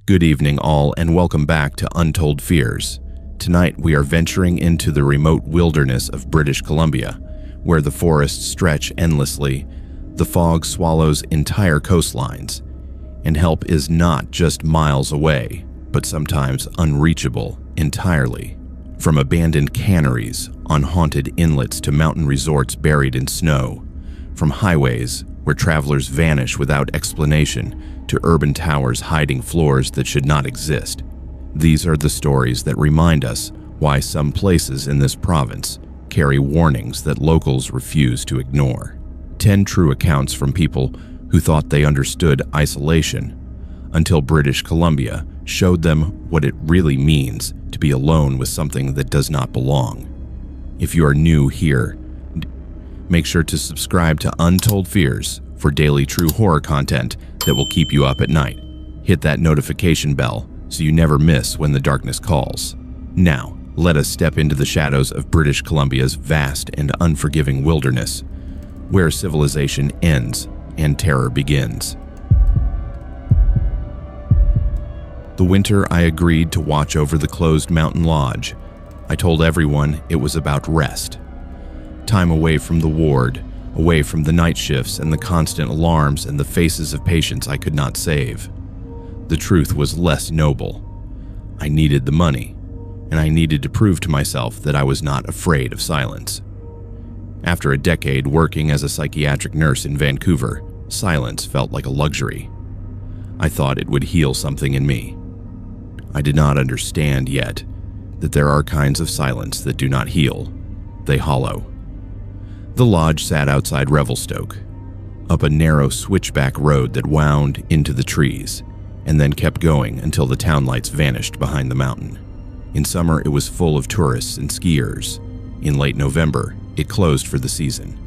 Good evening all, and welcome back to Untold Fears. Tonight we are venturing into the remote wilderness of British Columbia, where the forests stretch endlessly, the fog swallows entire coastlines, and help is not just miles away, but sometimes unreachable entirely. From abandoned canneries on haunted inlets to mountain resorts buried in snow, from highways where travelers vanish without explanation to urban towers hiding floors that should not exist. These are the stories that remind us why some places in this province carry warnings that locals refuse to ignore. 10 true accounts from people who thought they understood isolation until British Columbia showed them what it really means to be alone with something that does not belong. If you are new here, make sure to subscribe to Untold Fears for daily true horror content that will keep you up at night. Hit that notification bell so you never miss when the darkness calls. Now, let us step into the shadows of British Columbia's vast and unforgiving wilderness, where civilization ends and terror begins. The winter I agreed to watch over the closed mountain lodge, I told everyone it was about rest. Time away from the ward, away from the night shifts and the constant alarms and the faces of patients I could not save. The truth was less noble. I needed the money, and I needed to prove to myself that I was not afraid of silence. After a decade working as a psychiatric nurse in Vancouver, silence felt like a luxury. I thought it would heal something in me. I did not understand yet that there are kinds of silence that do not heal. They hollow. The lodge sat outside Revelstoke, up a narrow switchback road that wound into the trees, and then kept going until the town lights vanished behind the mountain. In summer, it was full of tourists and skiers. In late November, it closed for the season.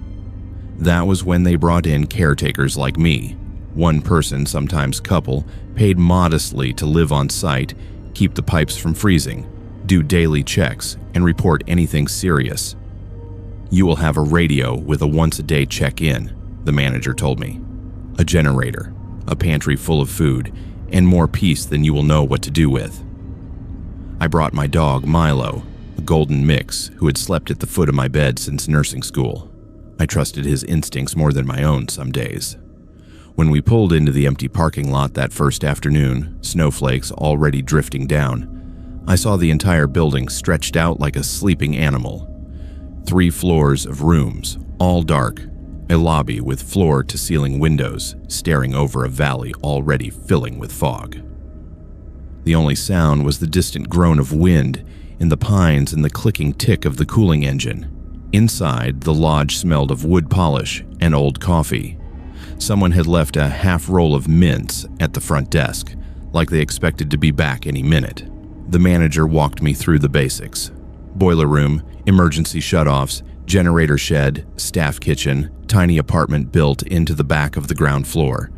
That was when they brought in caretakers like me, one person, sometimes couple, paid modestly to live on site, keep the pipes from freezing, do daily checks, and report anything serious. You will have a radio with a once-a-day check-in, the manager told me. A generator, a pantry full of food, and more peace than you will know what to do with. I brought my dog, Milo, a golden mix who had slept at the foot of my bed since nursing school. I trusted his instincts more than my own some days. When we pulled into the empty parking lot that first afternoon, snowflakes already drifting down, I saw the entire building stretched out like a sleeping animal. 3 floors of rooms, all dark, a lobby with floor-to-ceiling windows staring over a valley already filling with fog. The only sound was the distant groan of wind in the pines and the clicking tick of the cooling engine. Inside, the lodge smelled of wood polish and old coffee. Someone had left a half roll of mints at the front desk, like they expected to be back any minute. The manager walked me through the basics. Boiler room, emergency shutoffs, generator shed, staff kitchen, tiny apartment built into the back of the ground floor.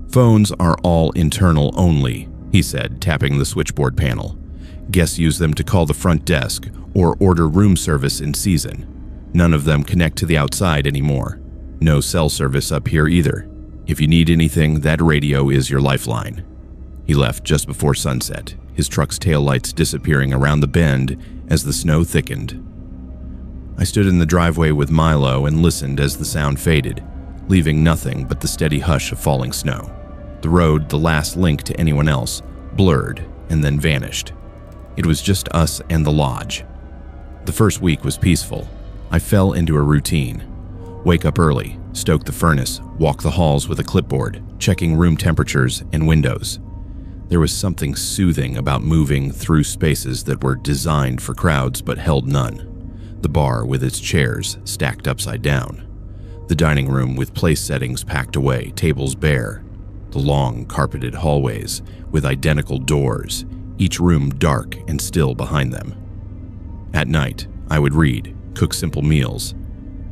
Phones are all internal only, he said, tapping the switchboard panel. Guests use them to call the front desk or order room service in season. None of them connect to the outside anymore. No cell service up here either. If you need anything, that radio is your lifeline. He left just before sunset, his truck's taillights disappearing around the bend as the snow thickened. I stood in the driveway with Milo and listened as the sound faded, leaving nothing but the steady hush of falling snow. The road, the last link to anyone else, blurred and then vanished. It was just us and the lodge. The first week was peaceful. I fell into a routine. Wake up early, stoke the furnace, walk the halls with a clipboard, checking room temperatures and windows. There was something soothing about moving through spaces that were designed for crowds but held none. The bar with its chairs stacked upside down. The dining room with place settings packed away, tables bare. The long, carpeted hallways with identical doors, each room dark and still behind them. At night, I would read, cook simple meals,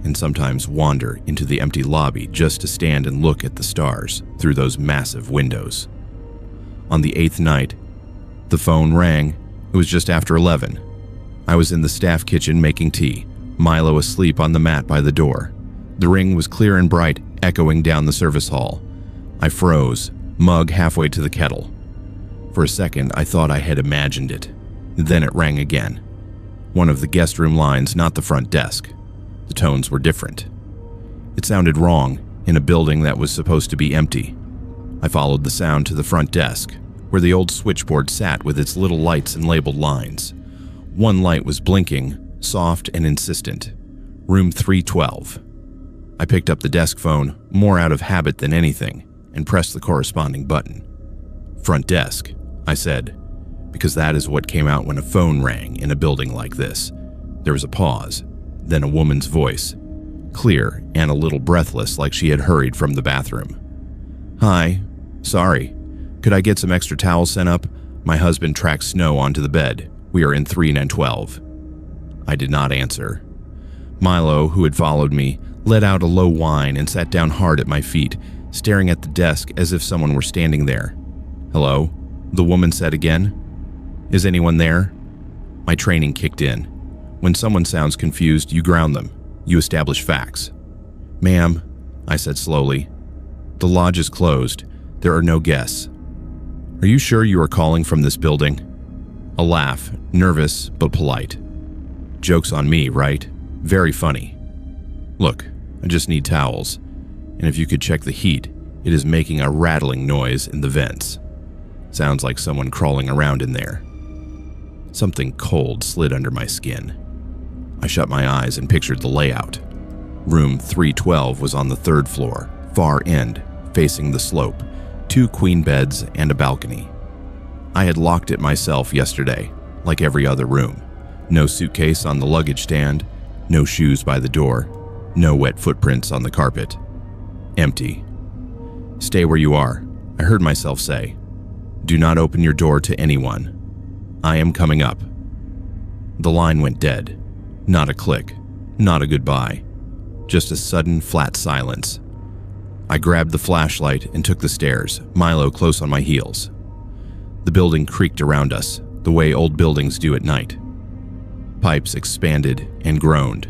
and sometimes wander into the empty lobby just to stand and look at the stars through those massive windows. On the 8th night, the phone rang. It was just after 11. I was in the staff kitchen making tea, Milo asleep on the mat by the door. The ring was clear and bright, echoing down the service hall. I froze, mug halfway to the kettle. For a second, I thought I had imagined it. Then it rang again. One of the guest room lines, not the front desk. The tones were different. It sounded wrong in a building that was supposed to be empty. I followed the sound to the front desk, where the old switchboard sat with its little lights and labeled lines. One light was blinking, soft and insistent. Room 312. I picked up the desk phone, more out of habit than anything, and pressed the corresponding button. Front desk, I said, because that is what came out when a phone rang in a building like this. There was a pause, then a woman's voice, clear and a little breathless like she had hurried from the bathroom. "Hi, sorry. Could I get some extra towels sent up? My husband tracked snow onto the bed. We are in 312. I did not answer. Milo, who had followed me, let out a low whine and sat down hard at my feet, staring at the desk as if someone were standing there. "Hello?" the woman said again. "Is anyone there?" My training kicked in. When someone sounds confused, you ground them. You establish facts. "Ma'am," I said slowly, "the lodge is closed. There are no guests." "Are you sure you are calling from this building?" A laugh, nervous but polite. "Joke's on me, right? Very funny. Look, I just need towels, and if you could check the heat, it is making a rattling noise in the vents. Sounds like someone crawling around in there." Something cold slid under my skin. I shut my eyes and pictured the layout. Room 312 was on the third floor, far end, facing the slope, 2 queen beds and a balcony. I had locked it myself yesterday, like every other room. No suitcase on the luggage stand, no shoes by the door, no wet footprints on the carpet. Empty. "Stay where you are," I heard myself say. "Do not open your door to anyone. I am coming up." The line went dead. Not a click, not a goodbye, just a sudden flat silence. I grabbed the flashlight and took the stairs, Milo close on my heels. The building creaked around us, the way old buildings do at night. Pipes expanded and groaned.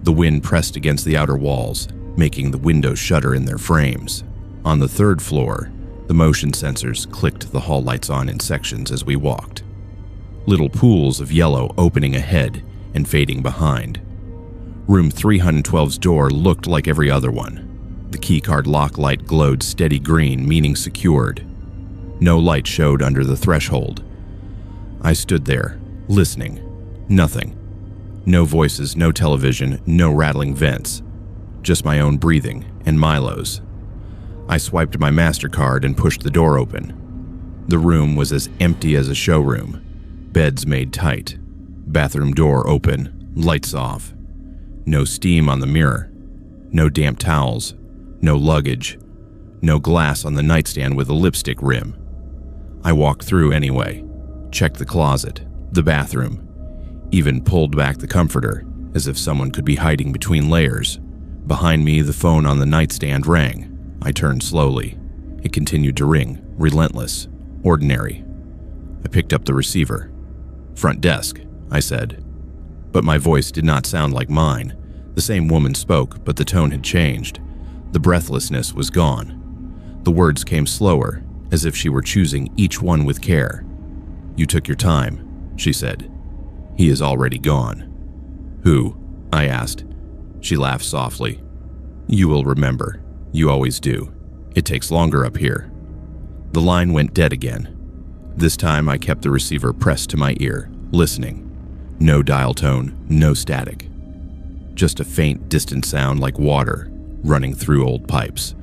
The wind pressed against the outer walls, making the windows shudder in their frames. On the third floor, the motion sensors clicked the hall lights on in sections as we walked. Little pools of yellow opening ahead and fading behind. Room 312's door looked like every other one. The keycard lock light glowed steady green, meaning secured. No light showed under the threshold. I stood there, listening. Nothing. No voices, no television, no rattling vents. Just my own breathing and Milo's. I swiped my MasterCard and pushed the door open. The room was as empty as a showroom. Beds made tight. Bathroom door open, lights off. No steam on the mirror. No damp towels. No luggage. No glass on the nightstand with a lipstick rim. I walked through anyway. Checked the closet, the bathroom. Even pulled back the comforter, as if someone could be hiding between layers. Behind me, the phone on the nightstand rang. I turned slowly. It continued to ring, relentless, ordinary. I picked up the receiver. "Front desk," I said. But my voice did not sound like mine. The same woman spoke, but the tone had changed. The breathlessness was gone. The words came slower, as if she were choosing each one with care. "You took your time," she said. "He is already gone." "Who?" I asked. She laughed softly. "You will remember. You always do. It takes longer up here." The line went dead again. This time I kept the receiver pressed to my ear, listening. No dial tone, no static. Just a faint, distant sound like water running through old pipes,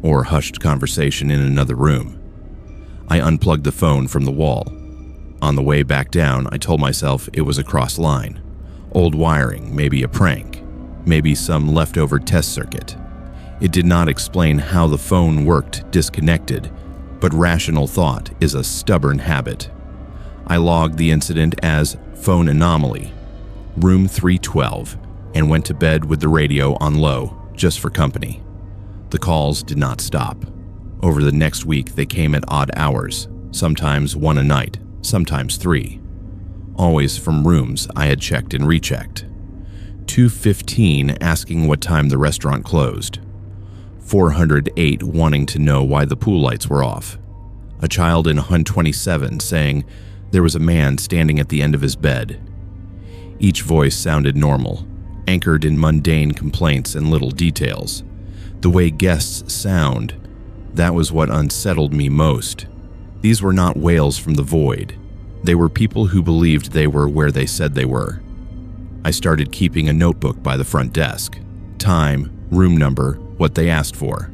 or hushed conversation in another room. I unplugged the phone from the wall. On the way back down, I told myself it was a cross line. Old wiring, maybe a prank, maybe some leftover test circuit. It did not explain how the phone worked disconnected, but rational thought is a stubborn habit. I logged the incident as phone anomaly, room 312, and went to bed with the radio on low, just for company. The calls did not stop. Over the next week, they came at odd hours, sometimes one a night, sometimes 3. Always from rooms I had checked and rechecked. 215 asking what time the restaurant closed. 408 wanting to know why the pool lights were off. A child in Hun 27 saying there was a man standing at the end of his bed. Each voice sounded normal, anchored in mundane complaints and little details. The way guests sound, that was what unsettled me most. These were not wails from the void. They were people who believed they were where they said they were. I started keeping a notebook by the front desk. Time, room number, what they asked for.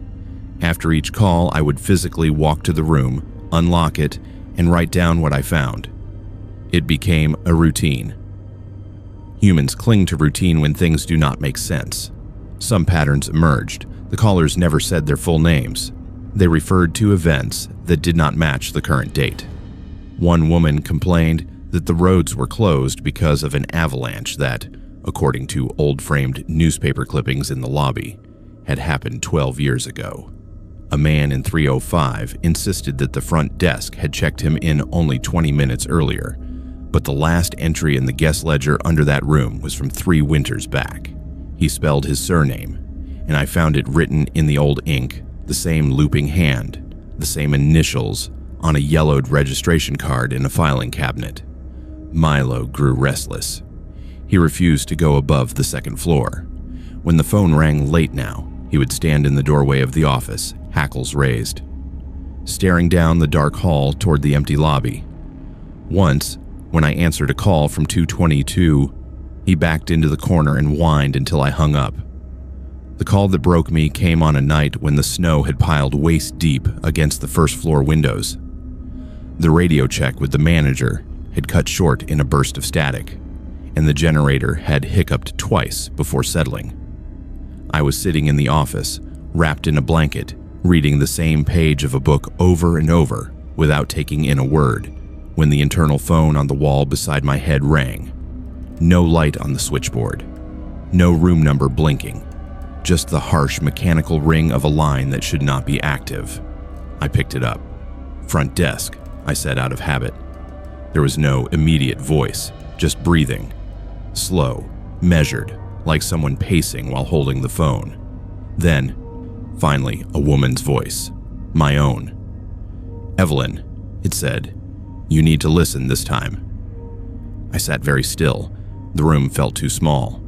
After each call, I would physically walk to the room, unlock it, and write down what I found. It became a routine. Humans cling to routine when things do not make sense. Some patterns emerged. The callers never said their full names. They referred to events that did not match the current date. One woman complained that the roads were closed because of an avalanche that, according to old framed newspaper clippings in the lobby, had happened 12 years ago. A man in 305 insisted that the front desk had checked him in only 20 minutes earlier, but the last entry in the guest ledger under that room was from 3 winters back. He spelled his surname, and I found it written in the old ink, the same looping hand, the same initials on a yellowed registration card in a filing cabinet. Milo grew restless. He refused to go above the second floor. When the phone rang late now, he would stand in the doorway of the office, hackles raised, staring down the dark hall toward the empty lobby. Once, when I answered a call from 222, he backed into the corner and whined until I hung up. The call that broke me came on a night when the snow had piled waist deep against the first floor windows. The radio check with the manager had cut short in a burst of static, and the generator had hiccuped twice before settling. I was sitting in the office, wrapped in a blanket, reading the same page of a book over and over without taking in a word, when the internal phone on the wall beside my head rang. No light on the switchboard, no room number blinking, just the harsh mechanical ring of a line that should not be active. I picked it up. "Front desk," I said out of habit. There was no immediate voice, just breathing. Slow, measured, like someone pacing while holding the phone. Then, finally, a woman's voice. My own. "Evelyn," it said, "you need to listen this time." I sat very still. The room felt too small.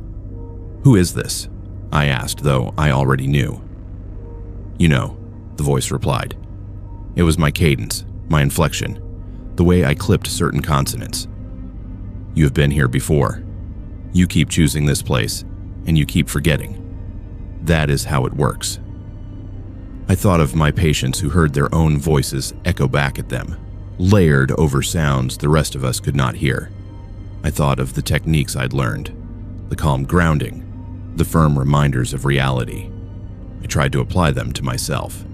"Who is this?" I asked, though I already knew. "You know," the voice replied. It was my cadence, my inflection, the way I clipped certain consonants. "You have been here before. You keep choosing this place, and you keep forgetting. That is how it works." I thought of my patients who heard their own voices echo back at them, layered over sounds the rest of us could not hear. I thought of the techniques I'd learned, the calm grounding, the firm reminders of reality. I tried to apply them to myself.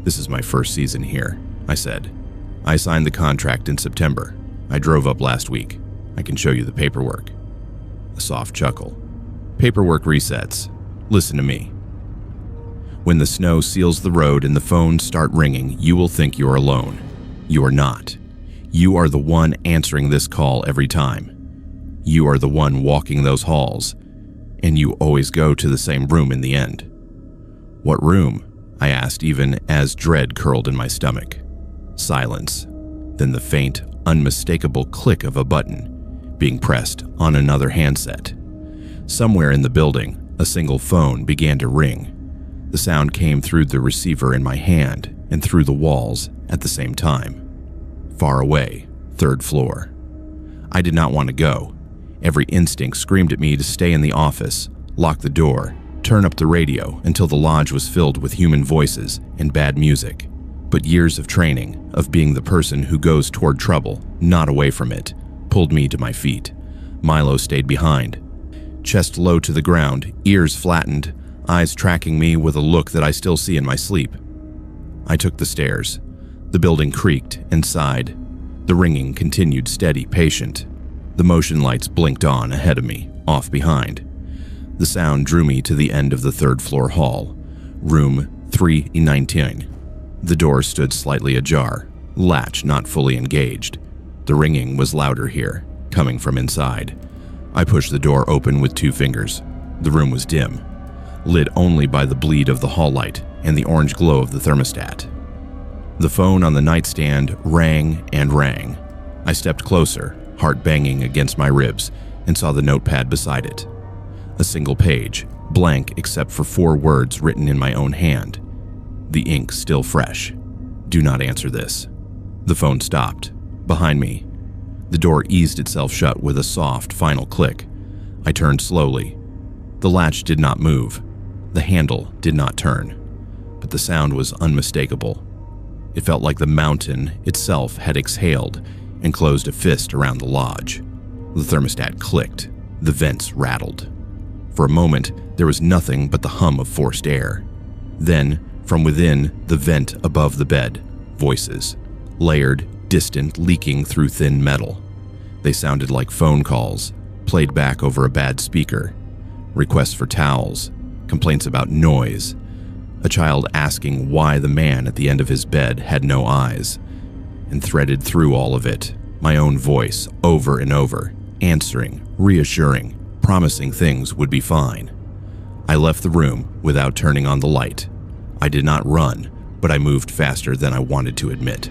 "This is my first season here," I said. "I signed the contract in September. I drove up last week. I can show you the paperwork." A soft chuckle. "Paperwork resets. Listen to me. When the snow seals the road and the phones start ringing, you will think you are alone. You are not. You are the one answering this call every time. You are the one walking those halls, and you always go to the same room in the end." "What room?" I asked, even as dread curled in my stomach. Silence, then the faint, unmistakable click of a button being pressed on another handset. Somewhere in the building, a single phone began to ring. The sound came through the receiver in my hand and through the walls at the same time. Far away, 3rd floor. I did not want to go. Every instinct screamed at me to stay in the office, lock the door, turn up the radio until the lodge was filled with human voices and bad music. But years of training, of being the person who goes toward trouble, not away from it, pulled me to my feet. Milo stayed behind, chest low to the ground, ears flattened, eyes tracking me with a look that I still see in my sleep. I took the stairs. The building creaked and sighed. The ringing continued steady, patient. The motion lights blinked on ahead of me, off behind. The sound drew me to the end of the 3rd floor hall, room 319. The door stood slightly ajar, latch not fully engaged. The ringing was louder here, coming from inside. I pushed the door open with 2 fingers. The room was dim, lit only by the bleed of the hall light and the orange glow of the thermostat. The phone on the nightstand rang and rang. I stepped closer, heart banging against my ribs, and saw the notepad beside it. A single page, blank except for 4 words written in my own hand. The ink still fresh. Do not answer this. The phone stopped. Behind me. The door eased itself shut with a soft, final click. I turned slowly. The latch did not move. The handle did not turn. But the sound was unmistakable. It felt like the mountain itself had exhaled and closed a fist around the lodge. The thermostat clicked. The vents rattled. For a moment, there was nothing but the hum of forced air. Then, from within the vent above the bed, voices. Layered, distant, leaking through thin metal. They sounded like phone calls, played back over a bad speaker. Requests for towels, complaints about noise. A child asking why the man at the end of his bed had no eyes. And threaded through all of it, my own voice, over and over, answering, reassuring, promising things would be fine. I left the room without turning on the light. I did not run, but I moved faster than I wanted to admit.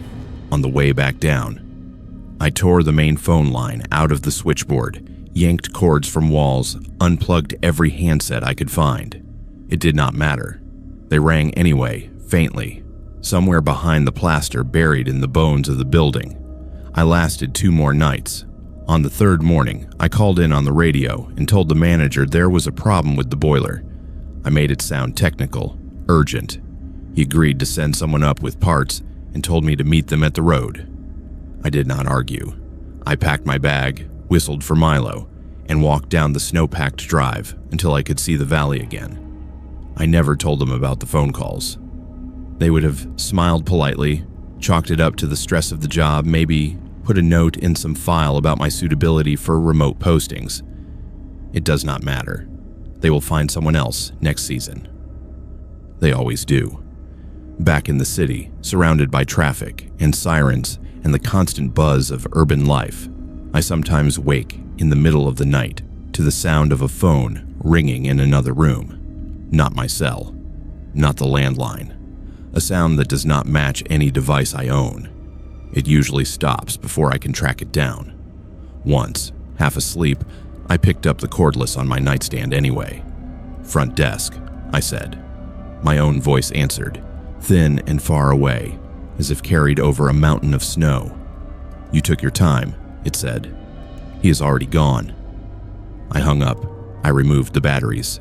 On the way back down, I tore the main phone line out of the switchboard, yanked cords from walls, unplugged every handset I could find. It did not matter. They rang anyway, faintly, somewhere behind the plaster buried in the bones of the building. I lasted 2 more nights. On the 3rd morning, I called in on the radio and told the manager there was a problem with the boiler. I made it sound technical, urgent. He agreed to send someone up with parts and told me to meet them at the road. I did not argue. I packed my bag, whistled for Milo, and walked down the snow-packed drive until I could see the valley again. I never told them about the phone calls. They would have smiled politely, chalked it up to the stress of the job, maybe put a note in some file about my suitability for remote postings. It does not matter. They will find someone else next season. They always do. Back in the city, surrounded by traffic and sirens and the constant buzz of urban life, I sometimes wake in the middle of the night to the sound of a phone ringing in another room. Not my cell, not the landline. A sound that does not match any device I own. It usually stops before I can track it down. Once, half asleep, I picked up the cordless on my nightstand anyway. "Front desk," I said. My own voice answered, thin and far away, as if carried over a mountain of snow. "You took your time," it said. "He is already gone." I hung up. I removed the batteries.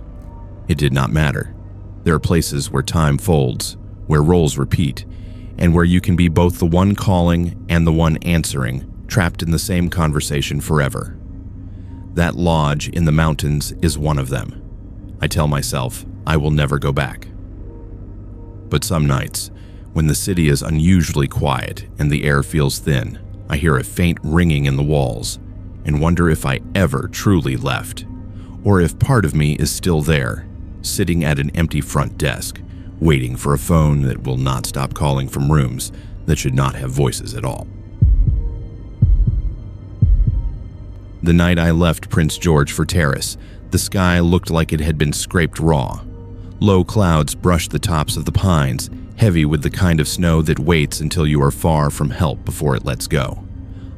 It did not matter. There are places where time folds, where roles repeat, and where you can be both the one calling and the one answering, trapped in the same conversation forever. That lodge in the mountains is one of them. I tell myself I will never go back. But some nights, when the city is unusually quiet and the air feels thin, I hear a faint ringing in the walls and wonder if I ever truly left, or if part of me is still there, sitting at an empty front desk, waiting for a phone that will not stop calling from rooms that should not have voices at all. The night I left Prince George for Terrace, the sky looked like it had been scraped raw. Low clouds brushed the tops of the pines, heavy with the kind of snow that waits until you are far from help before it lets go.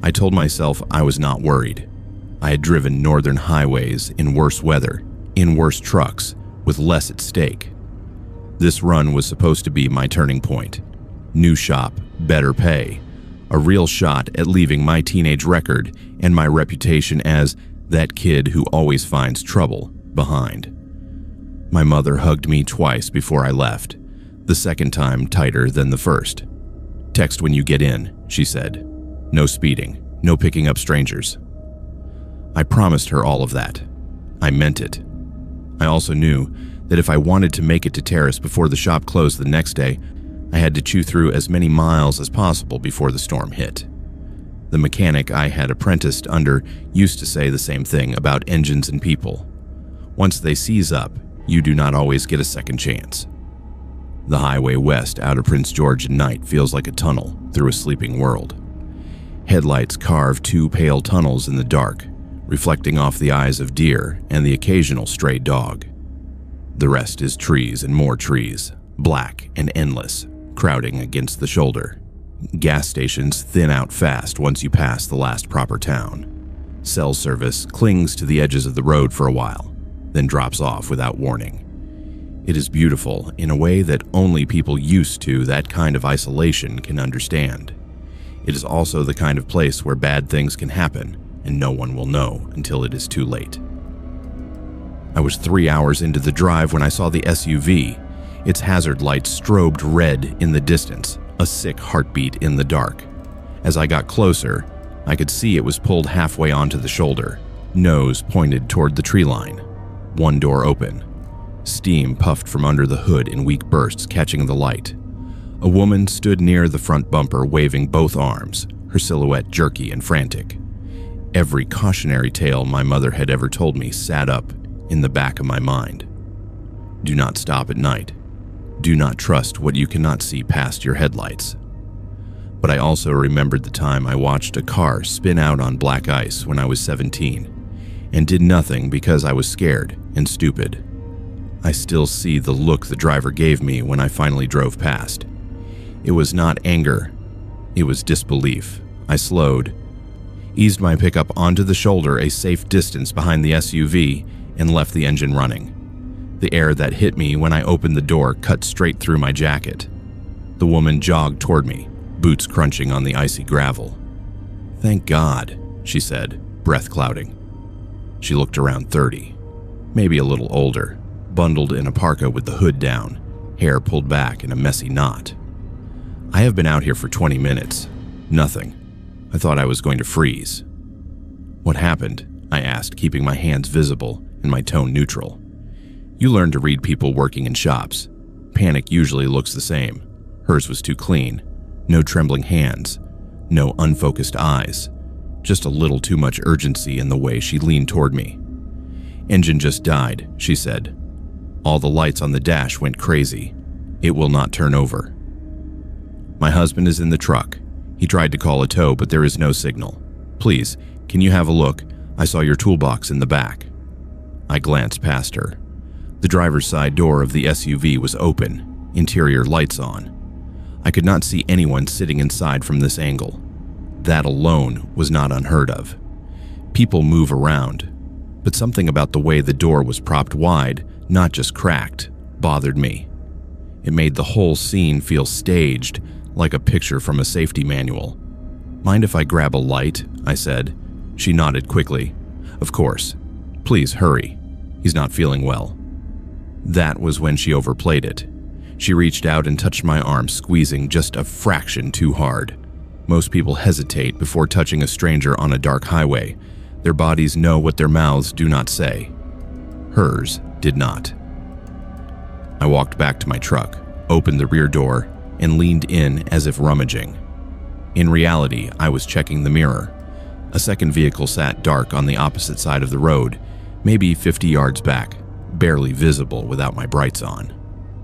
I told myself I was not worried. I had driven northern highways in worse weather, in worse trucks, with less at stake. This run was supposed to be my turning point. New shop, better pay. A real shot at leaving my teenage record and my reputation as that kid who always finds trouble behind. My mother hugged me twice before I left, the second time tighter than the first. "Text when you get in," she said. "No speeding, no picking up strangers." I promised her all of that. I meant it. I also knew that if I wanted to make it to Terrace before the shop closed the next day, I had to chew through as many miles as possible before the storm hit. The mechanic I had apprenticed under used to say the same thing about engines and people. Once they seize up, you do not always get a second chance. The highway west out of Prince George at night feels like a tunnel through a sleeping world. Headlights carve 2 pale tunnels in the dark, reflecting off the eyes of deer and the occasional stray dog. The rest is trees and more trees, black and endless, crowding against the shoulder. Gas stations thin out fast once you pass the last proper town. Cell service clings to the edges of the road for a while, then drops off without warning. It is beautiful in a way that only people used to that kind of isolation can understand. It is also the kind of place where bad things can happen and no one will know until it is too late. I was 3 hours into the drive when I saw the SUV. Its hazard lights strobed red in the distance, a sick heartbeat in the dark. As I got closer, I could see it was pulled halfway onto the shoulder, nose pointed toward the tree line. One door open. Steam puffed from under the hood in weak bursts, catching the light. A woman stood near the front bumper, waving both arms, her silhouette jerky and frantic. Every cautionary tale my mother had ever told me sat up in the back of my mind. Do not stop at night. Do not trust what you cannot see past your headlights. But I also remembered the time I watched a car spin out on black ice when I was 17 and did nothing because I was scared and stupid. I still see the look the driver gave me when I finally drove past. It was not anger. It was disbelief. I slowed, eased my pickup onto the shoulder a safe distance behind the SUV, and left the engine running. The air that hit me when I opened the door cut straight through my jacket. The woman jogged toward me, boots crunching on the icy gravel. "Thank God," she said, breath clouding. She looked around 30, maybe a little older, bundled in a parka with the hood down, hair pulled back in a messy knot. "I have been out here for 20 minutes. Nothing. I thought I was going to freeze." "What happened?" I asked, keeping my hands visible and my tone neutral. You learn to read people working in shops. Panic usually looks the same. Hers was too clean. No trembling hands. No unfocused eyes. Just a little too much urgency in the way she leaned toward me. "Engine just died," she said. "All the lights on the dash went crazy. It will not turn over." "My husband is in the truck. He tried to call a tow, but there is no signal. Please, can you have a look? I saw your toolbox in the back." I glanced past her. The driver's side door of the SUV was open, interior lights on. I could not see anyone sitting inside from this angle. That alone was not unheard of. People move around, but something about the way the door was propped wide, not just cracked, bothered me. It made the whole scene feel staged, like a picture from a safety manual. "Mind if I grab a light?" I said. She nodded quickly. "Of course. Please hurry. He's not feeling well." That was when she overplayed it. She reached out and touched my arm, squeezing just a fraction too hard. Most people hesitate before touching a stranger on a dark highway. Their bodies know what their mouths do not say. Hers did not. I walked back to my truck, opened the rear door, and leaned in as if rummaging. In reality, I was checking the mirror. A second vehicle sat dark on the opposite side of the road, maybe 50 yards back, barely visible without my brights on.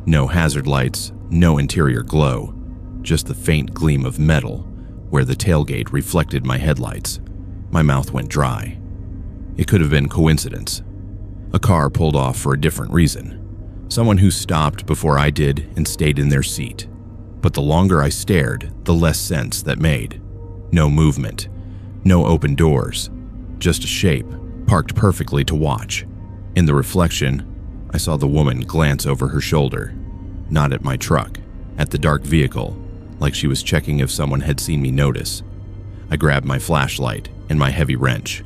No hazard lights, no interior glow, just the faint gleam of metal where the tailgate reflected my headlights. My mouth went dry. It could have been coincidence. A car pulled off for a different reason. Someone who stopped before I did and stayed in their seat. But the longer I stared, the less sense that made. No movement, no open doors, just a shape, parked perfectly to watch. In the reflection, I saw the woman glance over her shoulder, not at my truck, at the dark vehicle, like she was checking if someone had seen me notice. I grabbed my flashlight and my heavy wrench.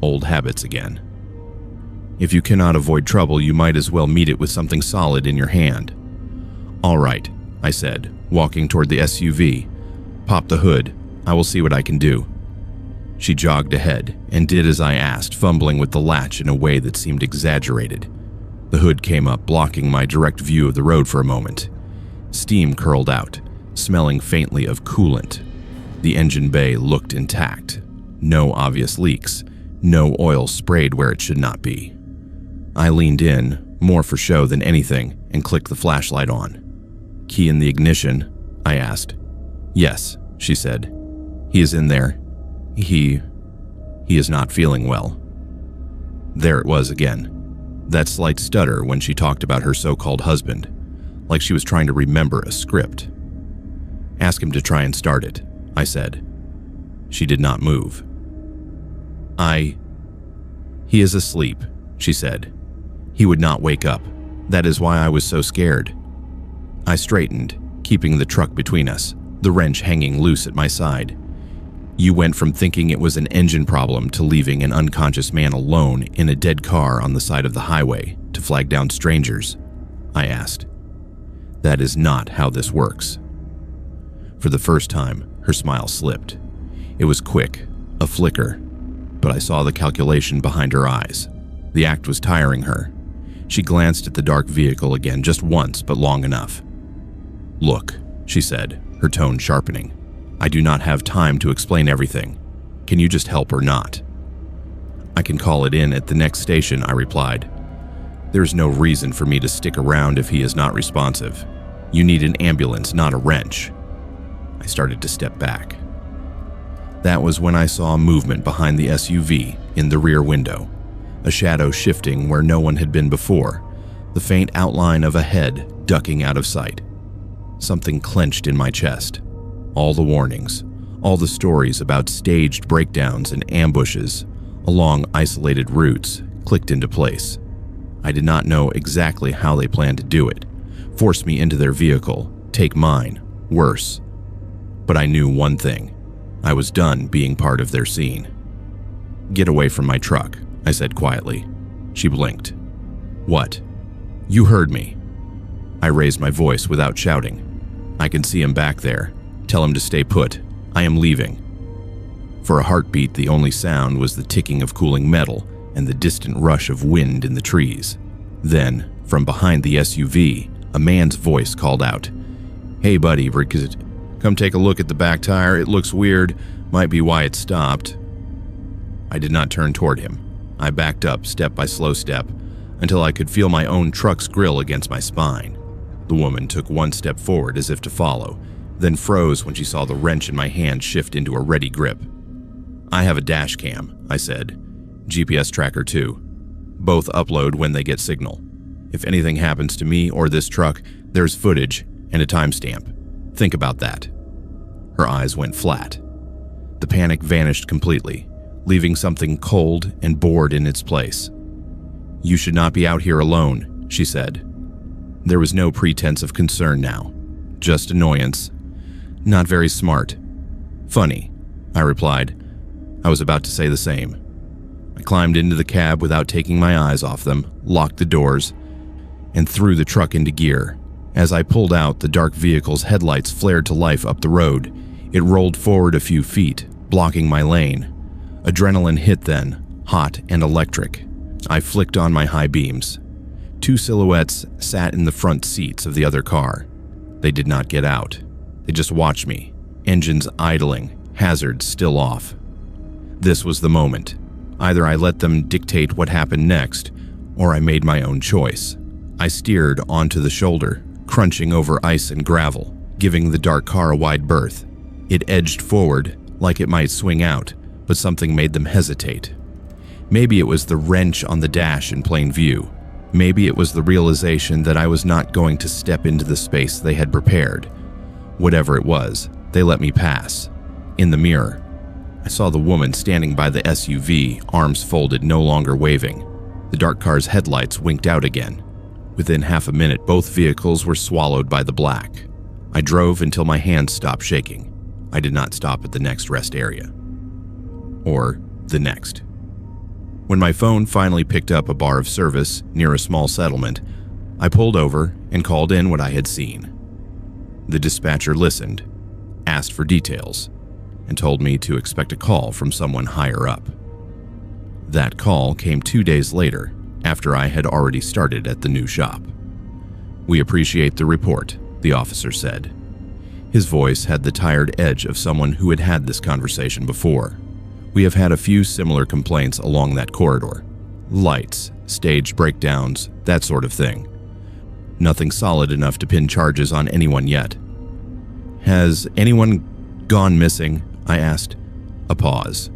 Old habits again. If you cannot avoid trouble, you might as well meet it with something solid in your hand. "All right," I said, walking toward the SUV. "Pop the hood. I will see what I can do." She jogged ahead and did as I asked, fumbling with the latch in a way that seemed exaggerated. The hood came up, blocking my direct view of the road for a moment. Steam curled out, smelling faintly of coolant. The engine bay looked intact. No obvious leaks, no oil sprayed where it should not be. I leaned in, more for show than anything, and clicked the flashlight on. "Key in the ignition?" I asked. "Yes," she said. "He is in there. He is not feeling well." There it was again. That slight stutter when she talked about her so-called husband, like she was trying to remember a script. Ask him to try and start it, I said. She did not move. He is asleep, she said. He would not wake up. That is why I was so scared. I straightened, keeping the truck between us, the wrench hanging loose at my side. You went from thinking it was an engine problem to leaving an unconscious man alone in a dead car on the side of the highway to flag down strangers, I asked. That is not how this works. For the first time, her smile slipped. It was quick, a flicker, but I saw the calculation behind her eyes. The act was tiring her. She glanced at the dark vehicle again, just once, but long enough. Look, she said, her tone sharpening. I do not have time to explain everything. Can you just help or not? I can call it in at the next station, I replied. There is no reason for me to stick around if he is not responsive. You need an ambulance, not a wrench. I started to step back. That was when I saw movement behind the SUV in the rear window, a shadow shifting where no one had been before, the faint outline of a head ducking out of sight. Something clenched in my chest. All the warnings, all the stories about staged breakdowns and ambushes along isolated routes clicked into place. I did not know exactly how they planned to do it, force me into their vehicle, take mine, worse. But I knew one thing. I was done being part of their scene. Get away from my truck, I said quietly. She blinked. What? You heard me. I raised my voice without shouting. I can see him back there. Tell him to stay put. I am leaving. For a heartbeat, the only sound was the ticking of cooling metal and the distant rush of wind in the trees. Then, from behind the SUV, a man's voice called out, Hey buddy, come take a look at the back tire. It looks weird. Might be why it stopped. I did not turn toward him. I backed up step by slow step until I could feel my own truck's grill against my spine. The woman took one step forward as if to follow, then froze when she saw the wrench in my hand shift into a ready grip. I have a dash cam, I said. GPS tracker too. Both upload when they get signal. If anything happens to me or this truck, there's footage and a timestamp. Think about that. Her eyes went flat. The panic vanished completely, leaving something cold and bored in its place. You should not be out here alone, she said. There was no pretense of concern now, just annoyance. Not very smart. Funny, I replied. I was about to say the same. I climbed into the cab without taking my eyes off them, locked the doors, and threw the truck into gear. As I pulled out, the dark vehicle's headlights flared to life up the road. It rolled forward a few feet, blocking my lane. Adrenaline hit then, hot and electric. I flicked on my high beams. Two silhouettes sat in the front seats of the other car. They did not get out. They just watched me, engines idling, hazards still off. This was the moment. Either I let them dictate what happened next, or I made my own choice. I steered onto the shoulder, crunching over ice and gravel, giving the dark car a wide berth. It edged forward, like it might swing out, but something made them hesitate. Maybe it was the wrench on the dash in plain view. Maybe it was the realization that I was not going to step into the space they had prepared. Whatever it was, they let me pass. In the mirror, I saw the woman standing by the SUV, arms folded, no longer waving. The dark car's headlights winked out again. Within half a minute, both vehicles were swallowed by the black. I drove until my hands stopped shaking. I did not stop at the next rest area. Or the next. When my phone finally picked up a bar of service near a small settlement, I pulled over and called in what I had seen. The dispatcher listened, asked for details, and told me to expect a call from someone higher up. That call came 2 days later, after I had already started at the new shop. We appreciate the report, the officer said. His voice had the tired edge of someone who had had this conversation before. We have had a few similar complaints along that corridor. Lights, staged breakdowns, that sort of thing. Nothing solid enough to pin charges on anyone yet. Has anyone gone missing? I asked. A pause.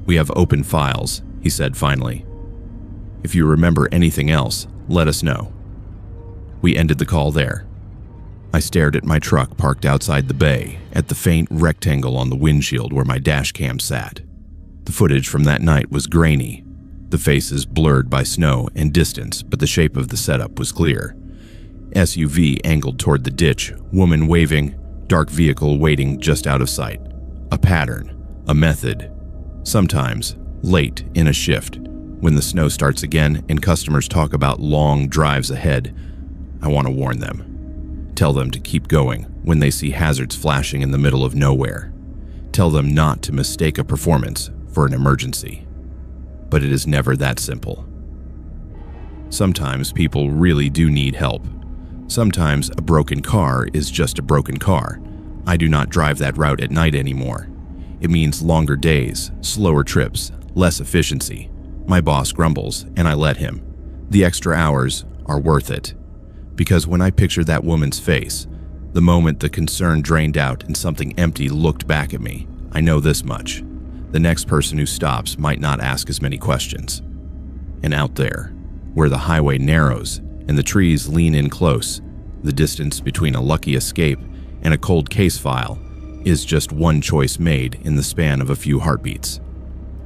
We have open files, he said finally. If you remember anything else, let us know. We ended the call there. I stared at my truck parked outside the bay, at the faint rectangle on the windshield where my dash cam sat. The footage from that night was grainy, the faces blurred by snow and distance, but the shape of the setup was clear. SUV angled toward the ditch, woman waving, dark vehicle waiting just out of sight. A pattern, a method. Sometimes, late in a shift, when the snow starts again and customers talk about long drives ahead, I want to warn them. Tell them to keep going when they see hazards flashing in the middle of nowhere. Tell them not to mistake a performance for an emergency. But it is never that simple. Sometimes people really do need help. Sometimes a broken car is just a broken car. I do not drive that route at night anymore. It means longer days, slower trips, less efficiency. My boss grumbles, and I let him. The extra hours are worth it. Because when I picture that woman's face, the moment the concern drained out and something empty looked back at me, I know this much. The next person who stops might not ask as many questions. And out there, where the highway narrows and the trees lean in close, the distance between a lucky escape and a cold case file is just one choice made in the span of a few heartbeats,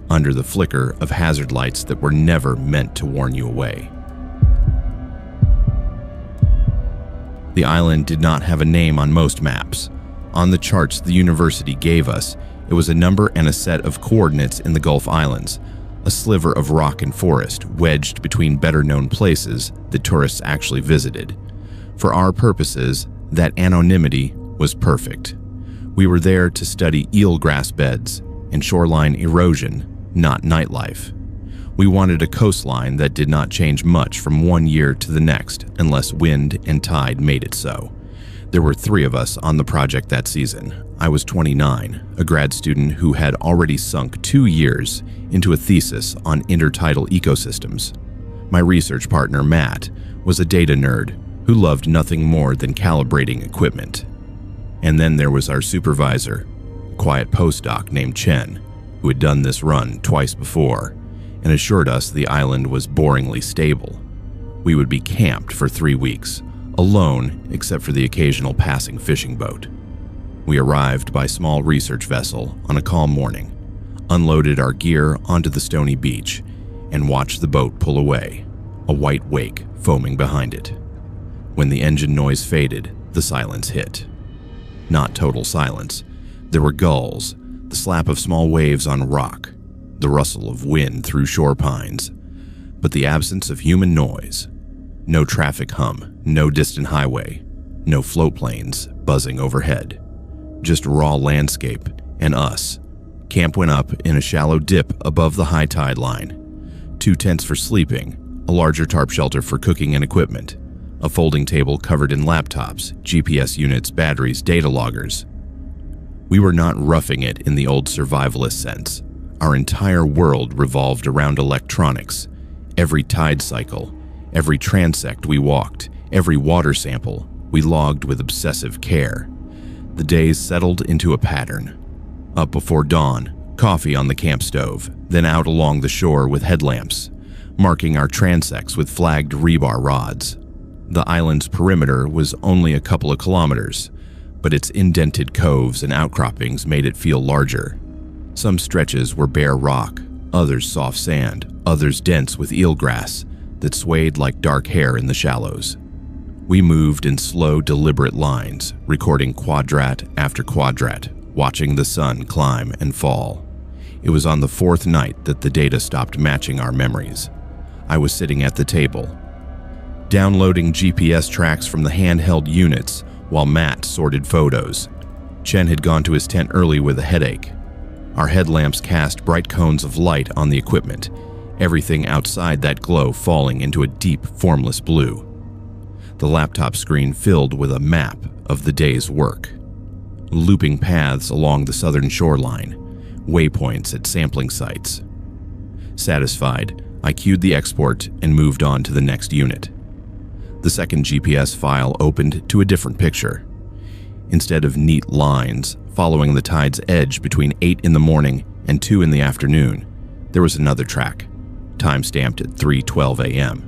under the flicker of hazard lights that were never meant to warn you away. The island did not have a name on most maps. On the charts the university gave us, it was a number and a set of coordinates in the Gulf Islands, a sliver of rock and forest wedged between better-known places that tourists actually visited. For our purposes, that anonymity was perfect. We were there to study eelgrass beds and shoreline erosion, not nightlife. We wanted a coastline that did not change much from one year to the next unless wind and tide made it so. There were 3 of us on the project that season. I was 29, a grad student who had already sunk 2 years into a thesis on intertidal ecosystems. My research partner, Matt, was a data nerd who loved nothing more than calibrating equipment. And then there was our supervisor, a quiet postdoc named Chen, who had done this run twice before and assured us the island was boringly stable. We would be camped for 3 weeks, alone except for the occasional passing fishing boat. We arrived by small research vessel on a calm morning, unloaded our gear onto the stony beach, and watched the boat pull away, a white wake foaming behind it. When the engine noise faded, the silence hit. Not total silence. There were gulls, the slap of small waves on rock, the rustle of wind through shore pines, but the absence of human noise. No traffic hum, no distant highway, no float planes buzzing overhead. Just raw landscape and us. Camp went up in a shallow dip above the high tide line. 2 tents for sleeping, a larger tarp shelter for cooking and equipment, a folding table covered in laptops, GPS units, batteries, data loggers. We were not roughing it in the old survivalist sense. Our entire world revolved around electronics. Every tide cycle, every transect we walked, every water sample we logged with obsessive care. The days settled into a pattern. Up before dawn, coffee on the camp stove, then out along the shore with headlamps, marking our transects with flagged rebar rods. The island's perimeter was only a couple of kilometers, but its indented coves and outcroppings made it feel larger. Some stretches were bare rock, others soft sand, others dense with eelgrass that swayed like dark hair in the shallows. We moved in slow, deliberate lines, recording quadrat after quadrat, watching the sun climb and fall. It was on the 4th night that the data stopped matching our memories. I was sitting at the table, downloading GPS tracks from the handheld units while Matt sorted photos. Chen had gone to his tent early with a headache. Our headlamps cast bright cones of light on the equipment, everything outside that glow falling into a deep, formless blue. The laptop screen filled with a map of the day's work. Looping paths along the southern shoreline, waypoints at sampling sites. Satisfied, I queued the export and moved on to the next unit. The second GPS file opened to a different picture. Instead of neat lines following the tide's edge between 8 in the morning and 2 in the afternoon, there was another track, time-stamped at 3:12 a.m.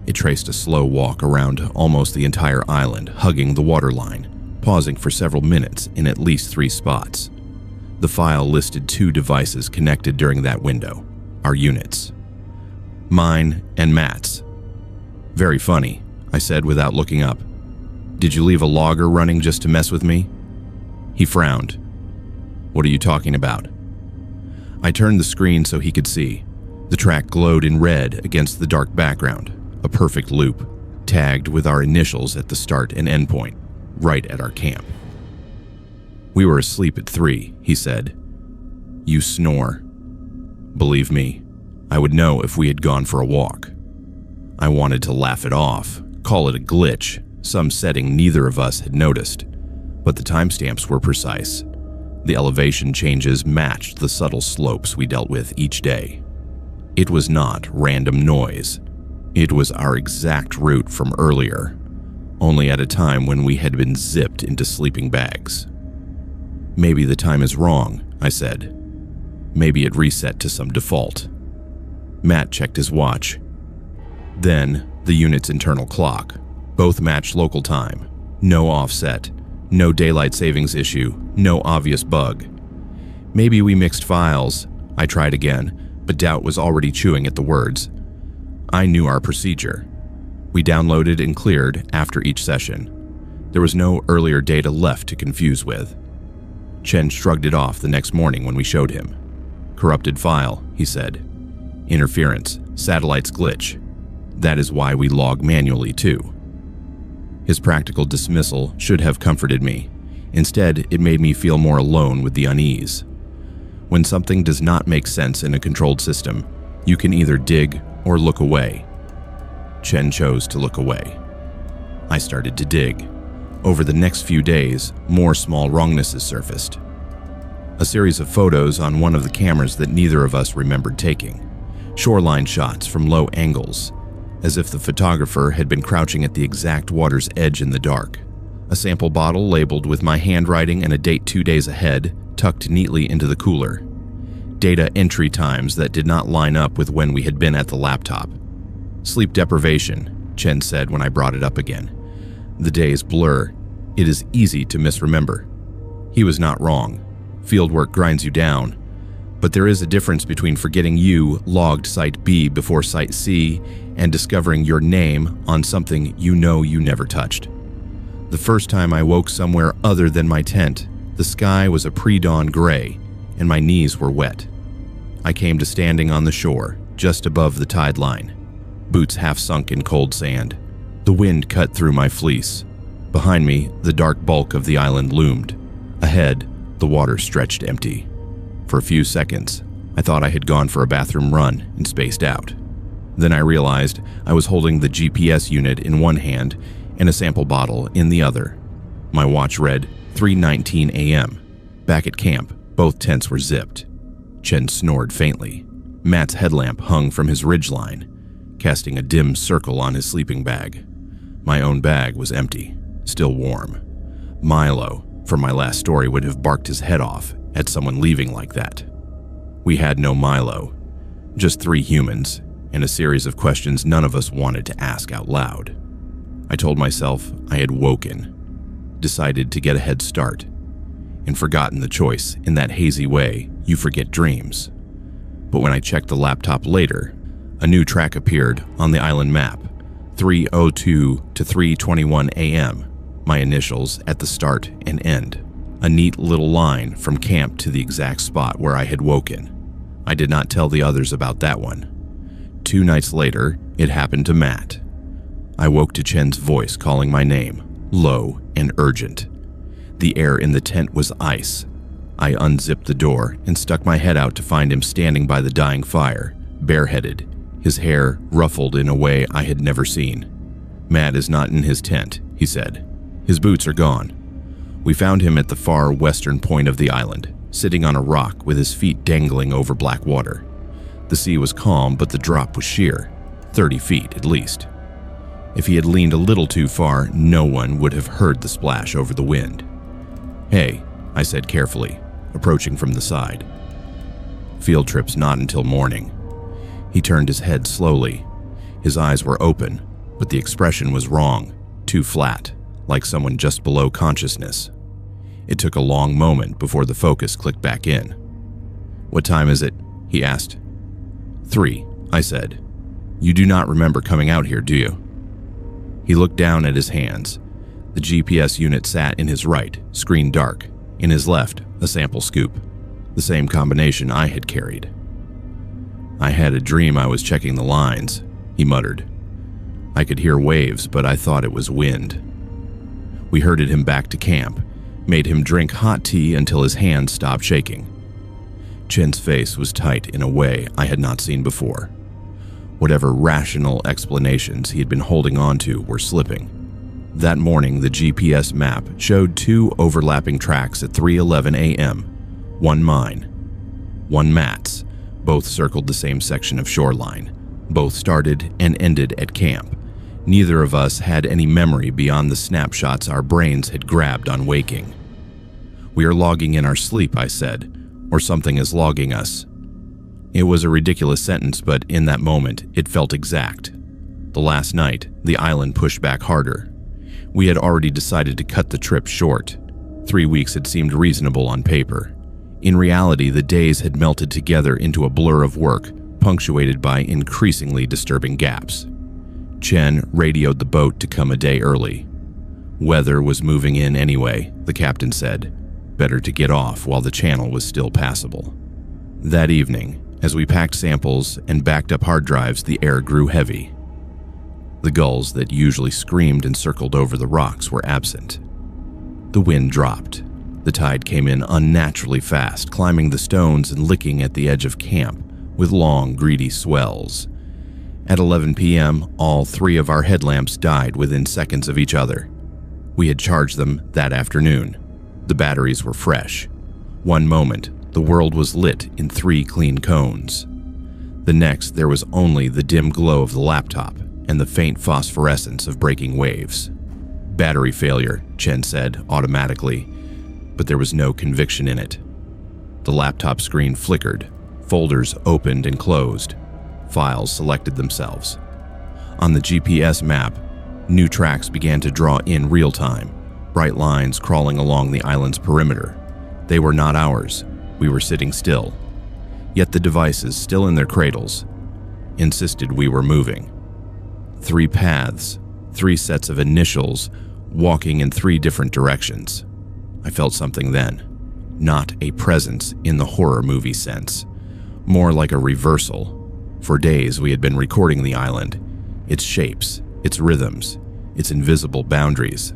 It traced a slow walk around almost the entire island, hugging the waterline, pausing for several minutes in at least 3 spots. The file listed 2 devices connected during that window, our units. Mine and Matt's. Very funny, I said without looking up. Did you leave a logger running just to mess with me? He frowned. What are you talking about? I turned the screen so he could see. The track glowed in red against the dark background, a perfect loop, tagged with our initials at the start and end point, right at our camp. We were asleep at 3, he said. You snore. Believe me, I would know if we had gone for a walk. I wanted to laugh it off, call it a glitch, some setting neither of us had noticed, but the timestamps were precise. The elevation changes matched the subtle slopes we dealt with each day. It was not random noise. It was our exact route from earlier, only at a time when we had been zipped into sleeping bags. Maybe the time is wrong, I said. Maybe it reset to some default. Matt checked his watch. Then, the unit's internal clock. Both matched local time. No offset. No daylight savings issue. No obvious bug. Maybe we mixed files. I tried again, but doubt was already chewing at the words. I knew our procedure. We downloaded and cleared after each session. There was no earlier data left to confuse with. Chen shrugged it off the next morning when we showed him. Corrupted file, he said. Interference, satellites glitch. That is why we log manually too. His practical dismissal should have comforted me. Instead, it made me feel more alone with the unease. When something does not make sense in a controlled system, you can either dig or look away. Chen chose to look away. I started to dig. Over the next few days, more small wrongnesses surfaced. A series of photos on one of the cameras that neither of us remembered taking. Shoreline shots from low angles, as if the photographer had been crouching at the exact water's edge in the dark. A sample bottle labeled with my handwriting and a date 2 days ahead, tucked neatly into the cooler. Data entry times that did not line up with when we had been at the laptop. Sleep deprivation, Chen said when I brought it up again. The days blur. It is easy to misremember. He was not wrong. Fieldwork grinds you down. But there is a difference between forgetting you logged Site B before Site C and discovering your name on something you know you never touched. The first time I woke somewhere other than my tent, the sky was a pre-dawn gray, and my knees were wet. I came to standing on the shore, just above the tide line, boots half sunk in cold sand. The wind cut through my fleece. Behind me, the dark bulk of the island loomed. Ahead, the water stretched empty. For a few seconds, I thought I had gone for a bathroom run and spaced out. Then I realized I was holding the GPS unit in one hand and a sample bottle in the other. My watch read 3:19 a.m. Back at camp, both tents were zipped. Chen snored faintly. Matt's headlamp hung from his ridgeline, casting a dim circle on his sleeping bag. My own bag was empty, still warm. Milo, from my last story, would have barked his head off at someone leaving like that. We had no Milo, just 3 humans, and a series of questions none of us wanted to ask out loud. I told myself I had woken, decided to get a head start, and forgotten the choice in that hazy way you forget dreams. But when I checked the laptop later, a new track appeared on the island map, 3:02 to 3:21 a.m., my initials at the start and end. A neat little line from camp to the exact spot where I had woken. I did not tell the others about that one. 2 nights later, it happened to Matt. I woke to Chen's voice calling my name, low and urgent. The air in the tent was ice. I unzipped the door and stuck my head out to find him standing by the dying fire, bareheaded, his hair ruffled in a way I had never seen. Matt is not in his tent, he said. His boots are gone. We found him at the far western point of the island, sitting on a rock with his feet dangling over black water. The sea was calm, but the drop was sheer, 30 feet at least. If he had leaned a little too far, no one would have heard the splash over the wind. Hey, I said carefully, approaching from the side. Field trip's not until morning. He turned his head slowly. His eyes were open, But the expression was wrong, too flat, like someone just below consciousness. It took a long moment before the focus clicked back in. "What time is it?" he asked. "3, I said. "You do not remember coming out here, do you?" He looked down at his hands. The GPS unit sat in his right, screen dark. In his left, a sample scoop, the same combination I had carried. "I had a dream I was checking the lines," he muttered. "I could hear waves, but I thought it was wind." We herded him back to camp, made him drink hot tea until his hands stopped shaking. Chen's face was tight in a way I had not seen before. Whatever rational explanations he had been holding on to were slipping. That morning, the GPS map showed 2 overlapping tracks at 3:11 a.m., one mine, one Matt's. Both circled the same section of shoreline. Both started and ended at camp. Neither of us had any memory beyond the snapshots our brains had grabbed on waking. "We are logging in our sleep," I said, "or something is logging us." It was a ridiculous sentence, but in that moment, it felt exact. The last night, the island pushed back harder. We had already decided to cut the trip short. 3 weeks had seemed reasonable on paper. In reality, the days had melted together into a blur of work, punctuated by increasingly disturbing gaps. Chen radioed the boat to come a day early. Weather was moving in anyway, the captain said. Better to get off while the channel was still passable. That evening, as we packed samples and backed up hard drives, the air grew heavy. The gulls that usually screamed and circled over the rocks were absent. The wind dropped. The tide came in unnaturally fast, climbing the stones and licking at the edge of camp with long, greedy swells. At 11 p.m., all 3 of our headlamps died within seconds of each other. We had charged them that afternoon. The batteries were fresh. One moment, the world was lit in 3 clean cones. The next, there was only the dim glow of the laptop and the faint phosphorescence of breaking waves. "Battery failure," Chen said automatically, but there was no conviction in it. The laptop screen flickered. Folders opened and closed. Files selected themselves. On the GPS map, new tracks began to draw in real time, bright lines crawling along the island's perimeter. They were not ours. We were sitting still. Yet the devices, still in their cradles, insisted we were moving. 3 paths, 3 sets of initials, walking in 3 different directions. I felt something then. Not a presence in the horror movie sense. More like a reversal. For days we had been recording the island, its shapes, its rhythms, its invisible boundaries.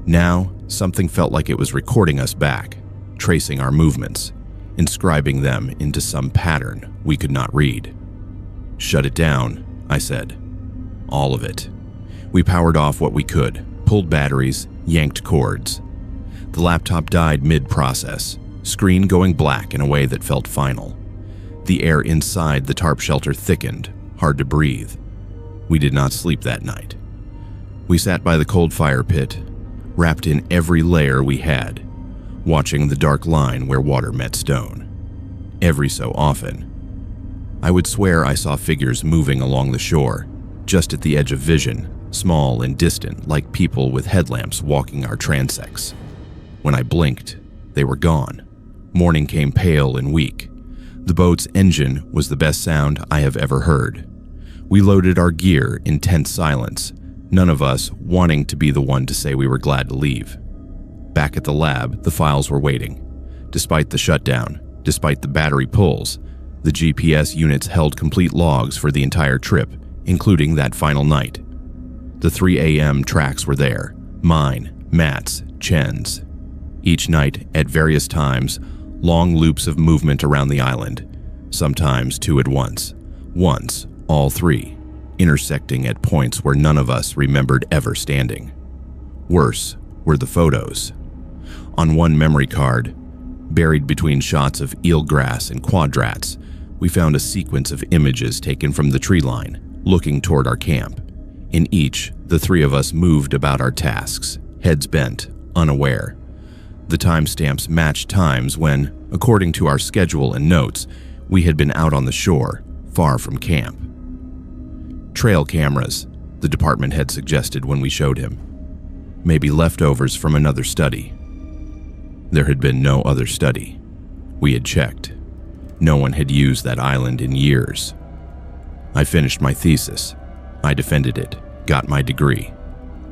Now, something felt like it was recording us back, tracing our movements, inscribing them into some pattern we could not read. "Shut it down," I said. All of it. We powered off what we could, pulled batteries, yanked cords. The laptop died mid-process, screen going black in a way that felt final. The air inside the tarp shelter thickened, hard to breathe. We did not sleep that night. We sat by the cold fire pit, wrapped in every layer we had, watching the dark line where water met stone. Every so often, I would swear I saw figures moving along the shore, just at the edge of vision, small and distant, like people with headlamps walking our transects. When I blinked, they were gone. Morning came pale and weak. The boat's engine was the best sound I have ever heard. We loaded our gear in tense silence, none of us wanting to be the one to say we were glad to leave. Back at the lab, the files were waiting. Despite the shutdown, despite the battery pulls, the GPS units held complete logs for the entire trip, including that final night. The 3 a.m. tracks were there, mine, Matt's, Chen's. Each night, at various times, long loops of movement around the island, sometimes 2 at once, all 3, intersecting at points where none of us remembered ever standing. Worse were the photos. On one memory card, buried between shots of eelgrass and quadrats, we found a sequence of images taken from the tree line, looking toward our camp. In each, the 3 of us moved about our tasks, heads bent, unaware. The timestamps matched times when, according to our schedule and notes, we had been out on the shore, far from camp. Trail cameras, the department head suggested when we showed him. Maybe leftovers from another study. There had been no other study. We had checked. No one had used that island in years. I finished my thesis. I defended it, got my degree.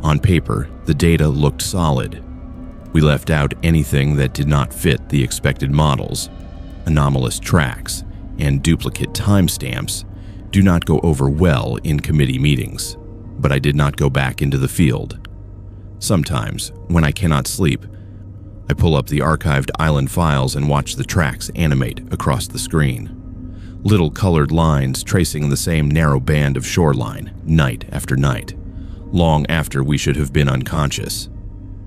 On paper, the data looked solid. We left out anything that did not fit the expected models. Anomalous tracks and duplicate timestamps do not go over well in committee meetings, but I did not go back into the field. Sometimes, when I cannot sleep, I pull up the archived island files and watch the tracks animate across the screen. Little colored lines tracing the same narrow band of shoreline, night after night, long after we should have been unconscious.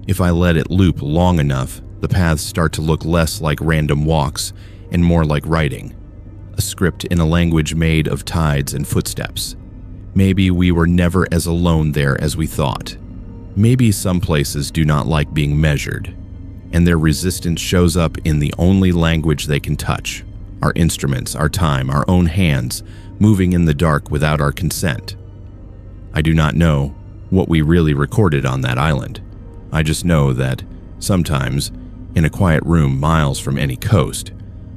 If I let it loop long enough, the paths start to look less like random walks and more like writing, a script in a language made of tides and footsteps. Maybe we were never as alone there as we thought. Maybe some places do not like being measured, and their resistance shows up in the only language they can touch, our instruments, our time, our own hands, moving in the dark without our consent. I do not know what we really recorded on that island. I just know that sometimes, in a quiet room miles from any coast,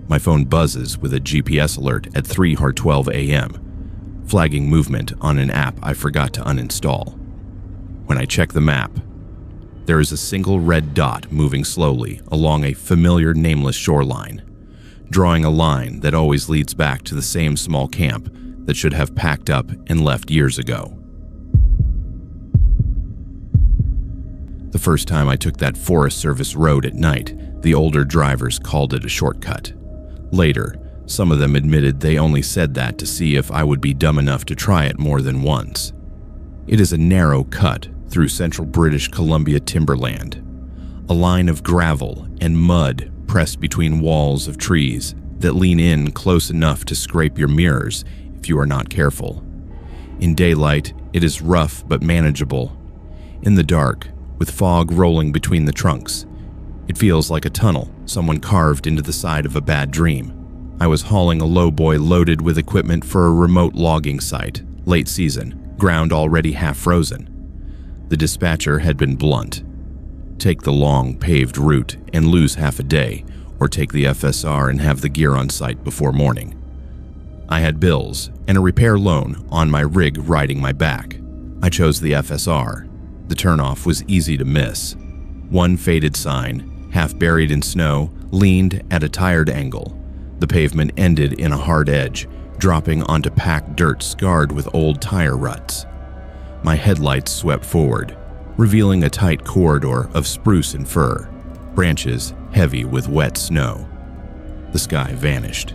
my phone buzzes with a GPS alert at 3:12 a.m., flagging movement on an app I forgot to uninstall. When I check the map, there is a single red dot moving slowly along a familiar nameless shoreline, drawing a line that always leads back to the same small camp that should have packed up and left years ago. The first time I took that Forest Service road at night, the older drivers called it a shortcut. Later, some of them admitted they only said that to see if I would be dumb enough to try it more than once. It is a narrow cut through central British Columbia timberland, a line of gravel and mud pressed between walls of trees that lean in close enough to scrape your mirrors if you are not careful. In daylight, it is rough but manageable. In the dark, with fog rolling between the trunks, it feels like a tunnel someone carved into the side of a bad dream. I was hauling a lowboy loaded with equipment for a remote logging site, late season, ground already half frozen. The dispatcher had been blunt. Take the long, paved route and lose half a day, or take the FSR and have the gear on site before morning. I had bills and a repair loan on my rig riding my back. I chose the FSR. The turnoff was easy to miss. One faded sign, half buried in snow, leaned at a tired angle. The pavement ended in a hard edge, dropping onto packed dirt scarred with old tire ruts. My headlights swept forward, revealing a tight corridor of spruce and fir, branches heavy with wet snow. The sky vanished.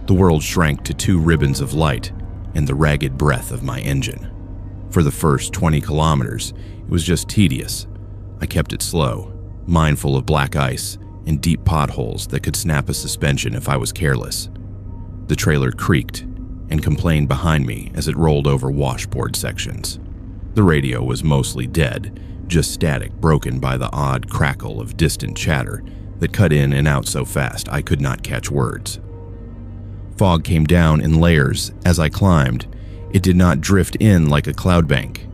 The world shrank to 2 ribbons of light and the ragged breath of my engine. For the first 20 kilometers, it was just tedious. I kept it slow, mindful of black ice and deep potholes that could snap a suspension if I was careless. The trailer creaked and complained behind me as it rolled over washboard sections. The radio was mostly dead, just static broken by the odd crackle of distant chatter that cut in and out so fast I could not catch words. Fog came down in layers as I climbed. It did not drift in like a cloud bank.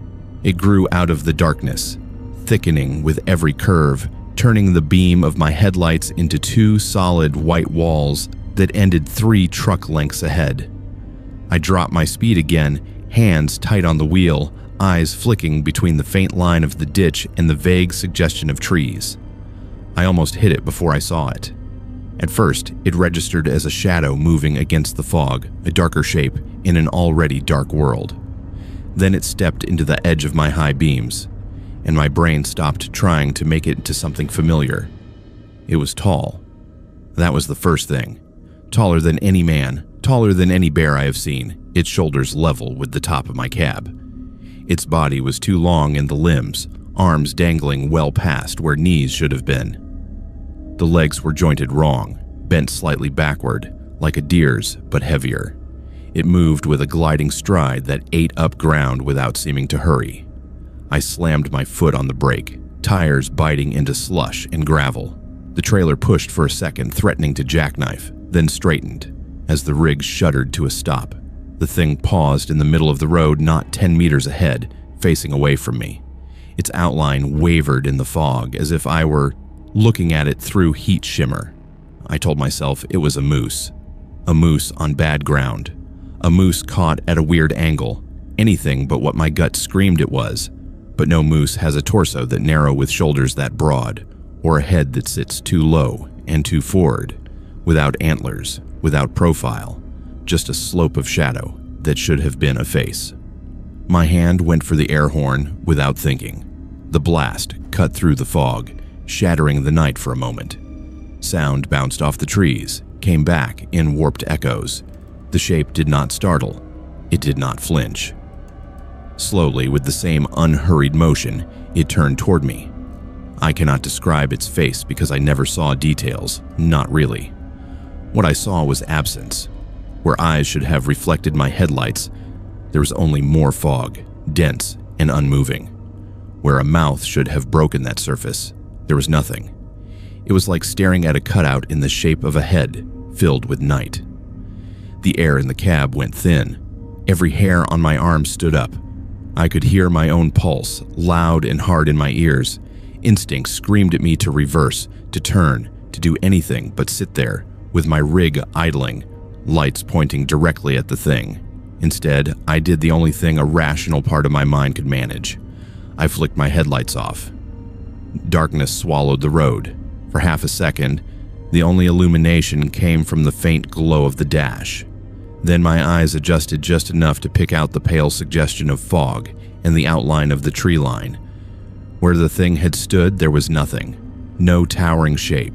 It grew out of the darkness, thickening with every curve, turning the beam of my headlights into 2 solid white walls that ended 3 truck lengths ahead. I dropped my speed again, hands tight on the wheel, eyes flicking between the faint line of the ditch and the vague suggestion of trees. I almost hit it before I saw it. At first, it registered as a shadow moving against the fog, a darker shape in an already dark world. Then it stepped into the edge of my high beams, and my brain stopped trying to make it into something familiar. It was tall. That was the first thing. Taller than any man, taller than any bear I have seen, its shoulders level with the top of my cab. Its body was too long in the limbs, arms dangling well past where knees should have been. The legs were jointed wrong, bent slightly backward, like a deer's, but heavier. It moved with a gliding stride that ate up ground without seeming to hurry. I slammed my foot on the brake, tires biting into slush and gravel. The trailer pushed for a second, threatening to jackknife, then straightened. As the rig shuddered to a stop, the thing paused in the middle of the road, not 10 meters ahead, facing away from me. Its outline wavered in the fog as if I were looking at it through heat shimmer. I told myself it was a moose on bad ground, a moose caught at a weird angle, anything but what my gut screamed it was. But no moose has a torso that narrow with shoulders that broad, or a head that sits too low and too forward, without antlers, without profile, just a slope of shadow that should have been a face. My hand went for the air horn without thinking. The blast cut through the fog, shattering the night for a moment. Sound bounced off the trees, came back in warped echoes. The shape did not startle. It did not flinch. Slowly, with the same unhurried motion, it turned toward me. I cannot describe its face because I never saw details, not really. What I saw was absence. Where eyes should have reflected my headlights, there was only more fog, dense and unmoving. Where a mouth should have broken that surface, there was nothing. It was like staring at a cutout in the shape of a head, filled with night. The air in the cab went thin. Every hair on my arm stood up. I could hear my own pulse, loud and hard in my ears. Instinct screamed at me to reverse, to turn, to do anything but sit there, with my rig idling, lights pointing directly at the thing. Instead, I did the only thing a rational part of my mind could manage. I flicked my headlights off. Darkness swallowed the road. For half a second, the only illumination came from the faint glow of the dash. Then my eyes adjusted just enough to pick out the pale suggestion of fog and the outline of the tree line. Where the thing had stood, there was nothing. No towering shape.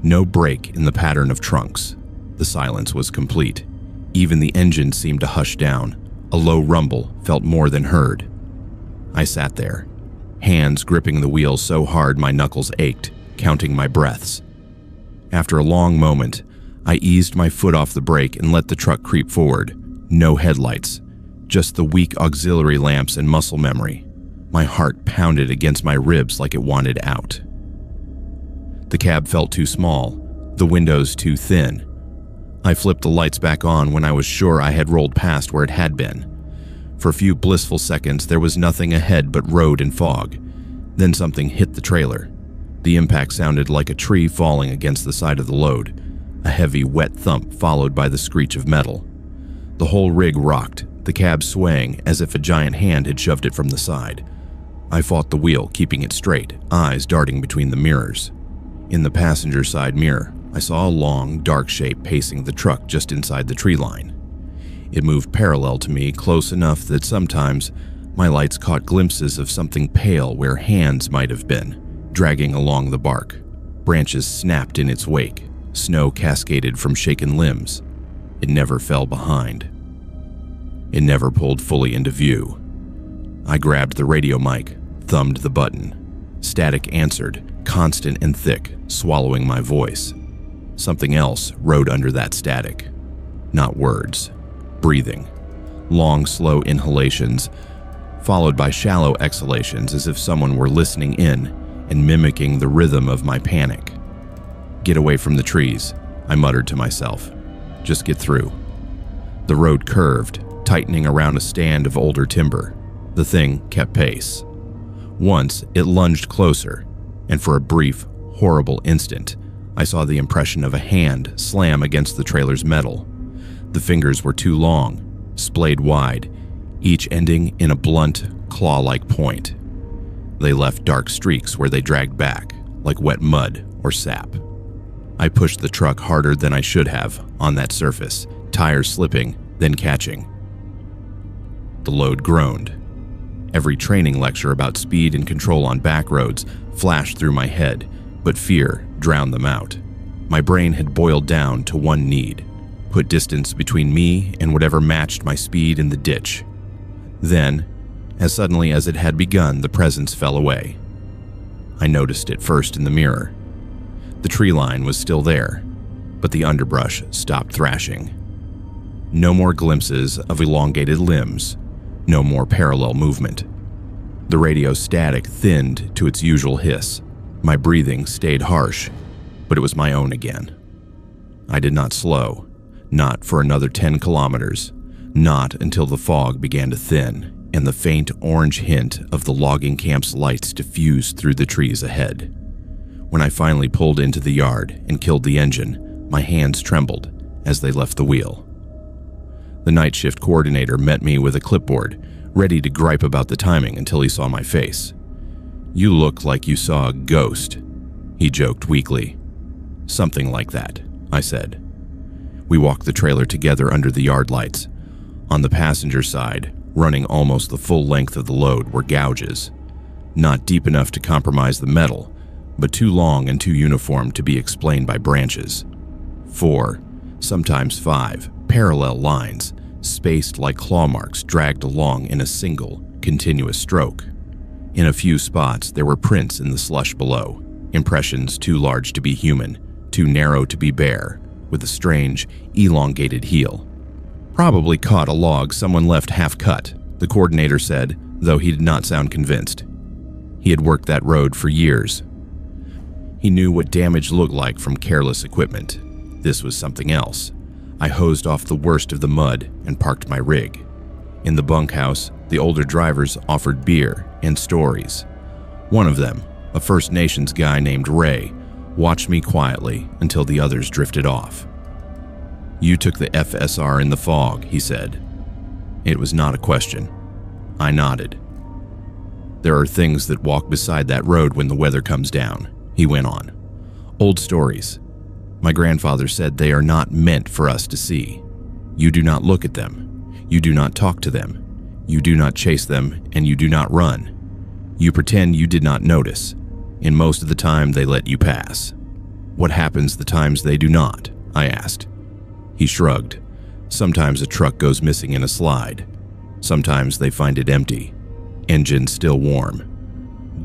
No break in the pattern of trunks. The silence was complete. Even the engine seemed to hush down. A low rumble felt more than heard. I sat there, hands gripping the wheel so hard my knuckles ached, counting my breaths. After a long moment, I eased my foot off the brake and let the truck creep forward. No headlights, just the weak auxiliary lamps and muscle memory. My heart pounded against my ribs like it wanted out. The cab felt too small, the windows too thin. I flipped the lights back on when I was sure I had rolled past where it had been. For a few blissful seconds, there was nothing ahead but road and fog. Then something hit the trailer. The impact sounded like a tree falling against the side of the load, a heavy, wet thump followed by the screech of metal. The whole rig rocked, the cab swaying as if a giant hand had shoved it from the side. I fought the wheel, keeping it straight, eyes darting between the mirrors. In the passenger side mirror, I saw a long, dark shape pacing the truck just inside the tree line. It moved parallel to me, close enough that sometimes my lights caught glimpses of something pale where hands might have been, dragging along the bark. Branches snapped in its wake. Snow cascaded from shaken limbs. It never fell behind. It never pulled fully into view. I grabbed the radio mic, thumbed the button. Static answered, constant and thick, swallowing my voice. Something else rode under that static. Not words. Breathing. Long, slow inhalations, followed by shallow exhalations as if someone were listening in and mimicking the rhythm of my panic. Get away from the trees, I muttered to myself. Just get through. The road curved, tightening around a stand of older timber. The thing kept pace. Once, it lunged closer, and for a brief, horrible instant, I saw the impression of a hand slam against the trailer's metal. The fingers were too long, splayed wide, each ending in a blunt, claw-like point. They left dark streaks where they dragged back, like wet mud or sap. I pushed the truck harder than I should have on that surface, tires slipping, then catching. The load groaned. Every training lecture about speed and control on back roads flashed through my head, but fear drowned them out. My brain had boiled down to one need: put distance between me and whatever matched my speed in the ditch. Then, as suddenly as it had begun, the presence fell away. I noticed it first in the mirror. The tree line was still there, but the underbrush stopped thrashing. No more glimpses of elongated limbs, no more parallel movement. The radio static thinned to its usual hiss. My breathing stayed harsh, but it was my own again. I did not slow, not for another 10 kilometers, not until the fog began to thin and the faint orange hint of the logging camp's lights diffused through the trees ahead. When I finally pulled into the yard and killed the engine, my hands trembled as they left the wheel. The night shift coordinator met me with a clipboard, ready to gripe about the timing until he saw my face. "You look like you saw a ghost," he joked weakly. "Something like that," I said. We walked the trailer together under the yard lights. On the passenger side, running almost the full length of the load, were gouges. Not deep enough to compromise the metal, but too long and too uniform to be explained by branches. 4, sometimes 5, parallel lines, spaced like claw marks dragged along in a single, continuous stroke. In a few spots, there were prints in the slush below, impressions too large to be human, too narrow to be bare, with a strange, elongated heel. "Probably caught a log someone left half-cut," the coordinator said, though he did not sound convinced. He had worked that road for years. He knew what damage looked like from careless equipment. This was something else. I hosed off the worst of the mud and parked my rig. In the bunkhouse, the older drivers offered beer and stories. One of them, a First Nations guy named Ray, watched me quietly until the others drifted off. "You took the FSR in the fog," he said. It was not a question. I nodded. "There are things that walk beside that road when the weather comes down," he went on. "Old stories. My grandfather said they are not meant for us to see. You do not look at them. You do not talk to them. You do not chase them, and you do not run. You pretend you did not notice, and most of the time they let you pass." "What happens the times they do not?" I asked. He shrugged. "Sometimes a truck goes missing in a slide. Sometimes they find it empty. Engine still warm.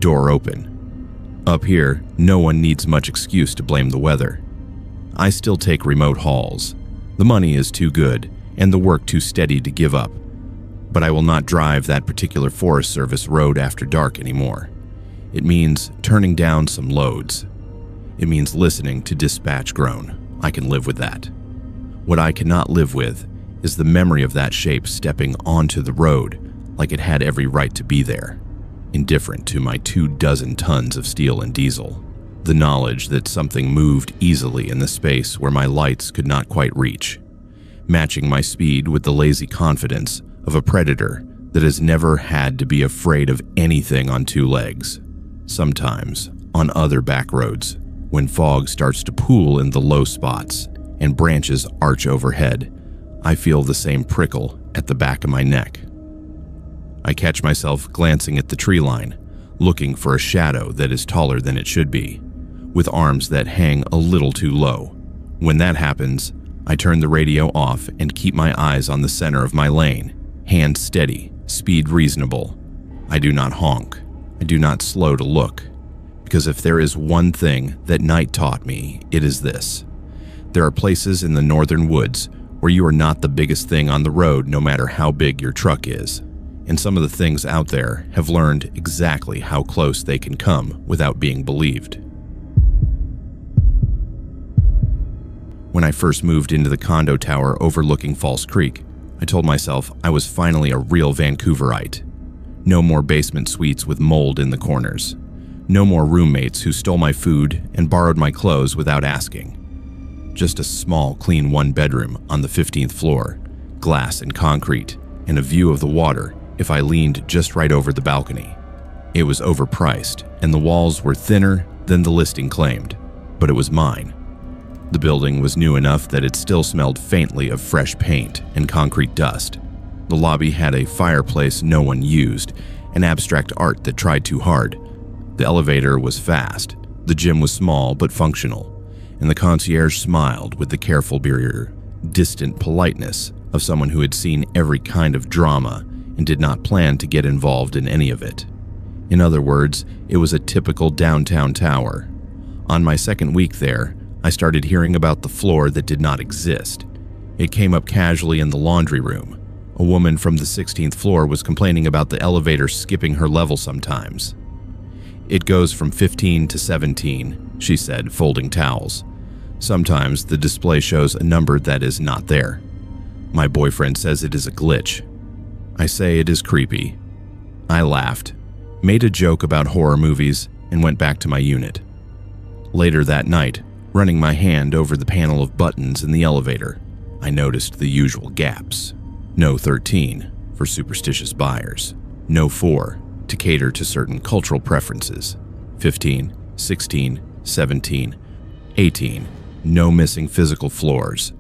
Door open. Up here, no one needs much excuse to blame the weather. I still take remote hauls. The money is too good, and the work too steady to give up. But I will not drive that particular Forest Service road after dark anymore. It means turning down some loads. It means listening to dispatch groan. I can live with that. What I cannot live with is the memory of that shape stepping onto the road like it had every right to be there, indifferent to my 24 tons of steel and diesel. The knowledge that something moved easily in the space where my lights could not quite reach, matching my speed with the lazy confidence of a predator that has never had to be afraid of anything on 2 legs. Sometimes, on other back roads, when fog starts to pool in the low spots and branches arch overhead, I feel the same prickle at the back of my neck. I catch myself glancing at the tree line, looking for a shadow that is taller than it should be, with arms that hang a little too low. When that happens, I turn the radio off and keep my eyes on the center of my lane, hand steady, speed reasonable. I do not honk. I do not slow to look. Because if there is one thing that night taught me, it is this. There are places in the northern woods where you are not the biggest thing on the road no matter how big your truck is. And some of the things out there have learned exactly how close they can come without being believed. When I first moved into the condo tower overlooking False Creek, I told myself I was finally a real Vancouverite. No more basement suites with mold in the corners. No more roommates who stole my food and borrowed my clothes without asking. Just a small, clean 1-bedroom on the 15th floor, glass and concrete, and a view of the water if I leaned just right over the balcony. It was overpriced, and the walls were thinner than the listing claimed, but it was mine. The building was new enough that it still smelled faintly of fresh paint and concrete dust. The lobby had a fireplace no one used, and abstract art that tried too hard. The elevator was fast, the gym was small but functional, and the concierge smiled with the careful distant politeness of someone who had seen every kind of drama and did not plan to get involved in any of it. In other words, it was a typical downtown tower. On my second week there, I started hearing about the floor that did not exist. It came up casually in the laundry room. A woman from the 16th floor was complaining about the elevator skipping her level sometimes. "It goes from 15 to 17, she said, folding towels. "Sometimes the display shows a number that is not there. My boyfriend says it is a glitch." I say it is creepy. I laughed, made a joke about horror movies, and went back to my unit. Later that night, running my hand over the panel of buttons in the elevator, I noticed the usual gaps. No 13 for superstitious buyers. No 4 to cater to certain cultural preferences. 15, 16, 17, 18. No missing physical floors.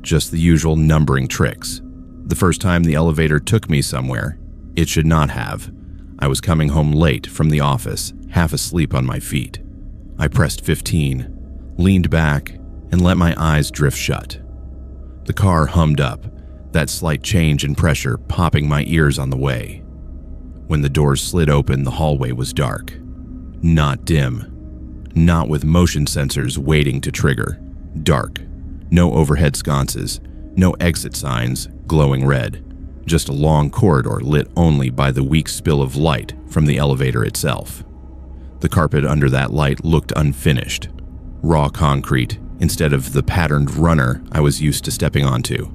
Just the usual numbering tricks. The first time the elevator took me somewhere, it should not have. I was coming home late from the office, half asleep on my feet. I pressed 15, leaned back, and let my eyes drift shut. The car hummed up, that slight change in pressure popping my ears on the way. When the doors slid open, the hallway was dark. Not dim. Not with motion sensors waiting to trigger. Dark. No overhead sconces. No exit signs glowing red. Just a long corridor lit only by the weak spill of light from the elevator itself. The carpet under that light looked unfinished. Raw concrete instead of the patterned runner I was used to stepping onto.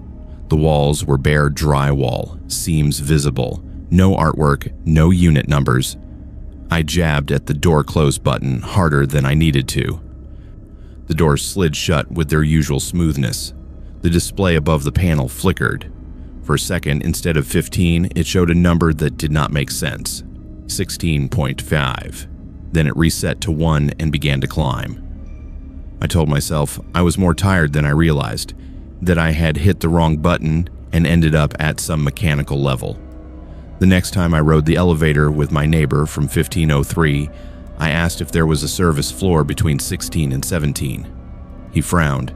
The walls were bare drywall, seams visible, no artwork, no unit numbers. I jabbed at the door close button harder than I needed to. The doors slid shut with their usual smoothness. The display above the panel flickered. For a second, instead of 15, it showed a number that did not make sense. 16.5. Then it reset to 1 and began to climb. I told myself I was more tired than I realized, that I had hit the wrong button and ended up at some mechanical level. The next time I rode the elevator with my neighbor from 1503, I asked if there was a service floor between 16 and 17. He frowned.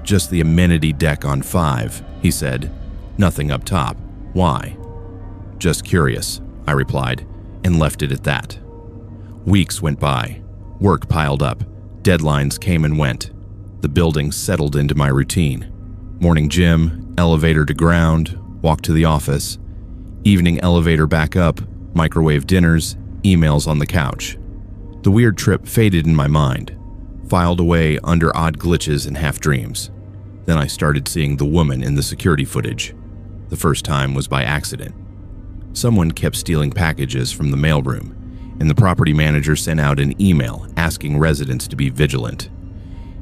Just the amenity deck on 5, he said. Nothing up top. Why? Just curious, I replied, and left it at that. Weeks went by. Work piled up. Deadlines came and went. The building settled into my routine. Morning gym, elevator to ground, walk to the office. Evening elevator back up, microwave dinners, emails on the couch. The weird trip faded in my mind, filed away under odd glitches and half-dreams. Then I started seeing the woman in the security footage. The first time was by accident. Someone kept stealing packages from the mailroom, and the property manager sent out an email asking residents to be vigilant.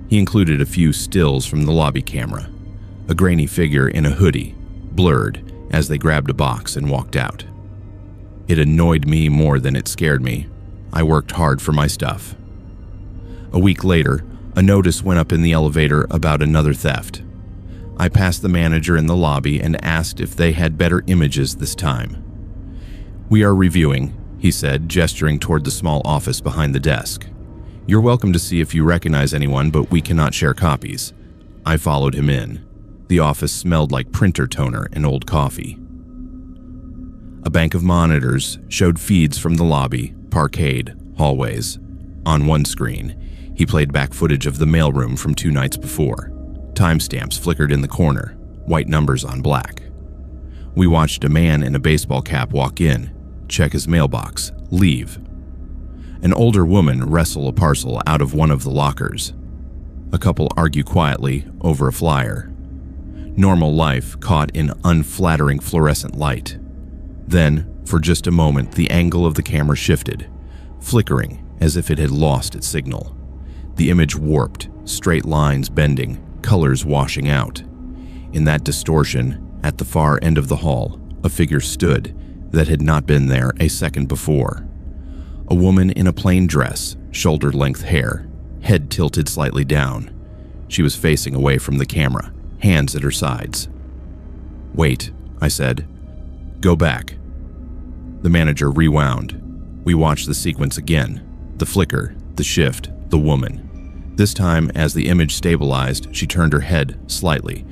He included a few stills from the lobby camera, a grainy figure in a hoodie, blurred, as they grabbed a box and walked out. It annoyed me more than it scared me. I worked hard for my stuff. A week later, a notice went up in the elevator about another theft. I passed the manager in the lobby and asked if they had better images this time. "We are reviewing," he said, gesturing toward the small office behind the desk. "You're welcome to see if you recognize anyone, but we cannot share copies." I followed him in. The office smelled like printer toner and old coffee. A bank of monitors showed feeds from the lobby, parkade, hallways. On one screen, he played back footage of the mailroom from 2 nights before. Timestamps flickered in the corner, white numbers on black. We watched a man in a baseball cap walk in, check his mailbox, leave. An older woman wrestle a parcel out of one of the lockers. A couple argue quietly over a flyer. Normal life caught in unflattering fluorescent light. Then, for just a moment, the angle of the camera shifted, flickering as if it had lost its signal. The image warped, straight lines bending, colors washing out. In that distortion, at the far end of the hall, a figure stood that had not been there a second before. A woman in a plain dress, shoulder-length hair, head tilted slightly down. She was facing away from the camera, hands at her sides. "Wait," I said. "Go back." The manager rewound. We watched the sequence again. The flicker, the shift, the woman. This time, as the image stabilized, she turned her head slightly,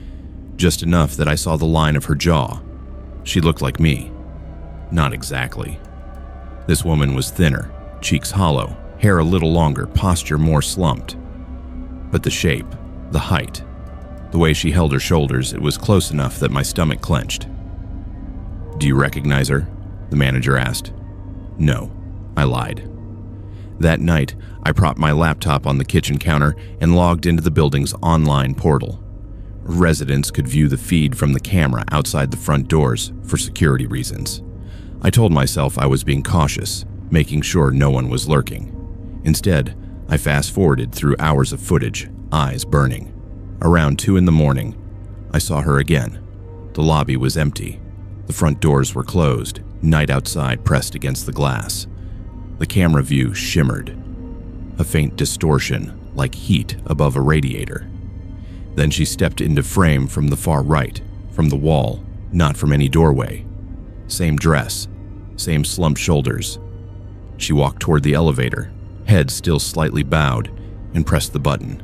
just enough that I saw the line of her jaw. She looked like me. Not exactly. This woman was thinner, cheeks hollow, hair a little longer, posture more slumped. But the shape, the height, the way she held her shoulders, it was close enough that my stomach clenched. "Do you recognize her?" the manager asked. "No," I lied. That night, I propped my laptop on the kitchen counter and logged into the building's online portal. Residents could view the feed from the camera outside the front doors for security reasons. I told myself I was being cautious, making sure no one was lurking. Instead, I fast-forwarded through hours of footage, eyes burning. Around 2 in the morning, I saw her again. The lobby was empty. The front doors were closed, night outside pressed against the glass. The camera view shimmered, a faint distortion like heat above a radiator. Then she stepped into frame from the far right, from the wall, not from any doorway. Same dress, same slumped shoulders. She walked toward the elevator, head still slightly bowed, and pressed the button.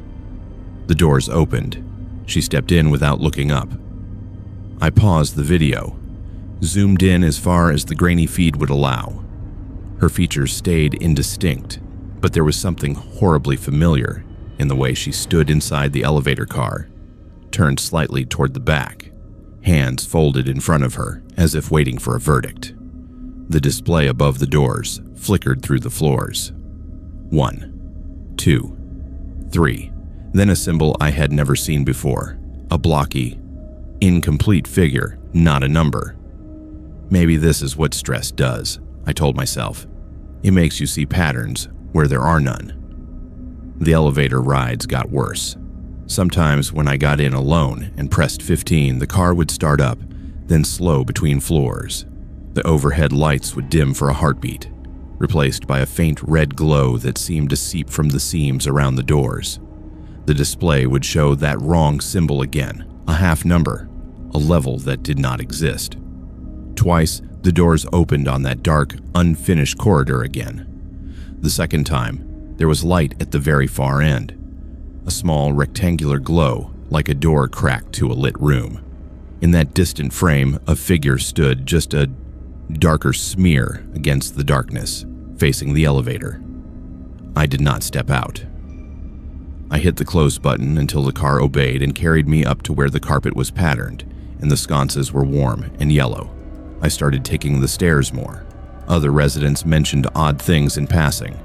The doors opened. She stepped in without looking up. I paused the video, zoomed in as far as the grainy feed would allow. Her features stayed indistinct, but there was something horribly familiar in the way she stood inside the elevator car, turned slightly toward the back, hands folded in front of her as if waiting for a verdict. The display above the doors flickered through the floors. 1, 2, 3. Then a symbol I had never seen before, a blocky, incomplete figure, not a number. Maybe this is what stress does, I told myself. It makes you see patterns where there are none. The elevator rides got worse. Sometimes when I got in alone and pressed 15, the car would start up, then slow between floors. The overhead lights would dim for a heartbeat, replaced by a faint red glow that seemed to seep from the seams around the doors. The display would show that wrong symbol again, a half number, a level that did not exist. Twice, the doors opened on that dark, unfinished corridor again. The second time, there was light at the very far end, a small rectangular glow like a door cracked to a lit room. In that distant frame, a figure stood, just a darker smear against the darkness, facing the elevator. I did not step out. I hit the close button until the car obeyed and carried me up to where the carpet was patterned and the sconces were warm and yellow. I started taking the stairs more. Other residents mentioned odd things in passing.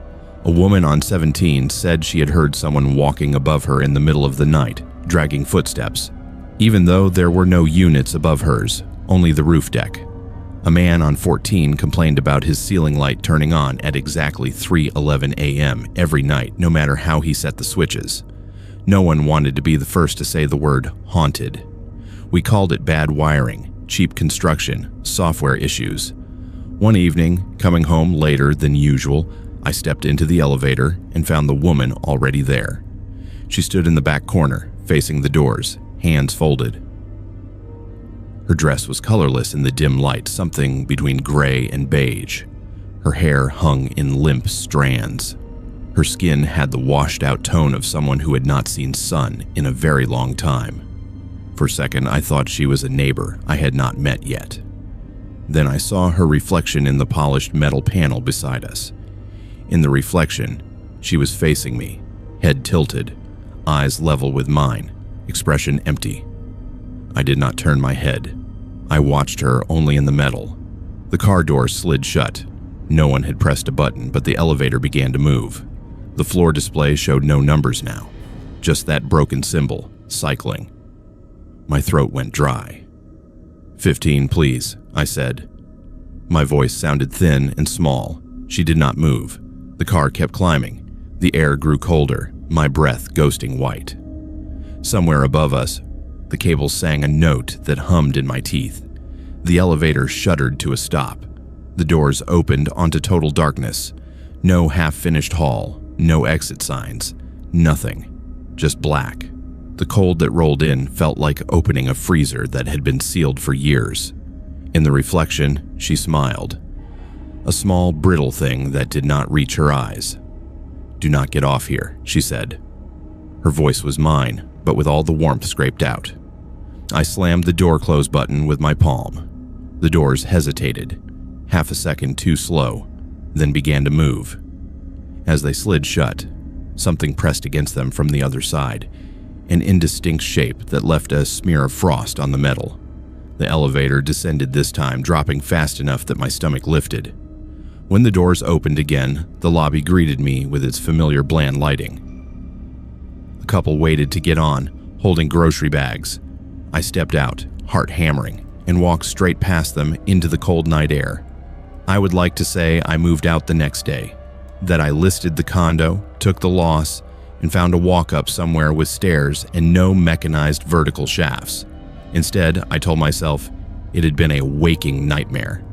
A woman on 17 said she had heard someone walking above her in the middle of the night, dragging footsteps, even though there were no units above hers, only the roof deck. A man on 14 complained about his ceiling light turning on at exactly 3:11 a.m. every night, no matter how he set the switches. No one wanted to be the first to say the word haunted. We called it bad wiring, cheap construction, software issues. One evening, coming home later than usual, I stepped into the elevator and found the woman already there. She stood in the back corner, facing the doors, hands folded. Her dress was colorless in the dim light, something between gray and beige. Her hair hung in limp strands. Her skin had the washed-out tone of someone who had not seen sun in a very long time. For a second, I thought she was a neighbor I had not met yet. Then I saw her reflection in the polished metal panel beside us. In the reflection, she was facing me, head tilted, eyes level with mine, expression empty. I did not turn my head. I watched her only in the metal. The car door slid shut. No one had pressed a button, but the elevator began to move. The floor display showed no numbers now, just that broken symbol, cycling. My throat went dry. 15, please, I said. My voice sounded thin and small. She did not move. The car kept climbing. The air grew colder, my breath ghosting white. Somewhere above us, the cable sang a note that hummed in my teeth. The elevator shuddered to a stop. The doors opened onto total darkness. No half-finished hall, no exit signs, nothing, just black. The cold that rolled in felt like opening a freezer that had been sealed for years. In the reflection, she smiled. A small, brittle thing that did not reach her eyes. "Do not get off here," she said. Her voice was mine, but with all the warmth scraped out. I slammed the door close button with my palm. The doors hesitated, half a second too slow, then began to move. As they slid shut, something pressed against them from the other side, an indistinct shape that left a smear of frost on the metal. The elevator descended this time, dropping fast enough that my stomach lifted. When the doors opened again, the lobby greeted me with its familiar bland lighting. A couple waited to get on, holding grocery bags, I stepped out, heart hammering, and walked straight past them into the cold night air. I would like to say I moved out the next day, that I listed the condo, took the loss, and found a walk-up somewhere with stairs and no mechanized vertical shafts. Instead, I told myself it had been a waking nightmare,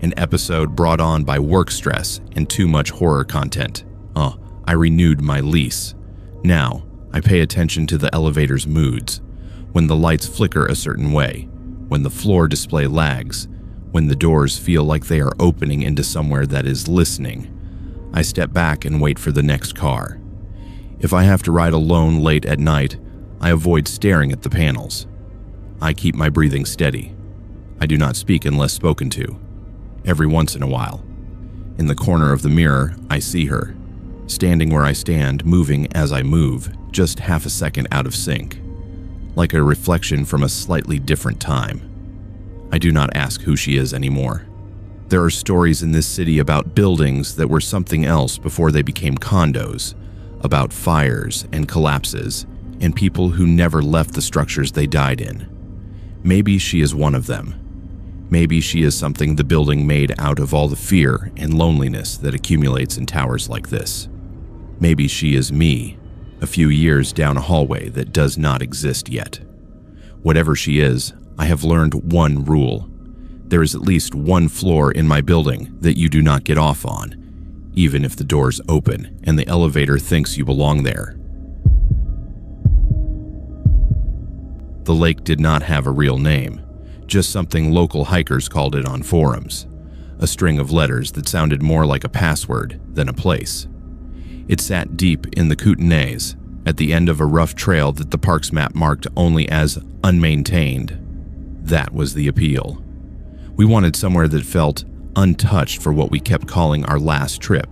an episode brought on by work stress and too much horror content. I renewed my lease. Now, I pay attention to the elevator's moods, when the lights flicker a certain way, when the floor display lags, when the doors feel like they are opening into somewhere that is listening. I step back and wait for the next car. If I have to ride alone late at night, I avoid staring at the panels. I keep my breathing steady. I do not speak unless spoken to. Every once in a while. In the corner of the mirror, I see her, standing where I stand, moving as I move, just half a second out of sync, like a reflection from a slightly different time. I do not ask who she is anymore. There are stories in this city about buildings that were something else before they became condos, about fires and collapses, and people who never left the structures they died in. Maybe she is one of them. Maybe she is something the building made out of all the fear and loneliness that accumulates in towers like this. Maybe she is me, a few years down a hallway that does not exist yet. Whatever she is, I have learned one rule. There is at least one floor in my building that you do not get off on, even if the doors open and the elevator thinks you belong there. The lake did not have a real name, just something local hikers called it on forums, a string of letters that sounded more like a password than a place. It sat deep in the Kootenays, at the end of a rough trail that the park's map marked only as unmaintained. That was the appeal. We wanted somewhere that felt untouched for what we kept calling our last trip.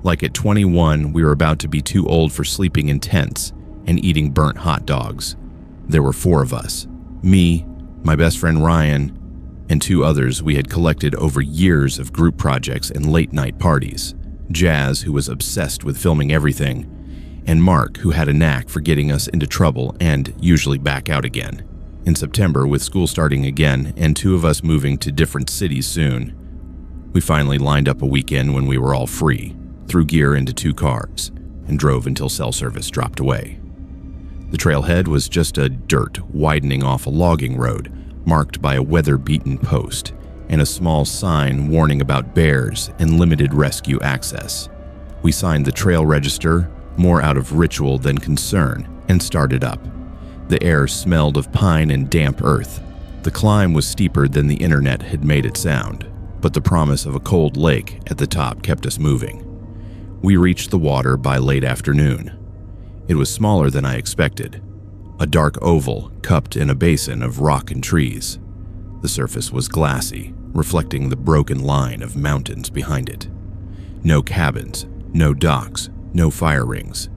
Like at 21, we were about to be too old for sleeping in tents and eating burnt hot dogs. There were 4 of us, me, my best friend Ryan, and 2 others we had collected over years of group projects and late-night parties. Jazz, who was obsessed with filming everything, and Mark, who had a knack for getting us into trouble and usually back out again. In September, with school starting again and 2 of us moving to different cities soon, we finally lined up a weekend when we were all free, threw gear into 2 cars, and drove until cell service dropped away. The trailhead was just a dirt widening off a logging road, marked by a weather-beaten post and a small sign warning about bears and limited rescue access. We signed the trail register, more out of ritual than concern, and started up. The air smelled of pine and damp earth. The climb was steeper than the internet had made it sound, but the promise of a cold lake at the top kept us moving. We reached the water by late afternoon. It was smaller than I expected, a dark oval cupped in a basin of rock and trees. The surface was glassy, reflecting the broken line of mountains behind it. No cabins, no docks, no fire rings,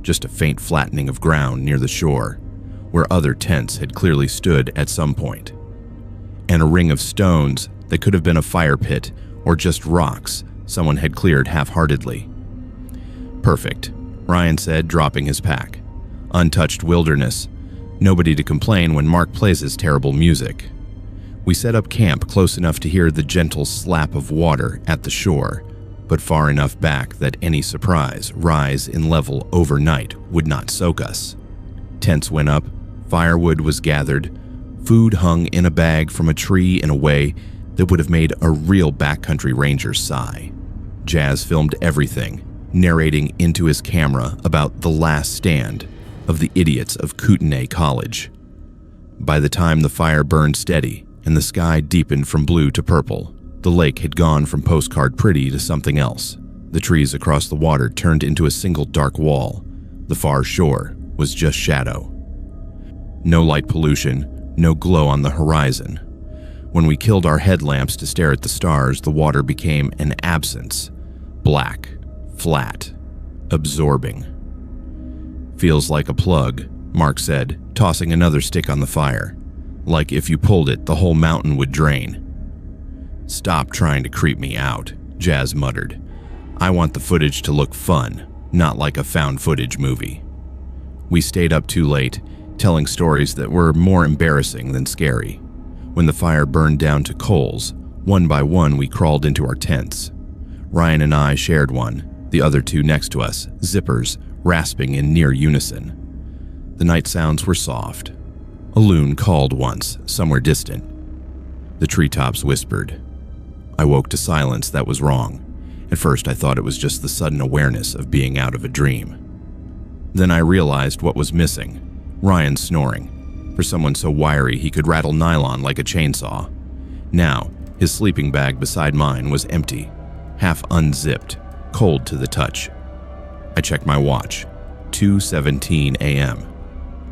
just a faint flattening of ground near the shore, where other tents had clearly stood at some point, and a ring of stones that could have been a fire pit or just rocks someone had cleared half-heartedly. Perfect, Ryan said, dropping his pack. Untouched wilderness, nobody to complain when Mark plays his terrible music. We set up camp close enough to hear the gentle slap of water at the shore, but far enough back that any surprise rise in level overnight would not soak us. Tents went up, firewood was gathered, food hung in a bag from a tree in a way that would have made a real backcountry ranger sigh. Jazz filmed everything, narrating into his camera about the last stand of the idiots of Kootenai College. By the time the fire burned steady and the sky deepened from blue to purple, the lake had gone from postcard pretty to something else. The trees across the water turned into a single dark wall. The far shore was just shadow. No light pollution, no glow on the horizon. When we killed our headlamps to stare at the stars, the water became an absence. Black, flat, absorbing. Feels like a plug, Mark said, tossing another stick on the fire. Like if you pulled it, the whole mountain would drain. Stop trying to creep me out, Jazz muttered. I want the footage to look fun, not like a found footage movie. We stayed up too late, telling stories that were more embarrassing than scary. When the fire burned down to coals, one by one we crawled into our tents. Ryan and I shared one, the other two next to us, zippers rasping in near unison. The night sounds were soft. A loon called once, somewhere distant. The treetops whispered. I woke to silence that was wrong. At first I thought it was just the sudden awareness of being out of a dream. Then I realized what was missing. Ryan snoring. For someone so wiry he could rattle nylon like a chainsaw. Now, his sleeping bag beside mine was empty, half unzipped, cold to the touch. I checked my watch. 2:17 a.m.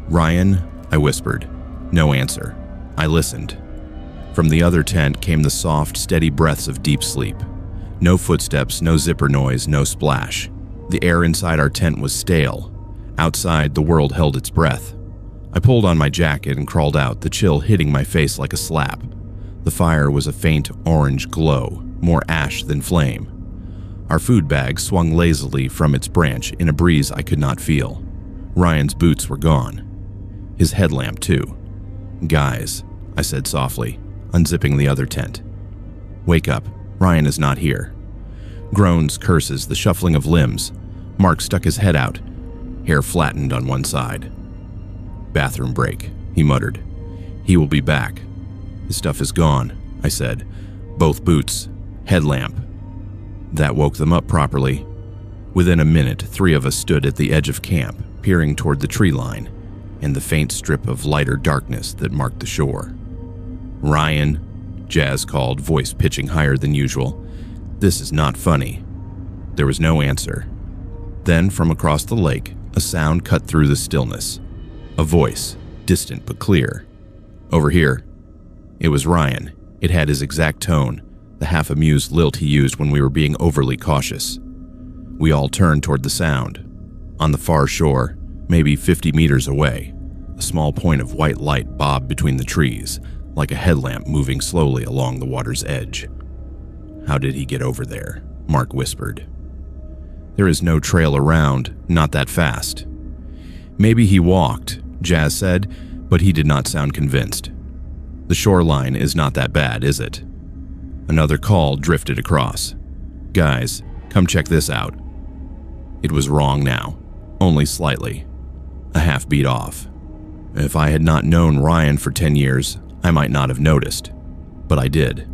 Ryan, I whispered. No answer. I listened. From the other tent came the soft, steady breaths of deep sleep. No footsteps, no zipper noise, no splash. The air inside our tent was stale. Outside, the world held its breath. I pulled on my jacket and crawled out, the chill hitting my face like a slap. The fire was a faint orange glow, more ash than flame. Our food bag swung lazily from its branch in a breeze I could not feel. Ryan's boots were gone. His headlamp, too. Guys, I said softly, unzipping the other tent. Wake up. Ryan is not here. Groans, curses, the shuffling of limbs. Mark stuck his head out, hair flattened on one side. Bathroom break, he muttered. He will be back. His stuff is gone, I said. Both boots, headlamp. That woke them up properly. Within a minute, 3 of us stood at the edge of camp, peering toward the tree line and the faint strip of lighter darkness that marked the shore. Ryan, Jazz called, voice pitching higher than usual. This is not funny. There was no answer. Then, from across the lake, a sound cut through the stillness. A voice, distant but clear. Over here. It was Ryan. It had his exact tone, the half-amused lilt he used when we were being overly cautious. We all turned toward the sound. On the far shore, maybe 50 meters away, a small point of white light bobbed between the trees, like a headlamp moving slowly along the water's edge. How did he get over there? Mark whispered. There is no trail around, not that fast. Maybe he walked, Jazz said, but he did not sound convinced. The shoreline is not that bad, is it? Another call drifted across. Guys, come check this out. It was wrong now, only slightly. A half beat off. If I had not known Ryan for 10 years, I might not have noticed, but I did.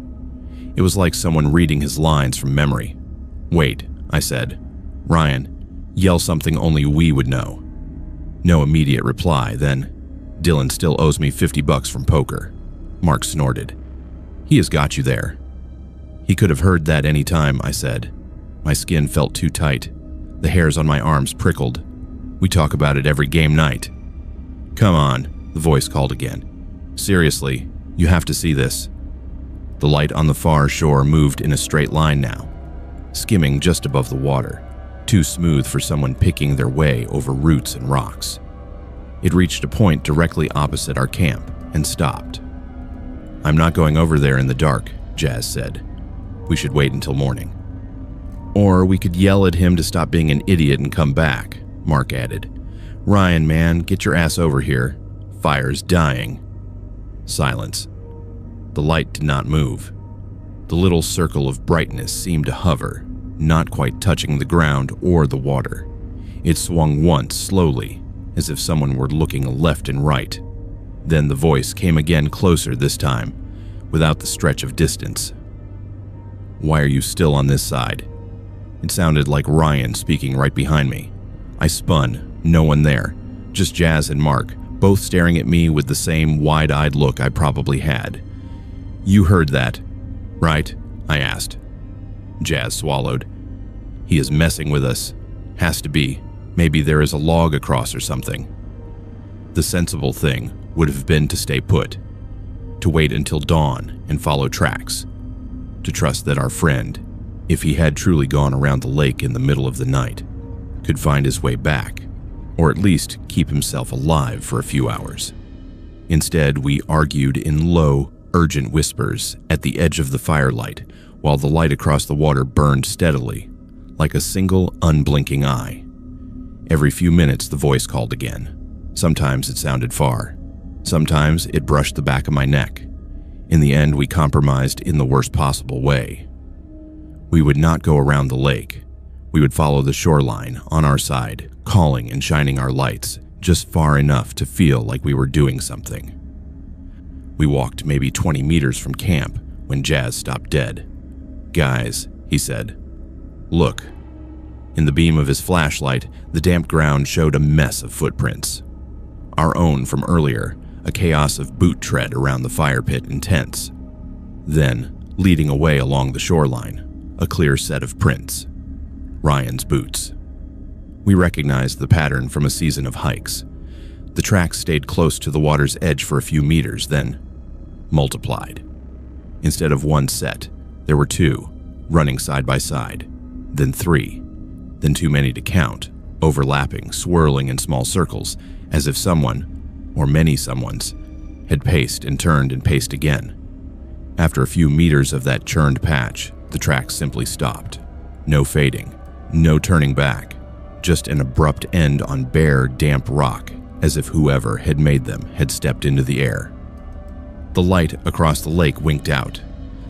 It was like someone reading his lines from memory. Wait, I said. Ryan, yell something only we would know. No immediate reply, then, Dylan still owes me $50 from poker. Mark snorted. He has got you there. He could have heard that any time, I said. My skin felt too tight. The hairs on my arms prickled. We talk about it every game night. Come on, the voice called again. Seriously, you have to see this. The light on the far shore moved in a straight line now, skimming just above the water, too smooth for someone picking their way over roots and rocks. It reached a point directly opposite our camp and stopped. I'm not going over there in the dark, Jazz said. We should wait until morning. Or we could yell at him to stop being an idiot and come back, Mark added. Ryan, man, get your ass over here. Fire's dying. Silence. The light did not move. The little circle of brightness seemed to hover, not quite touching the ground or the water. It swung once, slowly, as if someone were looking left and right. Then the voice came again, closer this time, without the stretch of distance. Why are you still on this side? It sounded like Ryan speaking right behind me. I spun, no one there, just Jazz and Mark, both staring at me with the same wide-eyed look I probably had. You heard that, right? I asked. Jazz swallowed. He is messing with us. Has to be. Maybe there is a log across or something. The sensible thing would have been to stay put, to wait until dawn and follow tracks, to trust that our friend, if he had truly gone around the lake in the middle of the night, could find his way back, or at least keep himself alive for a few hours. Instead, we argued in low, urgent whispers at the edge of the firelight, while the light across the water burned steadily, like a single unblinking eye. Every few minutes the voice called again. Sometimes it sounded far. Sometimes it brushed the back of my neck. In the end, we compromised in the worst possible way. We would not go around the lake. We would follow the shoreline on our side, calling and shining our lights just far enough to feel like we were doing something. We walked maybe 20 meters from camp when Jazz stopped dead. "Guys," he said, "look." In the beam of his flashlight, the damp ground showed a mess of footprints. Our own from earlier, a chaos of boot tread around the fire pit and tents. Then, leading away along the shoreline, a clear set of prints. Ryan's boots. We recognized the pattern from a season of hikes. The tracks stayed close to the water's edge for a few meters, then multiplied. Instead of one set, there were two, running side by side, then three, then too many to count, overlapping, swirling in small circles, as if someone, or many someones, had paced and paced again. After a few meters of that churned patch, the tracks simply stopped. No fading, no turning back, just an abrupt end on bare, damp rock, as if whoever had made them had stepped into the air. The light across the lake winked out.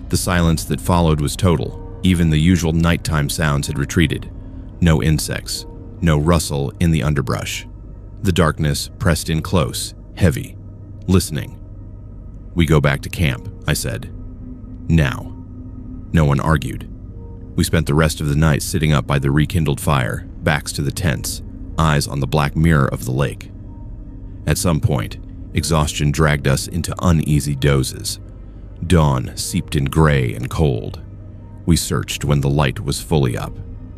The silence that followed was total. Even the usual nighttime sounds had retreated. No insects, no rustle in the underbrush. The darkness pressed in close, heavy, listening. "We go back to camp," I said. "Now." No one argued. We spent the rest of the night sitting up by the rekindled fire, backs to the tents, eyes on the black mirror of the lake. At some point, exhaustion dragged us into uneasy dozes. Dawn seeped in gray and cold. We searched when the light was fully up,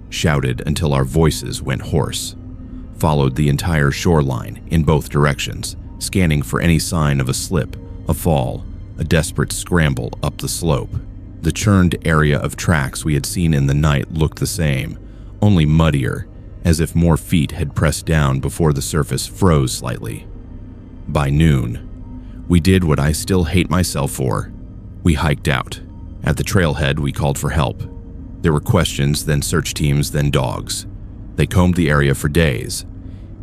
shouted until our voices went hoarse, followed the entire shoreline in both directions, scanning for any sign of a slip, a fall, a desperate scramble up the slope. The churned area of tracks we had seen in the night looked the same, only muddier, as if more feet had pressed down before the surface froze slightly. By noon, we did what I still hate myself for. We hiked out. At the trailhead, we called for help. There were questions, then search teams, then dogs. They combed the area for days.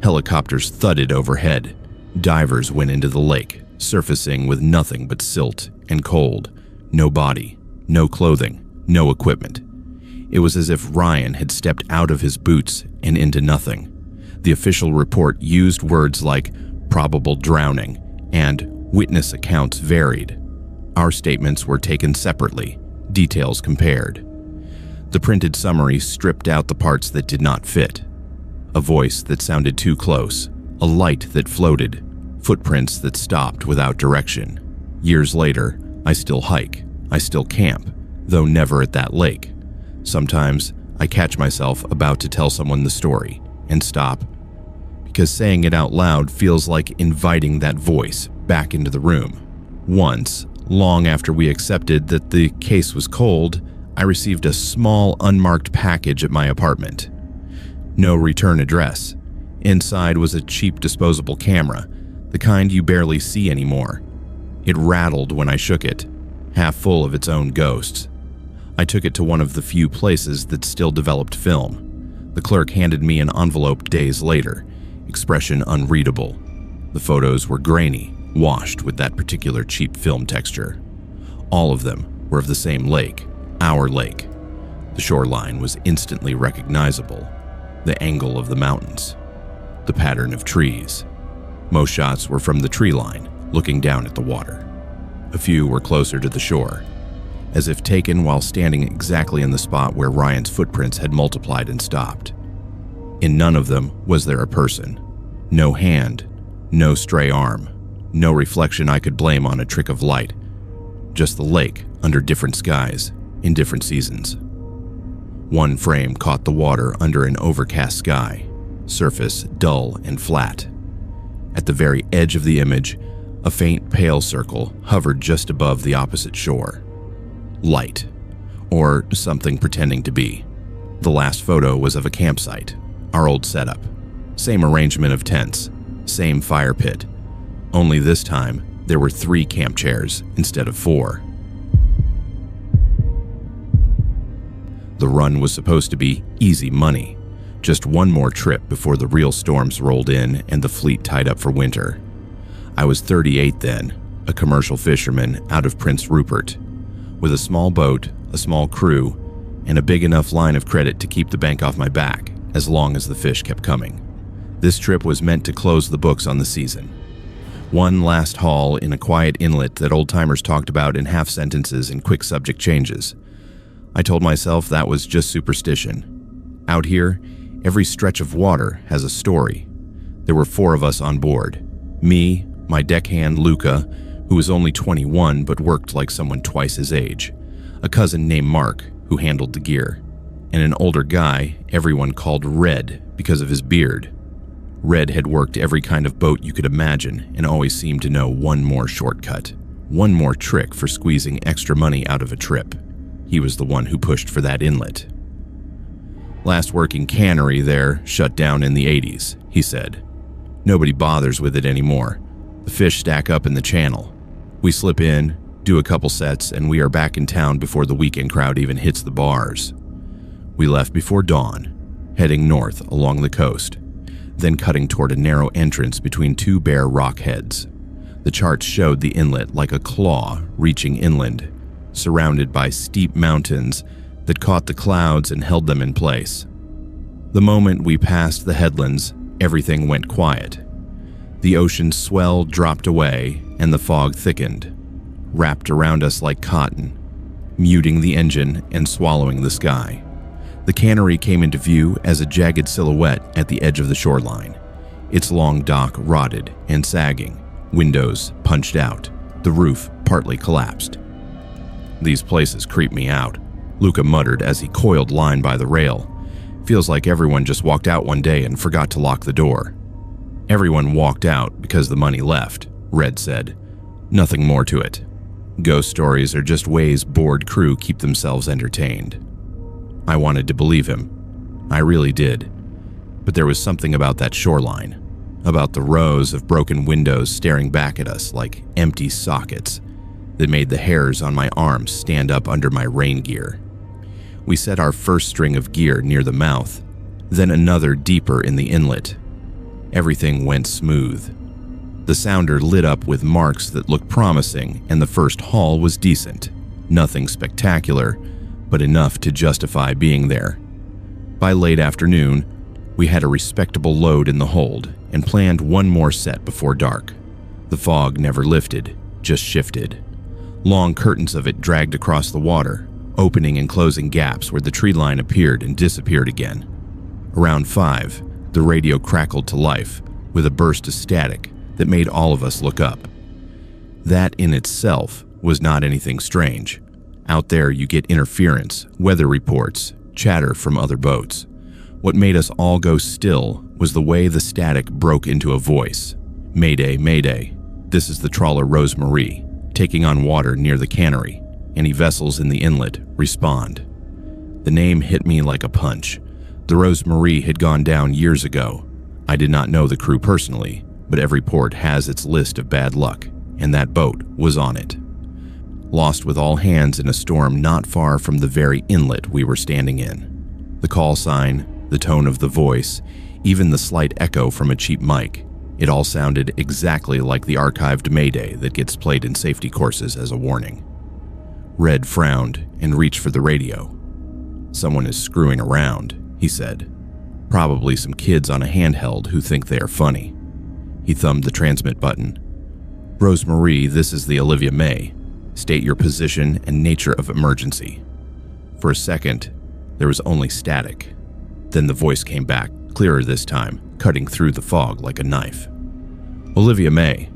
Helicopters thudded overhead. Divers went into the lake, surfacing with nothing but silt and cold. No body, no clothing, no equipment. It was as if Ryan had stepped out of his boots and into nothing. The official report used words like probable drowning and witness accounts varied. Our statements were taken separately, details compared. The printed summary stripped out the parts that did not fit. A voice that sounded too close, a light that floated, footprints that stopped without direction. Years later, I still hike, I still camp, though never at that lake. Sometimes I catch myself about to tell someone the story and stop, because saying it out loud feels like inviting that voice back into the room. Once, long after we accepted that the case was cold, I received a small unmarked package at my apartment. No return address. Inside was a cheap disposable camera, the kind you barely see anymore. It rattled when I shook it, half full of its own ghosts. I took it to one of the few places that still developed film. The clerk handed me an envelope days later, expression unreadable. The photos were grainy, washed with that particular cheap film texture. All of them were of the same lake, our lake. The shoreline was instantly recognizable. The angle of the mountains, the pattern of trees. Most shots were from the tree line, looking down at the water. A few were closer to the shore, as if taken while standing exactly in the spot where Ryan's footprints had multiplied and stopped. In none of them was there a person. No hand, no stray arm, no reflection I could blame on a trick of light. Just the lake under different skies, in different seasons. One frame caught the water under an overcast sky, surface dull and flat. At the very edge of the image, a faint pale circle hovered just above the opposite shore. Light, or something pretending to be. The last photo was of a campsite, our old setup. Same arrangement of tents, same fire pit. Only this time, there were 3 camp chairs instead of 4. The run was supposed to be easy money. Just one more trip before the real storms rolled in and the fleet tied up for winter. I was 38 then, a commercial fisherman out of Prince Rupert, with a small boat, a small crew, and a big enough line of credit to keep the bank off my back as long as the fish kept coming. This trip was meant to close the books on the season. One last haul in a quiet inlet that old-timers talked about in half sentences and quick subject changes. I told myself that was just superstition. Out here, every stretch of water has a story. There were 4 of us on board. Me, my deckhand Luca, who was only 21 but worked like someone twice his age, a cousin named Mark, who handled the gear, and an older guy everyone called Red because of his beard. Red had worked every kind of boat you could imagine and always seemed to know one more shortcut, one more trick for squeezing extra money out of a trip. He was the one who pushed for that inlet. Last working cannery there shut down in the 80s, he said. Nobody bothers with it anymore. The fish stack up in the channel. We slip in, do a couple sets, and we are back in town before the weekend crowd even hits the bars. We left before dawn, heading north along the coast, then cutting toward a narrow entrance between 2 bare rock heads. The charts showed the inlet like a claw reaching inland, surrounded by steep mountains that caught the clouds and held them in place. The moment we passed the headlands, everything went quiet. The ocean swell dropped away and the fog thickened, wrapped around us like cotton, muting the engine and swallowing the sky. The cannery came into view as a jagged silhouette at the edge of the shoreline, its long dock rotted and sagging, windows punched out, the roof partly collapsed. "These places creep me out," Luca muttered as he coiled line by the rail. "Feels like everyone just walked out one day and forgot to lock the door." "Everyone walked out because the money left," Red said. "Nothing more to it. Ghost stories are just ways bored crew keep themselves entertained." I wanted to believe him. I really did. But there was something about that shoreline, about the rows of broken windows staring back at us like empty sockets, that made the hairs on my arms stand up under my rain gear. We set our first string of gear near the mouth, then another deeper in the inlet. Everything went smooth. The sounder lit up with marks that looked promising, and the first haul was decent. Nothing spectacular, but enough to justify being there. By late afternoon, we had a respectable load in the hold and planned one more set before dark. The fog never lifted, just shifted. Long curtains of it dragged across the water, opening and closing gaps where the tree line appeared and disappeared again. Around 5, the radio crackled to life with a burst of static that made all of us look up. That in itself was not anything strange. Out there you get interference, weather reports, chatter from other boats. What made us all go still was the way the static broke into a voice. "Mayday, mayday. This is the trawler Rose Marie, taking on water near the cannery. Any vessels in the inlet, respond." The name hit me like a punch. The Rose Marie had gone down years ago. I did not know the crew personally, but every port has its list of bad luck, and that boat was on it. Lost with all hands in a storm not far from the very inlet we were standing in. The call sign, the tone of the voice, even the slight echo from a cheap mic, it all sounded exactly like the archived Mayday that gets played in safety courses as a warning. Red frowned and reached for the radio. "Someone is screwing around," he said. "Probably some kids on a handheld who think they are funny." He thumbed the transmit button. "Rose Marie, this is the Olivia May. State your position and nature of emergency." For a second, there was only static. Then the voice came back, clearer this time, cutting through the fog like a knife. "Olivia May,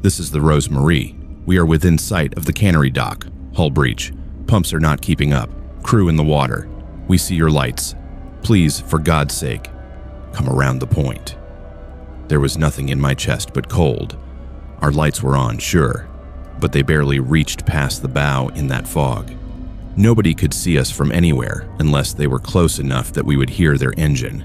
this is the Rose Marie. We are within sight of the cannery dock. Hull breach. Pumps are not keeping up. Crew in the water. We see your lights. Please, for God's sake, come around the point." There was nothing in my chest but cold. Our lights were on, sure, but they barely reached past the bow in that fog. Nobody could see us from anywhere unless they were close enough that we would hear their engine,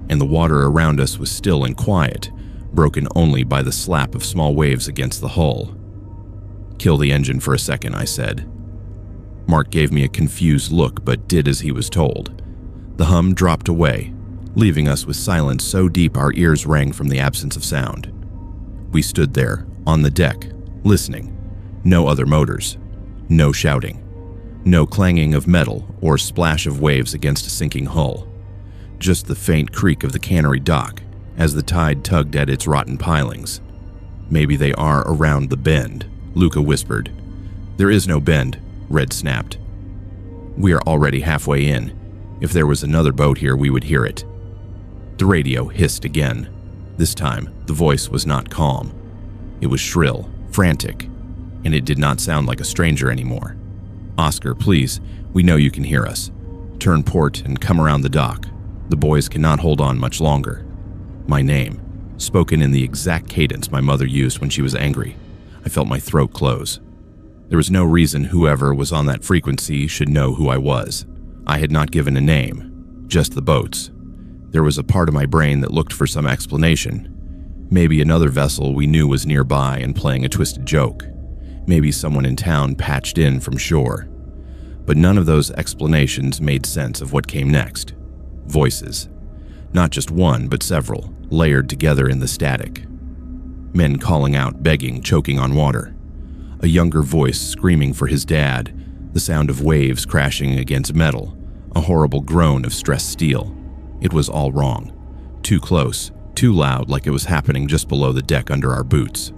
and the water around us was still and quiet, broken only by the slap of small waves against the hull. "Kill the engine for a second," I said. Mark gave me a confused look but did as he was told. The hum dropped away, leaving us with silence so deep our ears rang from the absence of sound. We stood there, on the deck, listening. No other motors, no shouting, no clanging of metal or splash of waves against a sinking hull. Just the faint creak of the cannery dock as the tide tugged at its rotten pilings. "Maybe they are around the bend," Luca whispered. "There is no bend," Red snapped. "We are already halfway in. If there was another boat here, we would hear it." The radio hissed again. This time, the voice was not calm. It was shrill, frantic, and it did not sound like a stranger anymore. "Oscar, please, we know you can hear us. Turn port and come around the dock. The boys cannot hold on much longer." My name, spoken in the exact cadence my mother used when she was angry. I felt my throat close. There was no reason whoever was on that frequency should know who I was. I had not given a name, just the boats. There was a part of my brain that looked for some explanation. Maybe another vessel we knew was nearby and playing a twisted joke. Maybe someone in town patched in from shore. But none of those explanations made sense of what came next. Voices. Not just one, but several, layered together in the static. Men calling out, begging, choking on water. A younger voice screaming for his dad, the sound of waves crashing against metal, a horrible groan of stressed steel. It was all wrong. Too close, too loud, like it was happening just below the deck under our boots.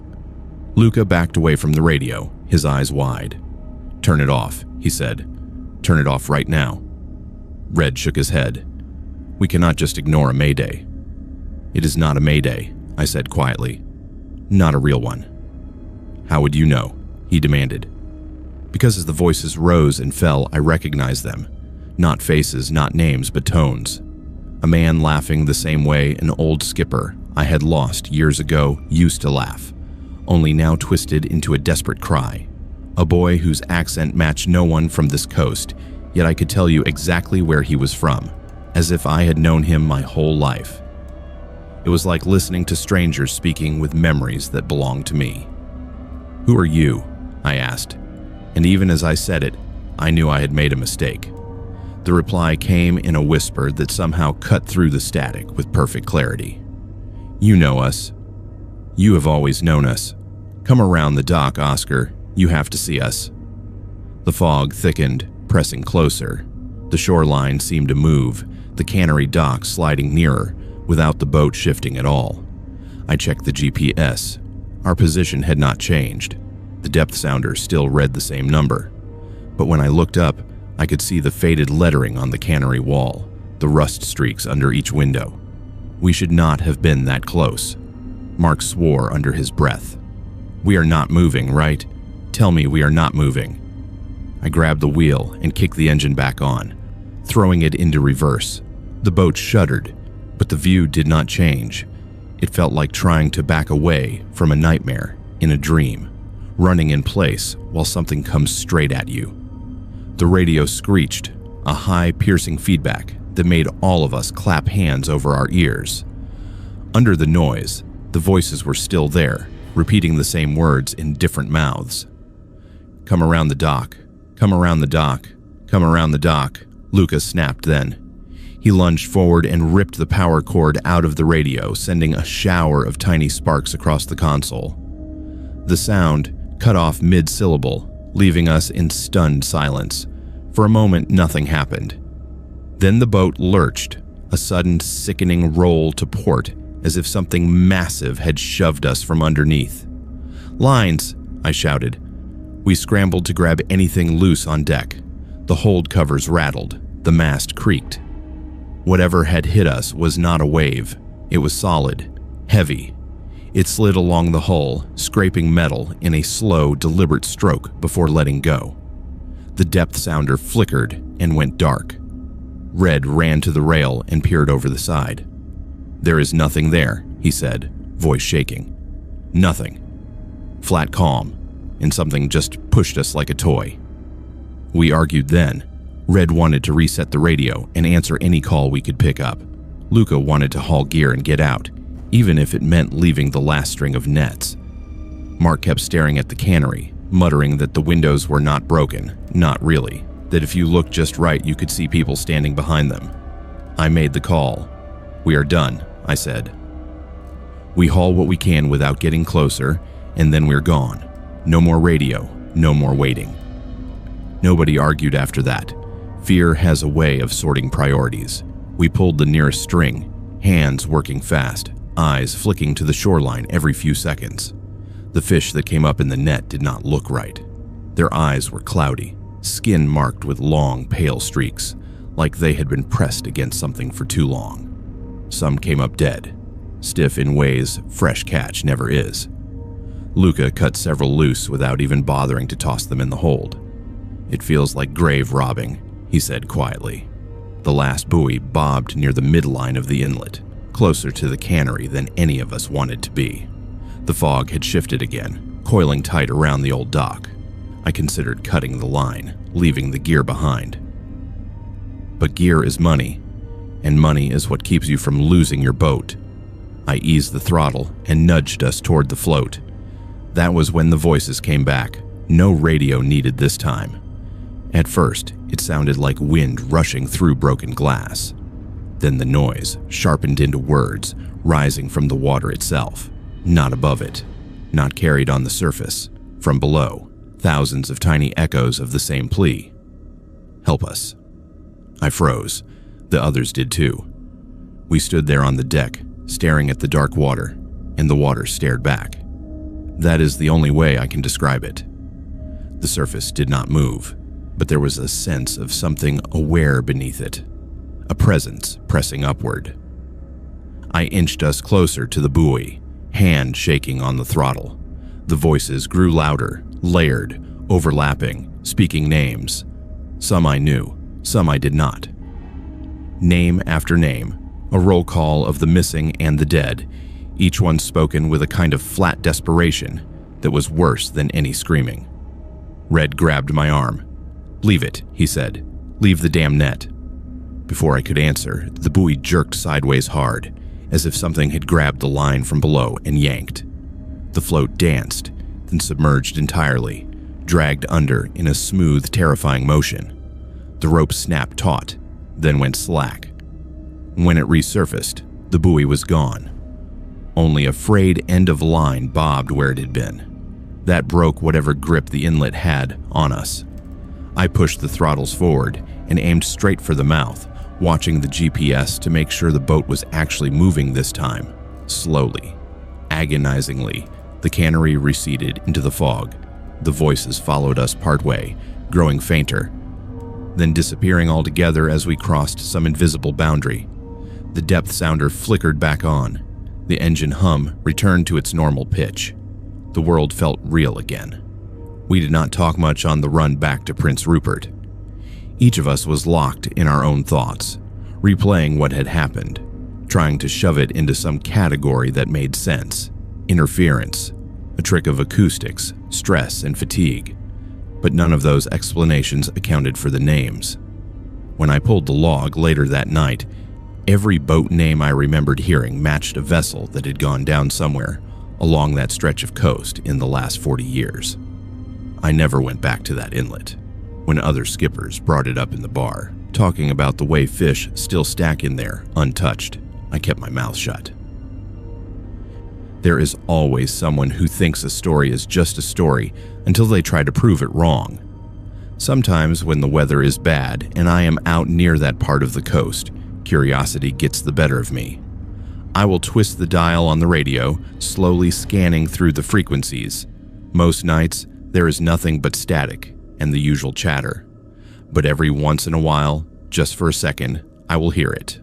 Luca backed away from the radio, his eyes wide. "Turn it off," he said. "Turn it off right now." Red shook his head. "We cannot just ignore a mayday." "It is not a mayday," I said quietly. "Not a real one." "How would you know?" he demanded. Because as the voices rose and fell, I recognized them. Not faces, not names, but tones. A man laughing the same way an old skipper I had lost years ago used to laugh, only now twisted into a desperate cry. A boy whose accent matched no one from this coast, yet I could tell you exactly where he was from, as if I had known him my whole life. It was like listening to strangers speaking with memories that belonged to me. "Who are you?" I asked, and even as I said it, I knew I had made a mistake. The reply came in a whisper that somehow cut through the static with perfect clarity. "You know us. You have always known us. Come around the dock, Oscar. You have to see us." The fog thickened, pressing closer. The shoreline seemed to move, the cannery dock sliding nearer, without the boat shifting at all. I checked the GPS. Our position had not changed. The depth sounder still read the same number. But when I looked up, I could see the faded lettering on the cannery wall, the rust streaks under each window. We should not have been that close. Mark swore under his breath. "We are not moving, right? Tell me we are not moving." I grabbed the wheel and kicked the engine back on, throwing it into reverse. The boat shuddered, but the view did not change. It felt like trying to back away from a nightmare in a dream, running in place while something comes straight at you. The radio screeched, a high, piercing feedback that made all of us clap hands over our ears. Under the noise, the voices were still there, repeating the same words in different mouths. "Come around the dock. Come around the dock. Come around the dock," Luca snapped then. He lunged forward and ripped the power cord out of the radio, sending a shower of tiny sparks across the console. The sound cut off mid-syllable, leaving us in stunned silence. For a moment, nothing happened. Then the boat lurched, a sudden sickening roll to port, as if something massive had shoved us from underneath. "Lines!" I shouted. We scrambled to grab anything loose on deck. The hold covers rattled, the mast creaked. Whatever had hit us was not a wave. It was solid, heavy. It slid along the hull, scraping metal in a slow, deliberate stroke before letting go. The depth sounder flickered and went dark. Red ran to the rail and peered over the side. "There is nothing there," he said, voice shaking. "Nothing." Flat calm, and something just pushed us like a toy. We argued then. Red wanted to reset the radio and answer any call we could pick up. Luca wanted to haul gear and get out, even if it meant leaving the last string of nets. Mark kept staring at the cannery, muttering that the windows were not broken, not really, that if you looked just right you could see people standing behind them. I made the call. "We are done," I said. "We haul what we can without getting closer, and then we're gone. No more radio, no more waiting." Nobody argued after that. Fear has a way of sorting priorities. We pulled the nearest string, hands working fast, eyes flicking to the shoreline every few seconds. The fish that came up in the net did not look right. Their eyes were cloudy, skin marked with long, pale streaks, like they had been pressed against something for too long. Some came up dead, stiff in ways fresh catch never is. Luca cut several loose without even bothering to toss them in the hold. "It feels like grave robbing," he said quietly. The last buoy bobbed near the midline of the inlet, closer to the cannery than any of us wanted to be. The fog had shifted again, coiling tight around the old dock. I considered cutting the line, leaving the gear behind. But gear is money, and money is what keeps you from losing your boat. I eased the throttle and nudged us toward the float. That was when the voices came back. No radio needed this time. At first, it sounded like wind rushing through broken glass. Then the noise sharpened into words, rising from the water itself, not above it, not carried on the surface. From below, thousands of tiny echoes of the same plea. "Help us." I froze. The others did too. We stood there on the deck, staring at the dark water, and the water stared back. That is the only way I can describe it. The surface did not move, but there was a sense of something aware beneath it, a presence pressing upward. I inched us closer to the buoy, hand shaking on the throttle. The voices grew louder, layered, overlapping, speaking names. Some I knew, some I did not. Name after name, a roll call of the missing and the dead, each one spoken with a kind of flat desperation that was worse than any screaming. Red grabbed my arm. "Leave it," he said. "Leave the damn net." Before I could answer, the buoy jerked sideways hard, as if something had grabbed the line from below and yanked. The float danced, then submerged entirely, dragged under in a smooth, terrifying motion. The rope snapped taut, then went slack. When it resurfaced, the buoy was gone. Only a frayed end of line bobbed where it had been. That broke whatever grip the inlet had on us. I pushed the throttles forward and aimed straight for the mouth, watching the GPS to make sure the boat was actually moving this time, slowly. Agonizingly, the cannery receded into the fog. The voices followed us partway, growing fainter, then disappearing altogether as we crossed some invisible boundary. The depth sounder flickered back on. The engine hum returned to its normal pitch. The world felt real again. We did not talk much on the run back to Prince Rupert. Each of us was locked in our own thoughts, replaying what had happened, trying to shove it into some category that made sense. Interference, a trick of acoustics, stress, and fatigue. But none of those explanations accounted for the names. When I pulled the log later that night, every boat name I remembered hearing matched a vessel that had gone down somewhere along that stretch of coast in the last 40 years. I never went back to that inlet. When other skippers brought it up in the bar, talking about the way fish still stack in there, untouched, I kept my mouth shut. There is always someone who thinks a story is just a story until they try to prove it wrong. Sometimes when the weather is bad and I am out near that part of the coast, curiosity gets the better of me. I will twist the dial on the radio, slowly scanning through the frequencies. Most nights, there is nothing but static and the usual chatter. But every once in a while, just for a second, I will hear it.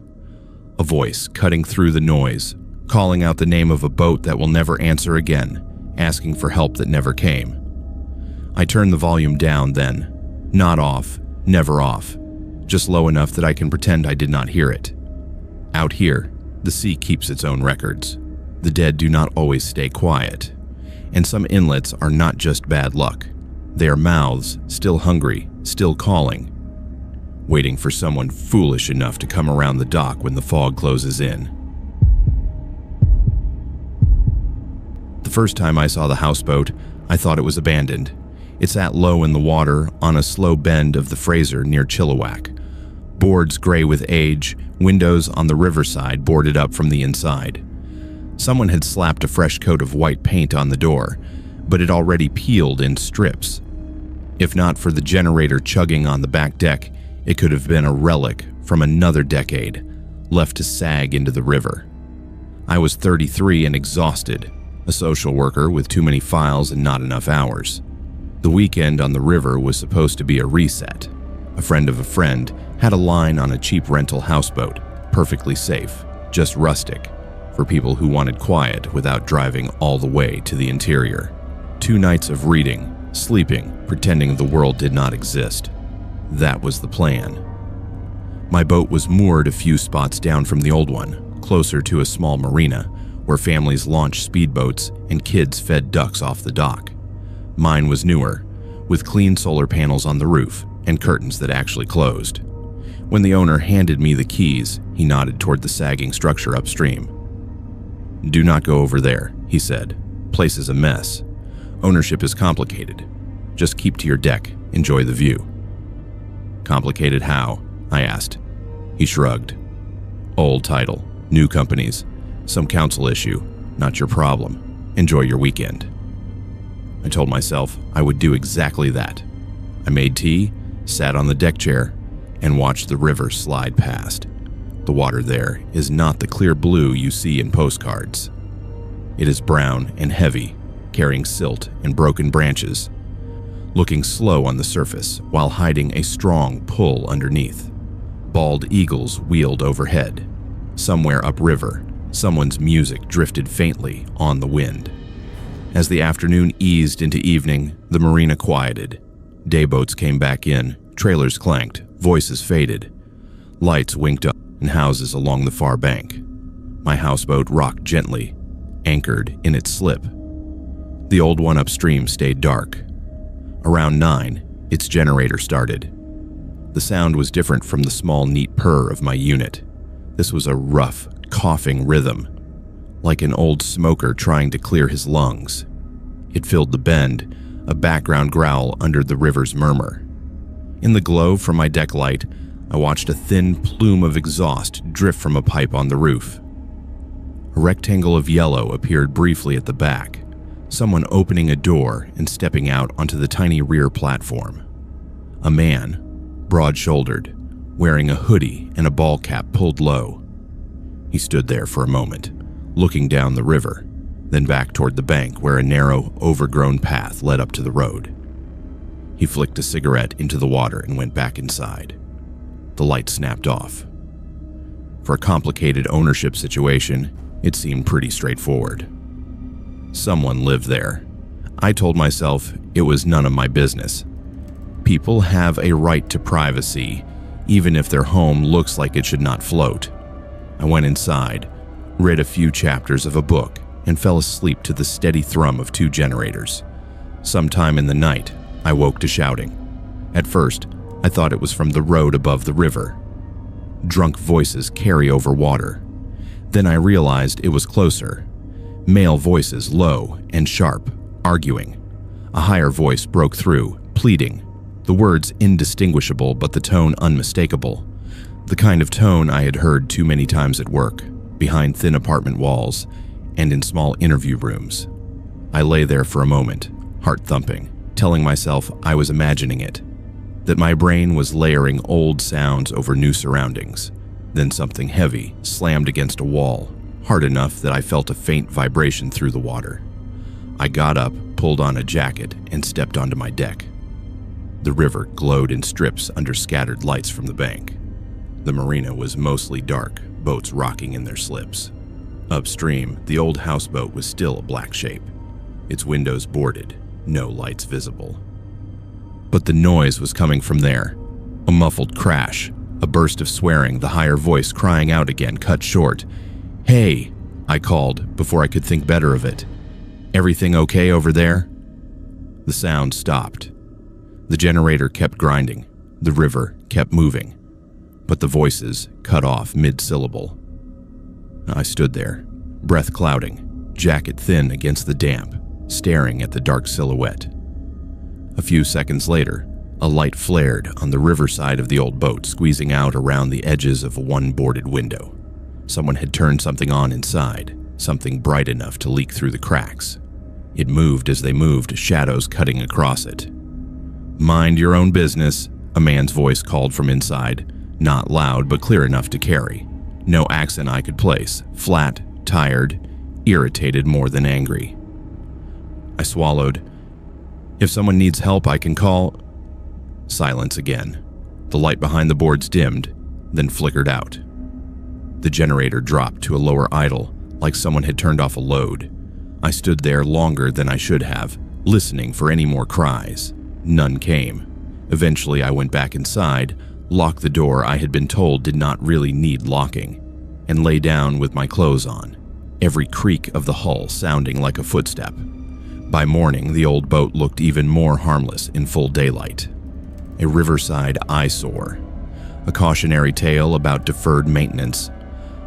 A voice cutting through the noise, calling out the name of a boat that will never answer again, asking for help that never came. I turn the volume down then, not off, never off, just low enough that I can pretend I did not hear it. Out here, the sea keeps its own records. The dead do not always stay quiet. And some inlets are not just bad luck. They are mouths, still hungry, still calling, waiting for someone foolish enough to come around the dock when the fog closes in. The first time I saw the houseboat, I thought it was abandoned. It sat low in the water on a slow bend of the Fraser near Chilliwack, Boards gray with age, windows on the riverside boarded up from the inside. Someone had slapped a fresh coat of white paint on the door, but it already peeled in strips. If not for the generator chugging on the back deck, it could have been a relic from another decade, left to sag into the river. I was 33 and exhausted, a social worker with too many files and not enough hours. The weekend on the river was supposed to be a reset. A friend of a friend had a line on a cheap rental houseboat, perfectly safe, just rustic, for people who wanted quiet without driving all the way to the interior. 2 nights of reading, sleeping, pretending the world did not exist. That was the plan. My boat was moored a few spots down from the old one, closer to a small marina, where families launched speedboats and kids fed ducks off the dock. Mine was newer, with clean solar panels on the roof and curtains that actually closed. When the owner handed me the keys, he nodded toward the sagging structure upstream. "Do not go over there," he said. "Place is a mess. Ownership is complicated. Just keep to your deck. Enjoy the view." "Complicated how?" I asked. He shrugged. "Old title, new companies, some council issue, not your problem. Enjoy your weekend." I told myself I would do exactly that. I made tea, sat on the deck chair, and watched the river slide past. The water there is not the clear blue you see in postcards. It is brown and heavy, carrying silt and broken branches, looking slow on the surface while hiding a strong pull underneath. Bald eagles wheeled overhead. Somewhere upriver, someone's music drifted faintly on the wind. As the afternoon eased into evening, the marina quieted. Dayboats came back in, trailers clanked, voices faded. Lights winked up in houses along the far bank. My houseboat rocked gently, anchored in its slip. The old one upstream stayed dark. Around 9, its generator started. The sound was different from the small, neat purr of my unit. This was a rough, coughing rhythm, like an old smoker trying to clear his lungs. It filled the bend, a background growl under the river's murmur. In the glow from my deck light, I watched a thin plume of exhaust drift from a pipe on the roof. A rectangle of yellow appeared briefly at the back, someone opening a door and stepping out onto the tiny rear platform. A man, broad-shouldered, wearing a hoodie and a ball cap pulled low. He stood there for a moment, looking down the river, then back toward the bank where a narrow, overgrown path led up to the road. He flicked a cigarette into the water and went back inside. The light snapped off. For a complicated ownership situation, it seemed pretty straightforward. Someone lived there. I told myself it was none of my business. People have a right to privacy, even if their home looks like it should not float. I went inside, read a few chapters of a book, and fell asleep to the steady thrum of 2 generators. Sometime in the night, I woke to shouting. At first, I thought it was from the road above the river. Drunk voices carry over water. Then I realized it was closer. Male voices, low and sharp, arguing. A higher voice broke through, pleading. The words indistinguishable, but the tone unmistakable. The kind of tone I had heard too many times at work, behind thin apartment walls, and in small interview rooms. I lay there for a moment, heart thumping, telling myself I was imagining it, that my brain was layering old sounds over new surroundings. Then something heavy slammed against a wall, hard enough that I felt a faint vibration through the water. I got up, pulled on a jacket, and stepped onto my deck. The river glowed in strips under scattered lights from the bank. The marina was mostly dark, boats rocking in their slips. Upstream, the old houseboat was still a black shape, its windows boarded, no lights visible. But the noise was coming from there. A muffled crash, a burst of swearing, the higher voice crying out again, cut short. "Hey," I called before I could think better of it. "Everything okay over there?" The sound stopped. The generator kept grinding. The river kept moving. But the voices cut off mid-syllable. I stood there, breath clouding, jacket thin against the damp, staring at the dark silhouette. A few seconds later, A light flared on the riverside of the old boat, squeezing out around the edges of one boarded window. Someone had turned something on inside, something bright enough to leak through the cracks. It moved as they moved, shadows cutting across it. "Mind your own business," a man's voice called from inside, not loud but clear enough to carry. No accent I could place, flat, tired, irritated more than angry. I swallowed. "If someone needs help, I can call—" Silence again. The light behind the boards dimmed, then flickered out. The generator dropped to a lower idle, like someone had turned off a load. I stood there longer than I should have, listening for any more cries. None came. Eventually, I went back inside, locked the door I had been told did not really need locking, and lay down with my clothes on, every creak of the hull sounding like a footstep. By morning, the old boat looked even more harmless in full daylight. A riverside eyesore. A cautionary tale about deferred maintenance.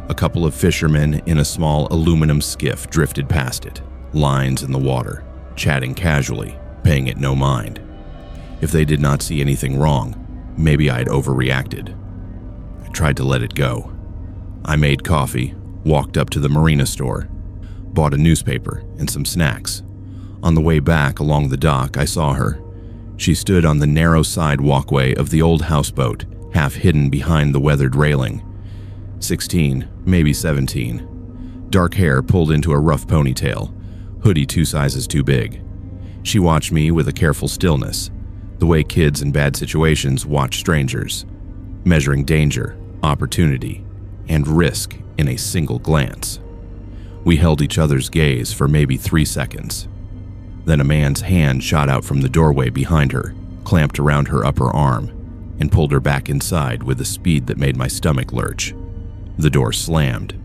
A couple of fishermen in a small aluminum skiff drifted past it, lines in the water, chatting casually, paying it no mind. If they did not see anything wrong, maybe I'd overreacted. I tried to let it go. I made coffee, walked up to the marina store, bought a newspaper and some snacks. On the way back along the dock, I saw her. She stood on the narrow side walkway of the old houseboat, half hidden behind the weathered railing. 16, maybe 17. Dark hair pulled into a rough ponytail, hoodie 2 sizes too big. She watched me with a careful stillness, the way kids in bad situations watch strangers, measuring danger, opportunity, and risk in a single glance. We held each other's gaze for maybe 3 seconds. Then a man's hand shot out from the doorway behind her, clamped around her upper arm, and pulled her back inside with a speed that made my stomach lurch. The door slammed.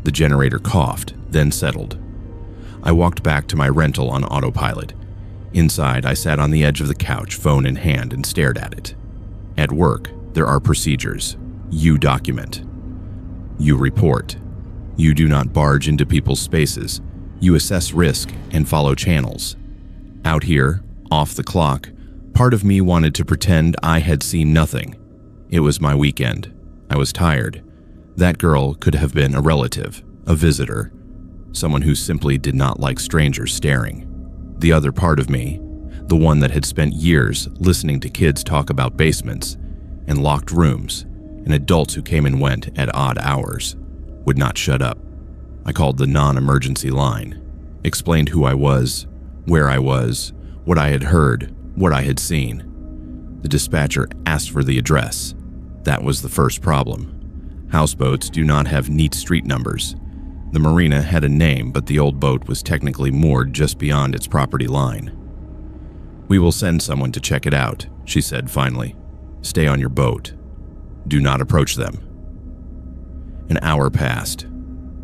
The generator coughed, then settled. I walked back to my rental on autopilot. Inside, I sat on the edge of the couch, phone in hand, and stared at it. At work, there are procedures. You document. You report. You do not barge into people's spaces. You assess risk and follow channels. Out here, off the clock, part of me wanted to pretend I had seen nothing. It was my weekend. I was tired. That girl could have been a relative, a visitor, someone who simply did not like strangers staring. The other part of me, the one that had spent years listening to kids talk about basements and locked rooms and adults who came and went at odd hours, would not shut up. I called the non-emergency line, explained who I was, where I was, what I had heard, what I had seen. The dispatcher asked for the address. That was the first problem. Houseboats do not have neat street numbers. The marina had a name, but the old boat was technically moored just beyond its property line. "We will send someone to check it out," she said finally. "Stay on your boat. Do not approach them." An hour passed.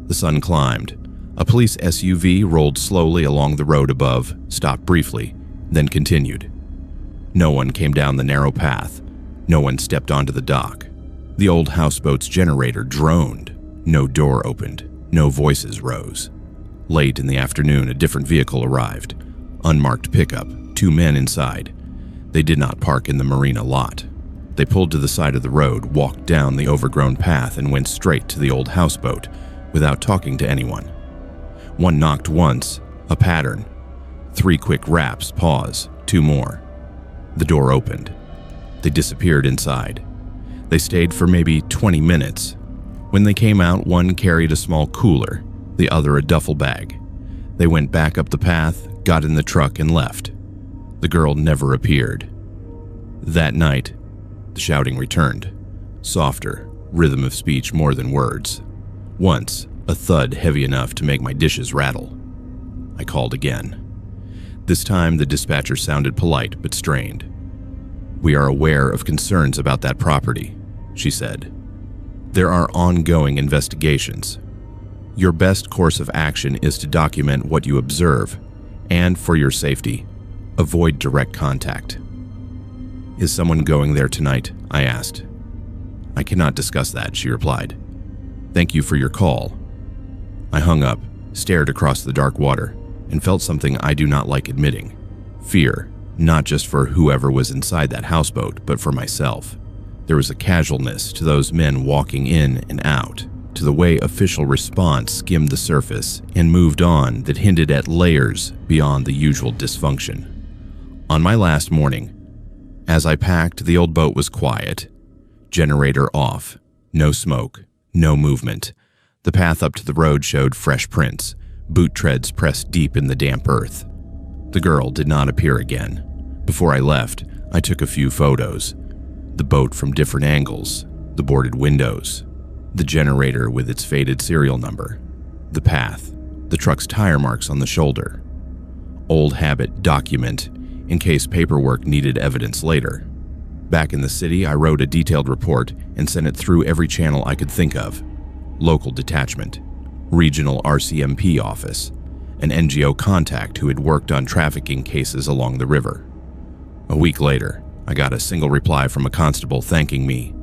The sun climbed. A police SUV rolled slowly along the road above, stopped briefly, then continued. No one came down the narrow path. No one stepped onto the dock. The old houseboat's generator droned. No door opened. No voices rose. Late in the afternoon, a different vehicle arrived. Unmarked pickup, 2 men inside. They did not park in the marina lot. They pulled to the side of the road, walked down the overgrown path, and went straight to the old houseboat without talking to anyone. One knocked once, a pattern. 3 quick raps, pause, 2 more. The door opened. They disappeared inside. They stayed for maybe 20 minutes. When they came out, one carried a small cooler, the other a duffel bag. They went back up the path, got in the truck, and left. The girl never appeared. That night, the shouting returned. Softer, rhythm of speech more than words. Once, a thud heavy enough to make my dishes rattle. I called again. This time, the dispatcher sounded polite but strained. "We are aware of concerns about that property," she said. "There are ongoing investigations. Your best course of action is to document what you observe, and for your safety, avoid direct contact." "Is someone going there tonight?" I asked. "I cannot discuss that," she replied. "Thank you for your call." I hung up, stared across the dark water, and felt something I do not like admitting. Fear, Not just for whoever was inside that houseboat, but for myself. There was a casualness to those men walking in and out, to the way official response skimmed the surface and moved on that hinted at layers beyond the usual dysfunction. On my last morning, as I packed, the old boat was quiet. Generator off. No smoke. No movement. The path up to the road showed fresh prints, boot treads pressed deep in the damp earth. The girl did not appear again. Before I left, I took a few photos. The boat from different angles, the boarded windows, the generator with its faded serial number, the path, the truck's tire marks on the shoulder. Old habit document in case paperwork needed evidence later. Back in the city, I wrote a detailed report and sent it through every channel I could think of. Local detachment, regional RCMP office, an NGO contact who had worked on trafficking cases along the river. A week later, I got a single reply from a constable thanking me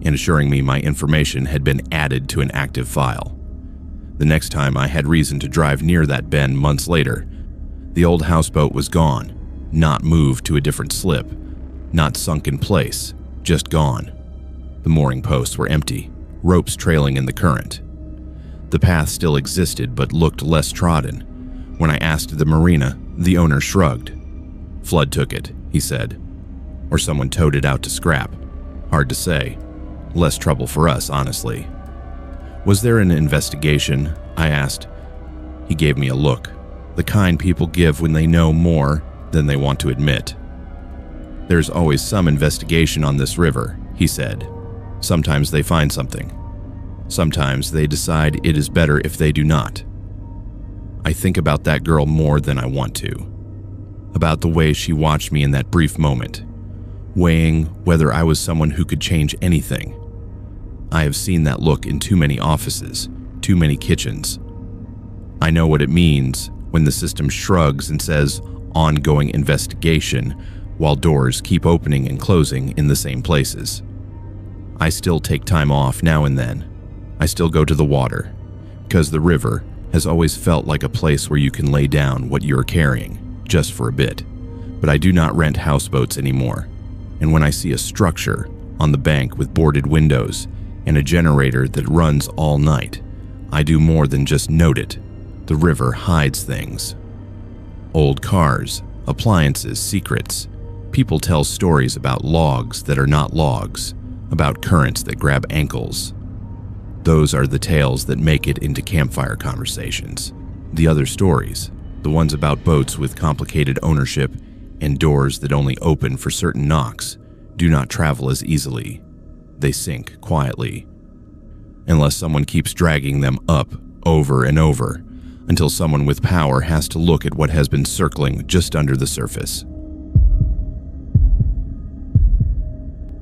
and assuring me my information had been added to an active file. The next time I had reason to drive near that bend months later, the old houseboat was gone, not moved to a different slip, not sunk in place, just gone. The mooring posts were empty, ropes trailing in the current. The path still existed but looked less trodden. When I asked the marina, the owner shrugged. "Flood took it," he said. Or someone towed it out to scrap. Hard to say. Less trouble for us, honestly. "Was there an investigation?" I asked. He gave me a look, the kind people give when they know more than they want to admit. "There's always some investigation on this river," he said. "Sometimes they find something. Sometimes they decide it is better if they do not." I think about that girl more than I want to. About the way she watched me in that brief moment, weighing whether I was someone who could change anything. I have seen that look in too many offices, too many kitchens. I know what it means when the system shrugs and says ongoing investigation while doors keep opening and closing in the same places. I still take time off now and then. I still go to the water, because the river has always felt like a place where you can lay down what you're carrying, just for a bit. But I do not rent houseboats anymore, and when I see a structure on the bank with boarded windows and a generator that runs all night, I do more than just note it. The river hides things. Old cars, appliances, secrets. People tell stories about logs that are not logs, about currents that grab ankles. Those are the tales that make it into campfire conversations. The other stories, the ones about boats with complicated ownership and doors that only open for certain knocks, do not travel as easily. They sink quietly, unless someone keeps dragging them up over and over, until someone with power has to look at what has been circling just under the surface.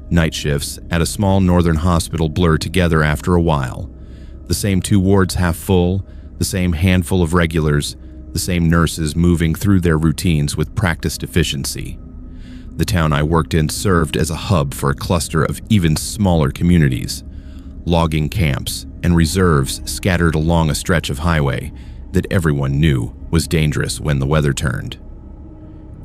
Night shifts at a small northern hospital blur together after a while. The same 2 wards half full, the same handful of regulars, the same nurses moving through their routines with practiced efficiency. The town I worked in served as a hub for a cluster of even smaller communities, logging camps and reserves scattered along a stretch of highway that everyone knew was dangerous when the weather turned.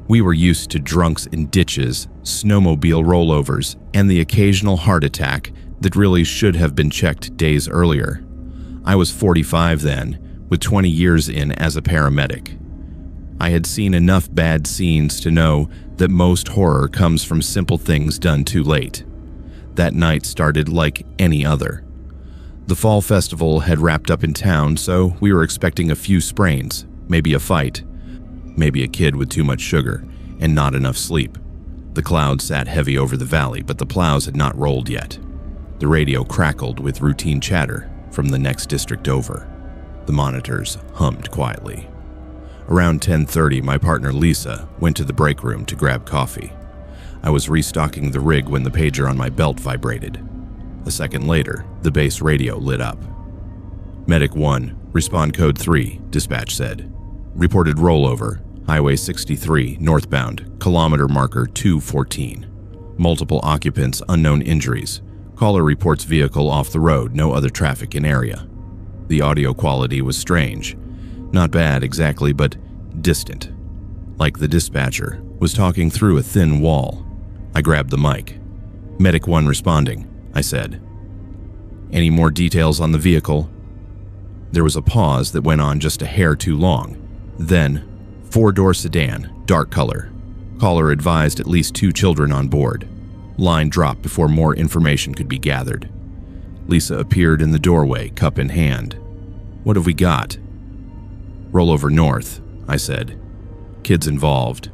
We were used to drunks in ditches, snowmobile rollovers, and the occasional heart attack that really should have been checked days earlier. I was 45 then, with 20 years in as a paramedic. I had seen enough bad scenes to know that most horror comes from simple things done too late. That night started like any other. The fall festival had wrapped up in town, so we were expecting a few sprains, maybe a fight, maybe a kid with too much sugar and not enough sleep. The clouds sat heavy over the valley, but the plows had not rolled yet. The radio crackled with routine chatter from the next district over. The monitors hummed quietly. Around 10:30, my partner Lisa went to the break room to grab coffee. I was restocking the rig when the pager on my belt vibrated. A second later, the base radio lit up. Medic 1, respond code 3, dispatch said. Reported rollover, Highway 63, northbound, kilometer marker 214. Multiple occupants, unknown injuries. Caller reports vehicle off the road, no other traffic in area. The audio quality was strange. Not bad exactly, but distant. Like the dispatcher was talking through a thin wall. I grabbed the mic. "Medic 1 responding," I said. "Any more details on the vehicle?" There was a pause that went on just a hair too long. Then, 4-door sedan, dark color. Caller advised at least 2 children on board. Line dropped before more information could be gathered. Lisa appeared in the doorway, cup in hand. "What have we got?" "Roll over north," I said. "Kids involved."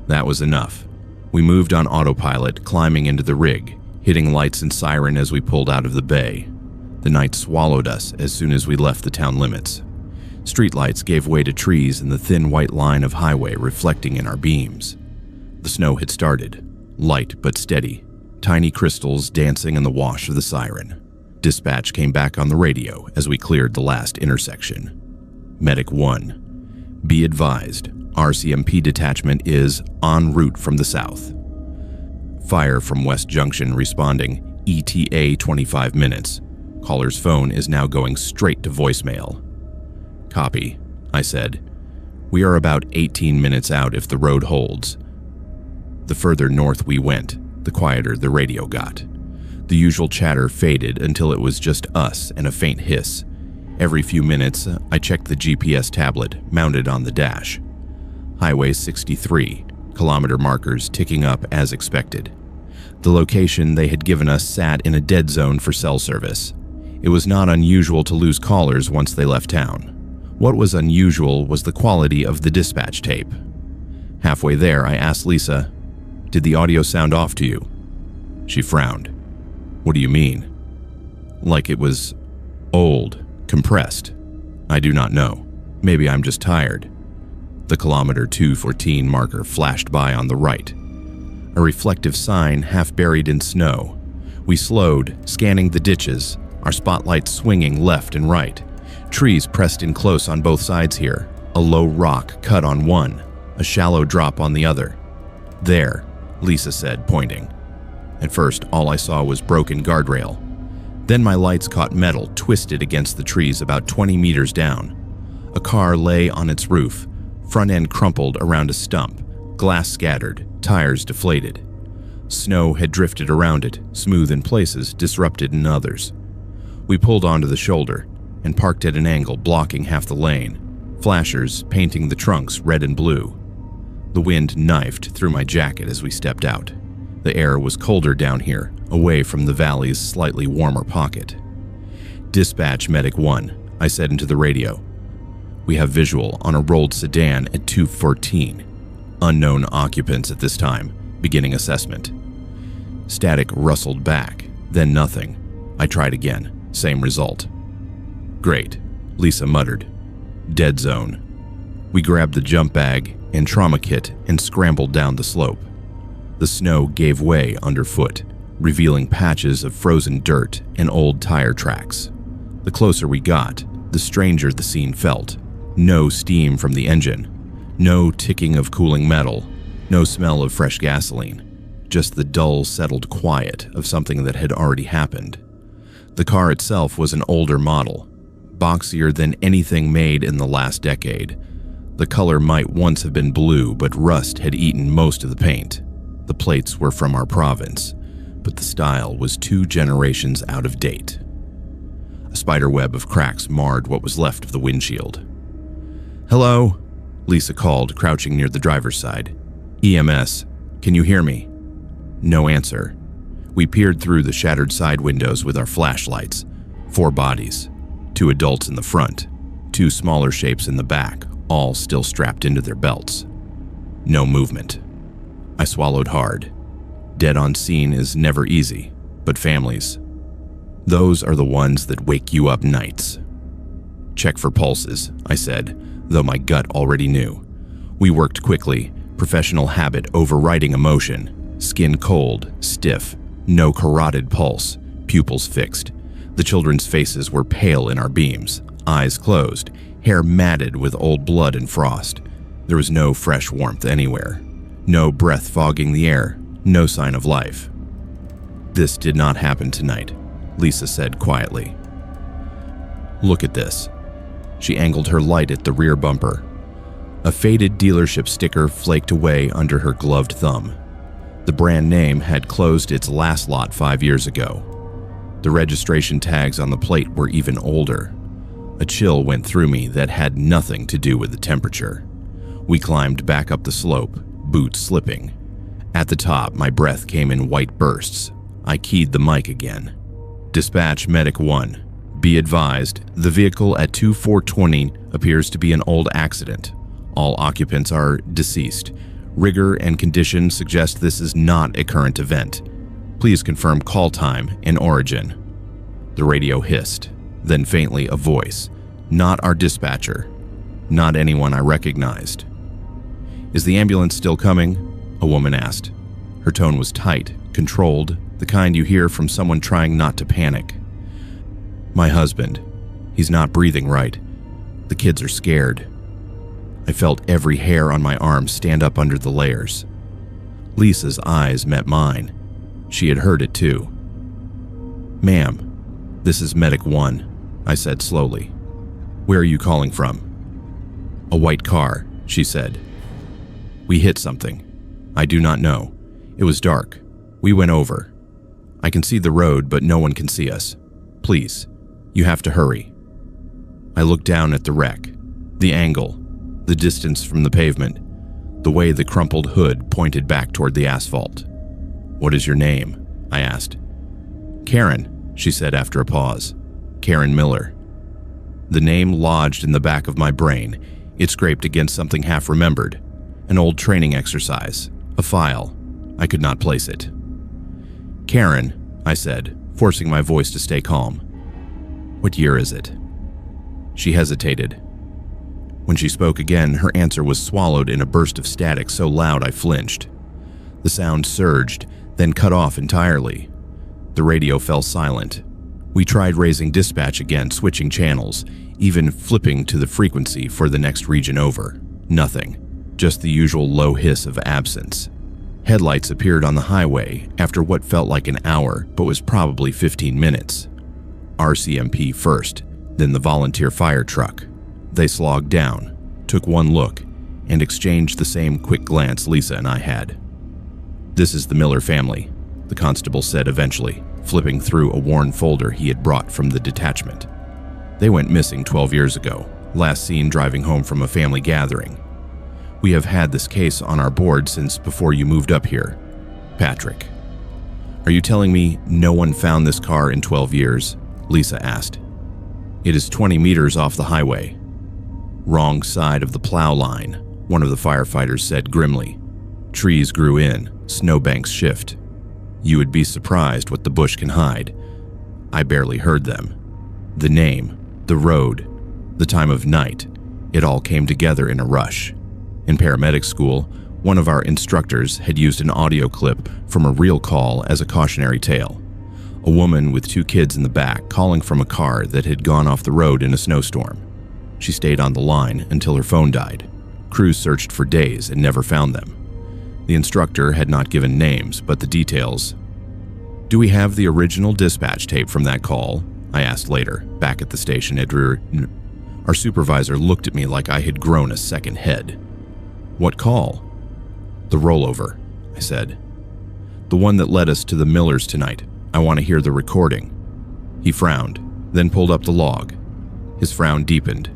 That was enough. We moved on autopilot, climbing into the rig, hitting lights and siren as we pulled out of the bay. The night swallowed us as soon as we left the town limits. Streetlights gave way to trees and the thin white line of highway reflecting in our beams. The snow had started, light but steady, tiny crystals dancing in the wash of the siren. Dispatch came back on the radio as we cleared the last intersection. "Medic 1, be advised, RCMP detachment is en route from the south." Fire from West Junction responding, ETA 25 minutes. Caller's phone is now going straight to voicemail. "Copy," I said. "We are about 18 minutes out if the road holds." The further north we went, the quieter the radio got. The usual chatter faded until it was just us and a faint hiss. Every few minutes, I checked the GPS tablet mounted on the dash. Highway 63, kilometer markers ticking up as expected. The location they had given us sat in a dead zone for cell service. It was not unusual to lose callers once they left town. What was unusual was the quality of the dispatch tape. Halfway there, I asked Lisa, "Did the audio sound off to you?" She frowned. "What do you mean?" "Like it was old, compressed. I do not know. Maybe I'm just tired." The kilometer 214 marker flashed by on the right. A reflective sign half buried in snow. We slowed, scanning the ditches, our spotlights swinging left and right. Trees pressed in close on both sides here, a low rock cut on one, a shallow drop on the other. "There," Lisa said, pointing. At first, all I saw was broken guardrail. Then my lights caught metal twisted against the trees about 20 meters down. A car lay on its roof, front end crumpled around a stump, glass scattered, tires deflated. Snow had drifted around it, smooth in places, disrupted in others. We pulled onto the shoulder and parked at an angle blocking half the lane, flashers painting the trunks red and blue. The wind knifed through my jacket as we stepped out. The air was colder down here, away from the valley's slightly warmer pocket. "Dispatch Medic 1, I said into the radio. "We have visual on a rolled sedan at 214. Unknown occupants at this time, beginning assessment." Static rustled back, then nothing. I tried again, same result. "Great," Lisa muttered. "Dead zone." We grabbed the jump bag and trauma kit and scrambled down the slope. The snow gave way underfoot, revealing patches of frozen dirt and old tire tracks. The closer we got, the stranger the scene felt. No steam from the engine, no ticking of cooling metal, no smell of fresh gasoline, just the dull, settled quiet of something that had already happened. The car itself was an older model, boxier than anything made in the last decade. The color might once have been blue, but rust had eaten most of the paint. The plates were from our province, but the style was 2 generations out of date. A spiderweb of cracks marred what was left of the windshield. "Hello?" Lisa called, crouching near the driver's side. "EMS, can you hear me?" No answer. We peered through the shattered side windows with our flashlights. 4 bodies, 2 adults in the front, 2 smaller shapes in the back, all still strapped into their belts. No movement. I swallowed hard. Dead on scene is never easy, but families, those are the ones that wake you up nights. "Check for pulses," I said, though my gut already knew. We worked quickly, professional habit overriding emotion. Skin cold, stiff, no carotid pulse, pupils fixed. The children's faces were pale in our beams, eyes closed, hair matted with old blood and frost. There was no fresh warmth anywhere. No breath fogging the air, no sign of life. "This did not happen tonight," Lisa said quietly. "Look at this." She angled her light at the rear bumper. A faded dealership sticker flaked away under her gloved thumb. The brand name had closed its last lot 5 years ago. The registration tags on the plate were even older. A chill went through me that had nothing to do with the temperature. We climbed back up the slope, boots slipping. At the top, my breath came in white bursts. I keyed the mic again. Dispatch Medic 1. Be advised, the vehicle at 2420 appears to be an old accident. All occupants are deceased. Rigor and condition suggest this is not a current event. Please confirm call time and origin. The radio hissed, then faintly a voice. Not our dispatcher. Not anyone I recognized. Is the ambulance still coming? A woman asked. Her tone was tight, controlled, the kind you hear from someone trying not to panic. My husband. He's not breathing right. The kids are scared. I felt every hair on my arm stand up under the layers. Lisa's eyes met mine. She had heard it too. Ma'am, this is Medic 1, I said slowly. Where are you calling from? A white car, she said. We hit something. I do not know. It was dark. We went over. I can see the road, but no one can see us. Please, you have to hurry. I looked down at the wreck, the angle, the distance from the pavement, the way the crumpled hood pointed back toward the asphalt. What is your name? I asked. Karen, she said after a pause. Karen Miller. The name lodged in the back of my brain. It scraped against something half remembered. An old training exercise. A file. I could not place it. Karen, I said, forcing my voice to stay calm. What year is it? She hesitated. When she spoke again, her answer was swallowed in a burst of static so loud I flinched. The sound surged, then cut off entirely. The radio fell silent. We tried raising dispatch again, switching channels, even flipping to the frequency for the next region over. Nothing. Just the usual low hiss of absence. Headlights appeared on the highway after what felt like an hour, but was probably 15 minutes. RCMP first, then the volunteer fire truck. They slogged down, took one look, and exchanged the same quick glance Lisa and I had. This is the Miller family, the constable said eventually, flipping through a worn folder he had brought from the detachment. They went missing 12 years ago, last seen driving home from a family gathering. We have had this case on our board since before you moved up here. Patrick. Are you telling me no one found this car in 12 years? Lisa asked. It is 20 meters off the highway. Wrong side of the plow line, one of the firefighters said grimly. Trees grew in, snowbanks shift. You would be surprised what the bush can hide. I barely heard them. The name, the road, the time of night, it all came together in a rush. In paramedic school, one of our instructors had used an audio clip from a real call as a cautionary tale. A woman with 2 kids in the back calling from a car that had gone off the road in a snowstorm. She stayed on the line until her phone died. Crews searched for days and never found them. The instructor had not given names, but the details. Do we have the original dispatch tape from that call? I asked later, back at the station at Our supervisor looked at me like I had grown a second head. What call? The rollover, I said. The one that led us to the Millers tonight. I want to hear the recording. He frowned, then pulled up the log. His frown deepened.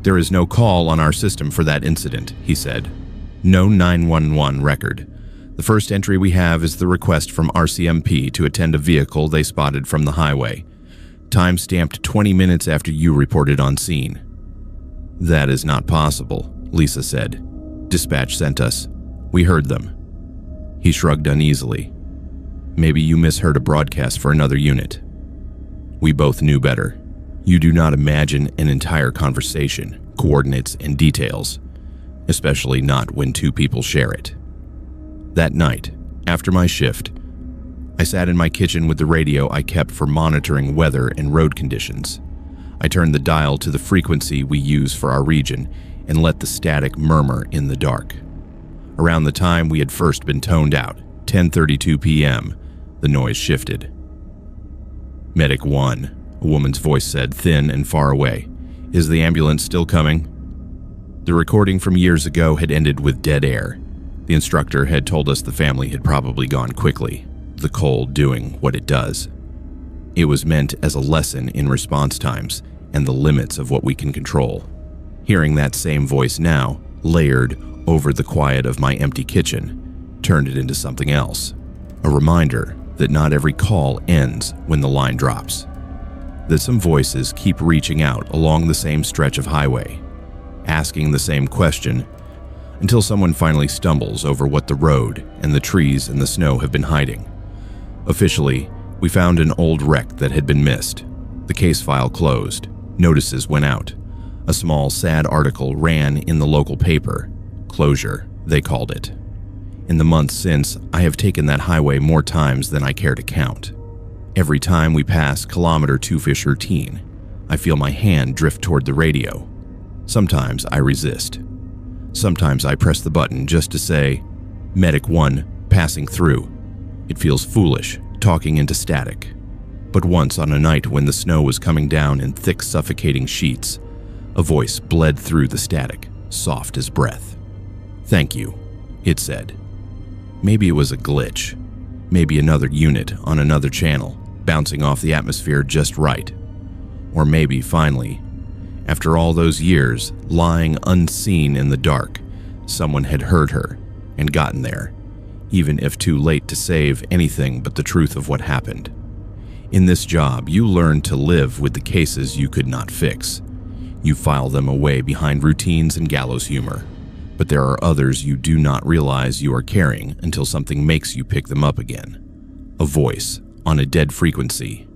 There is no call on our system for that incident, he said. No 911 record. The first entry we have is the request from RCMP to attend a vehicle they spotted from the highway. Time stamped 20 minutes after you reported on scene. That is not possible, Lisa said. Dispatch sent us. We heard them. He shrugged uneasily. Maybe you misheard a broadcast for another unit. We both knew better. You do not imagine an entire conversation, coordinates, and details, especially not when 2 people share it. That night, after my shift, I sat in my kitchen with the radio I kept for monitoring weather and road conditions. I turned the dial to the frequency we use for our region and let the static murmur in the dark. Around the time we had first been toned out, 10:32 p.m., the noise shifted. Medic 1, a woman's voice said, thin and far away. Is the ambulance still coming? The recording from years ago had ended with dead air. The instructor had told us the family had probably gone quickly, the cold doing what it does. It was meant as a lesson in response times and the limits of what we can control. Hearing that same voice now, layered over the quiet of my empty kitchen, turned it into something else. A reminder that not every call ends when the line drops. That some voices keep reaching out along the same stretch of highway, asking the same question until someone finally stumbles over what the road and the trees and the snow have been hiding. Officially, we found an old wreck that had been missed. The case file closed. Notices went out. A small, sad article ran in the local paper. Closure, they called it. In the months since, I have taken that highway more times than I care to count. Every time we pass kilometer 215, I feel my hand drift toward the radio. Sometimes I resist. Sometimes I press the button just to say, Medic 1, passing through. It feels foolish, talking into static. But once on a night when the snow was coming down in thick, suffocating sheets, a voice bled through the static, soft as breath. Thank you, it said. Maybe it was a glitch. Maybe another unit on another channel, bouncing off the atmosphere just right. Or maybe, finally, after all those years, lying unseen in the dark, someone had heard her and gotten there, even if too late to save anything but the truth of what happened. In this job, you learn to live with the cases you could not fix. You file them away behind routines and gallows humor. But there are others you do not realize you are carrying until something makes you pick them up again. A voice on a dead frequency.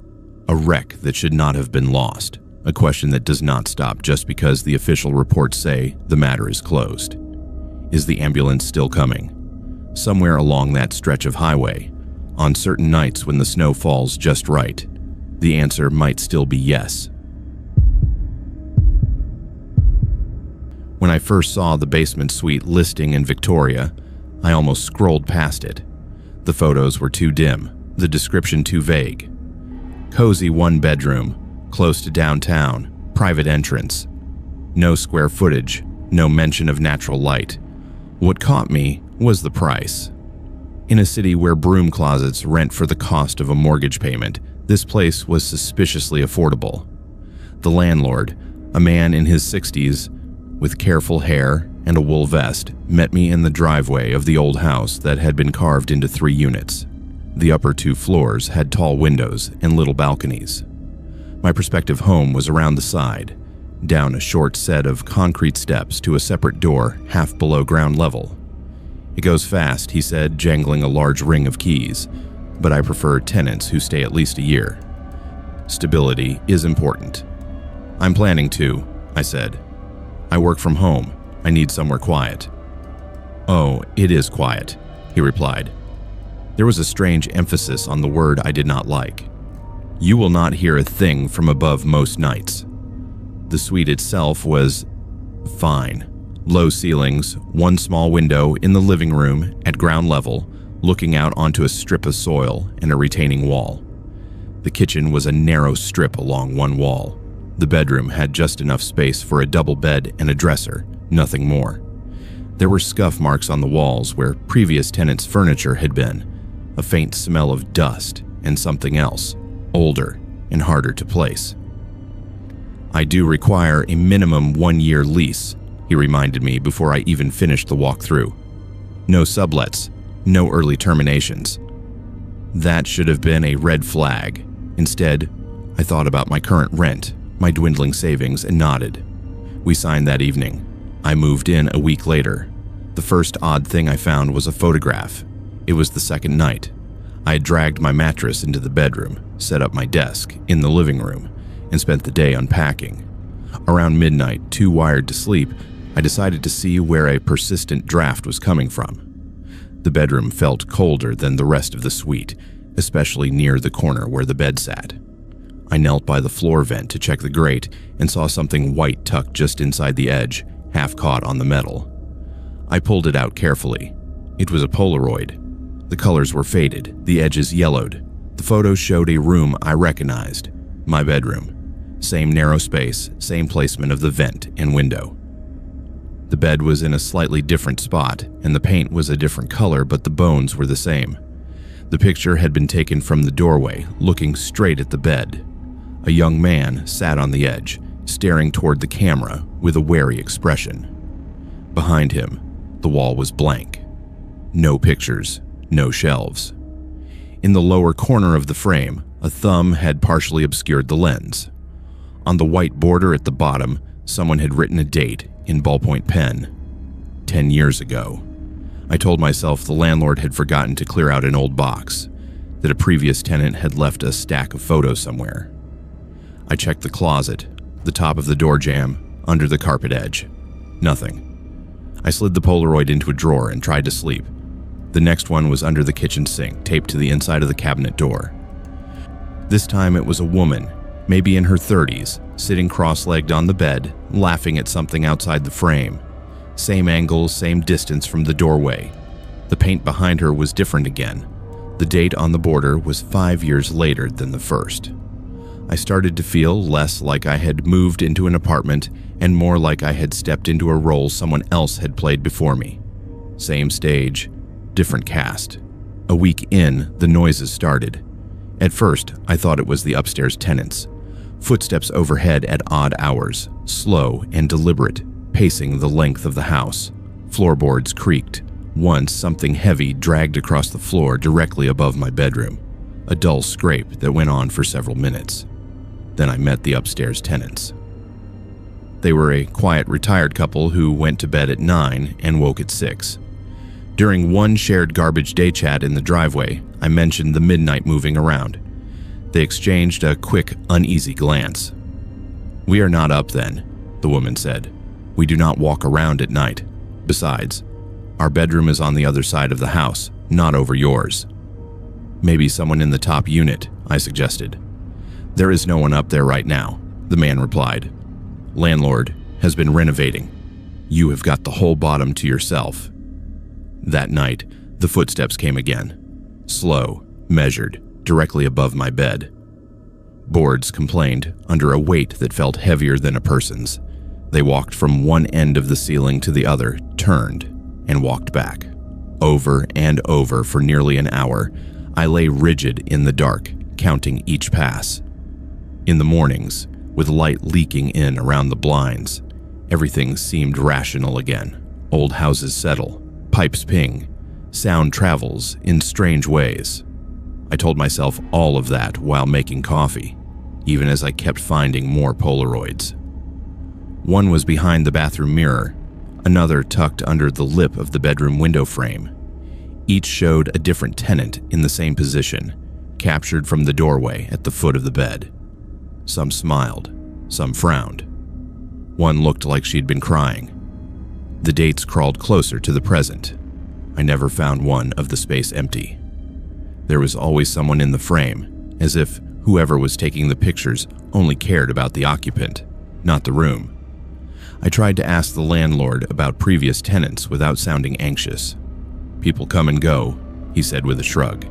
A wreck that should not have been lost. A question that does not stop just because the official reports say the matter is closed. Is the ambulance still coming? Somewhere along that stretch of highway, on certain nights when the snow falls just right, the answer might still be yes. When I first saw the basement suite listing in Victoria, I almost scrolled past it. The photos were too dim, the description too vague. Cozy one-bedroom, close to downtown, private entrance. No square footage, no mention of natural light. What caught me was the price. In a city where broom closets rent for the cost of a mortgage payment, this place was suspiciously affordable. The landlord, a man in his 60s, with careful hair and a wool vest, met me in the driveway of the old house that had been carved into 3 units. The upper 2 floors had tall windows and little balconies. My prospective home was around the side, down a short set of concrete steps to a separate door half below ground level. It goes fast, he said, jangling a large ring of keys, but I prefer tenants who stay at least a year. Stability is important. I'm planning to, I said. I work from home. I need somewhere quiet. Oh, it is quiet, he replied. There was a strange emphasis on the word I did not like. You will not hear a thing from above most nights. The suite itself was fine. Low ceilings, one small window in the living room at ground level, looking out onto a strip of soil and a retaining wall. The kitchen was a narrow strip along one wall. The bedroom had just enough space for a double bed and a dresser, nothing more. There were scuff marks on the walls where previous tenants' furniture had been, a faint smell of dust and something else, older and harder to place. I do require a minimum 1-year lease, he reminded me before I even finished the walkthrough. No sublets, no early terminations. That should have been a red flag. Instead, I thought about my current rent, my dwindling savings, and nodded. We signed that evening. I moved in a week later. The first odd thing I found was a photograph. It was the second night. I had dragged my mattress into the bedroom, set up my desk in the living room, and spent the day unpacking. Around midnight, too wired to sleep, I decided to see where a persistent draft was coming from. The bedroom felt colder than the rest of the suite, especially near the corner where the bed sat. I knelt by the floor vent to check the grate and saw something white tucked just inside the edge, half caught on the metal. I pulled it out carefully. It was a Polaroid. The colors were faded, the edges yellowed. The photo showed a room I recognized, my bedroom. Same narrow space, same placement of the vent and window. The bed was in a slightly different spot, and the paint was a different color, but the bones were the same. The picture had been taken from the doorway, looking straight at the bed. A young man sat on the edge, staring toward the camera with a wary expression. Behind him, the wall was blank. No pictures, no shelves. In the lower corner of the frame, a thumb had partially obscured the lens. On the white border at the bottom, someone had written a date in ballpoint pen. 10 years ago. I told myself the landlord had forgotten to clear out an old box, that a previous tenant had left a stack of photos somewhere. I checked the closet, the top of the door jamb, under the carpet edge. Nothing. I slid the Polaroid into a drawer and tried to sleep. The next one was under the kitchen sink, taped to the inside of the cabinet door. This time it was a woman, maybe in her 30s, sitting cross-legged on the bed, laughing at something outside the frame. Same angle, same distance from the doorway. The paint behind her was different again. The date on the border was 5 years later than the first. I started to feel less like I had moved into an apartment and more like I had stepped into a role someone else had played before me. Same stage, different cast. A week in, the noises started. At first, I thought it was the upstairs tenants. Footsteps overhead at odd hours, slow and deliberate, pacing the length of the house. Floorboards creaked. Once, something heavy dragged across the floor directly above my bedroom. A dull scrape that went on for several minutes. Then I met the upstairs tenants. They were a quiet retired couple who went to bed at 9 and woke at 6. During one shared garbage day chat in the driveway, I mentioned the midnight moving around. They exchanged a quick, uneasy glance. "We are not up then," the woman said. "We do not walk around at night. Besides, our bedroom is on the other side of the house, not over yours." "Maybe someone in the top unit," I suggested. "There is no one up there right now," the man replied. "Landlord has been renovating. You have got the whole bottom to yourself." That night, the footsteps came again. Slow, measured, directly above my bed. Boards complained under a weight that felt heavier than a person's. They walked from one end of the ceiling to the other, turned, and walked back. Over and over for nearly an hour, I lay rigid in the dark, counting each pass. In the mornings, with light leaking in around the blinds, everything seemed rational again. Old houses settle, pipes ping, sound travels in strange ways. I told myself all of that while making coffee, even as I kept finding more Polaroids. One was behind the bathroom mirror, another tucked under the lip of the bedroom window frame. Each showed a different tenant in the same position, captured from the doorway at the foot of the bed. Some smiled, some frowned. One looked like she'd been crying. The dates crawled closer to the present. I never found one of the space empty. There was always someone in the frame, as if whoever was taking the pictures only cared about the occupant, not the room. I tried to ask the landlord about previous tenants without sounding anxious. "People come and go," he said with a shrug.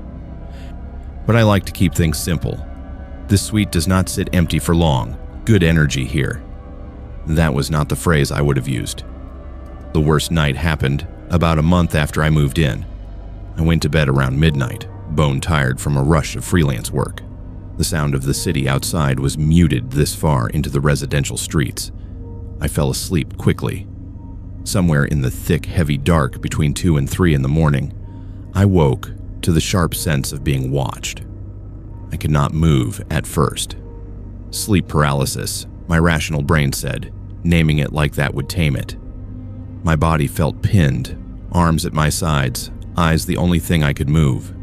"But I like to keep things simple. This suite does not sit empty for long. Good energy here." That was not the phrase I would have used. The worst night happened about a month after I moved in. I went to bed around midnight, bone-tired from a rush of freelance work. The sound of the city outside was muted this far into the residential streets. I fell asleep quickly. Somewhere in the thick, heavy dark between 2 and 3 in the morning, I woke to the sharp sense of being watched. I could not move at first. Sleep paralysis, my rational brain said, naming it like that would tame it. My body felt pinned, arms at my sides, eyes the only thing I could move.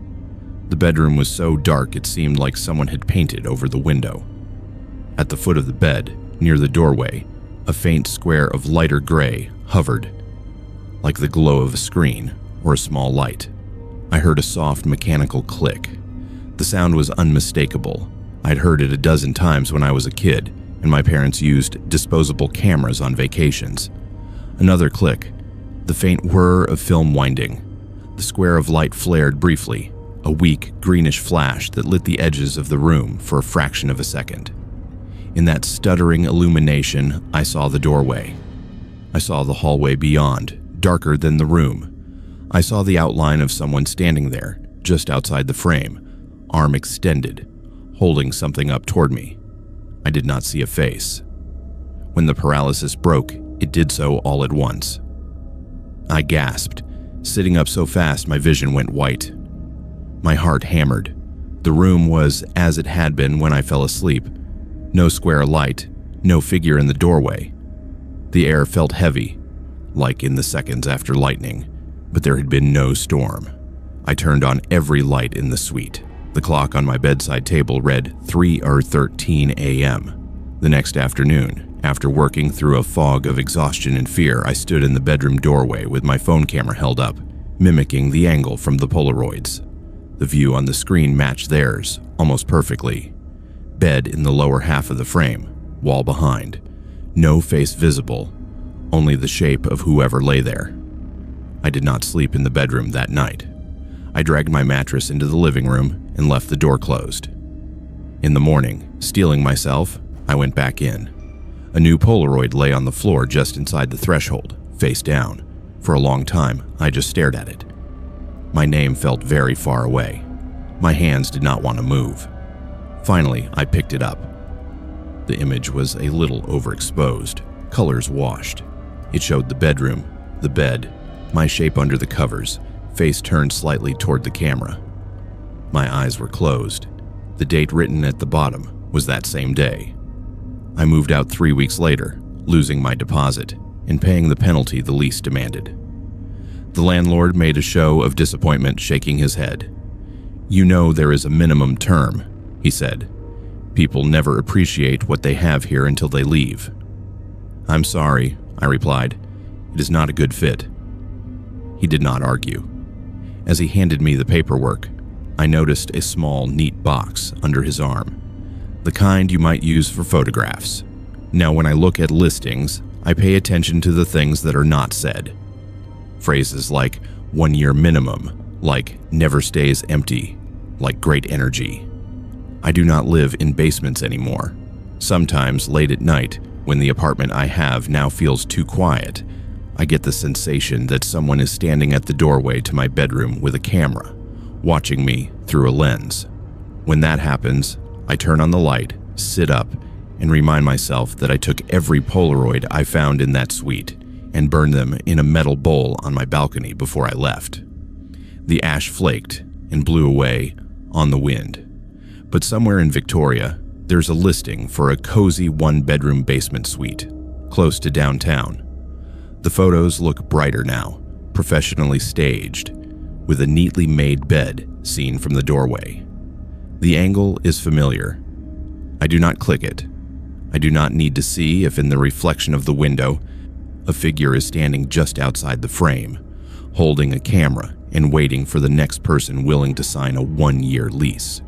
The bedroom was so dark it seemed like someone had painted over the window. At the foot of the bed, near the doorway, a faint square of lighter gray hovered, like the glow of a screen or a small light. I heard a soft mechanical click. The sound was unmistakable. I'd heard it a dozen times when I was a kid, and my parents used disposable cameras on vacations. Another click, the faint whir of film winding. The square of light flared briefly, a weak, greenish flash that lit the edges of the room for a fraction of a second. In that stuttering illumination, I saw the doorway. I saw the hallway beyond, darker than the room. I saw the outline of someone standing there, just outside the frame, arm extended, holding something up toward me. I did not see a face. When the paralysis broke, it did so all at once. I gasped, sitting up so fast my vision went white. My heart hammered. The room was as it had been when I fell asleep. No square light, no figure in the doorway. The air felt heavy, like in the seconds after lightning, but there had been no storm. I turned on every light in the suite. The clock on my bedside table read 3:13 a.m. The next afternoon, after working through a fog of exhaustion and fear, I stood in the bedroom doorway with my phone camera held up, mimicking the angle from the Polaroids. The view on the screen matched theirs, almost perfectly. Bed in the lower half of the frame, wall behind. No face visible, only the shape of whoever lay there. I did not sleep in the bedroom that night. I dragged my mattress into the living room and left the door closed. In the morning, steeling myself, I went back in. A new Polaroid lay on the floor just inside the threshold, face down. For a long time, I just stared at it. My name felt very far away. My hands did not want to move. Finally, I picked it up. The image was a little overexposed, colors washed. It showed the bedroom, the bed, my shape under the covers, face turned slightly toward the camera. My eyes were closed. The date written at the bottom was that same day. I moved out 3 weeks later, losing my deposit and paying the penalty the lease demanded. The landlord made a show of disappointment, shaking his head. "You know there is a minimum term," he said. "People never appreciate what they have here until they leave." "I'm sorry," I replied. "It is not a good fit." He did not argue. As he handed me the paperwork, I noticed a small, neat box under his arm, the kind you might use for photographs. Now, when I look at listings, I pay attention to the things that are not said. Phrases like 1 year minimum, like never stays empty, like great energy. I do not live in basements anymore. Sometimes late at night, when the apartment I have now feels too quiet, I get the sensation that someone is standing at the doorway to my bedroom with a camera, watching me through a lens. When that happens, I turn on the light, sit up, and remind myself that I took every Polaroid I found in that suite and burned them in a metal bowl on my balcony before I left. The ash flaked and blew away on the wind. But somewhere in Victoria, there's a listing for a cozy one-bedroom basement suite, close to downtown. The photos look brighter now, professionally staged, with a neatly made bed seen from the doorway. The angle is familiar. I do not click it. I do not need to see if in the reflection of the window, a figure is standing just outside the frame, holding a camera and waiting for the next person willing to sign a 1-year lease.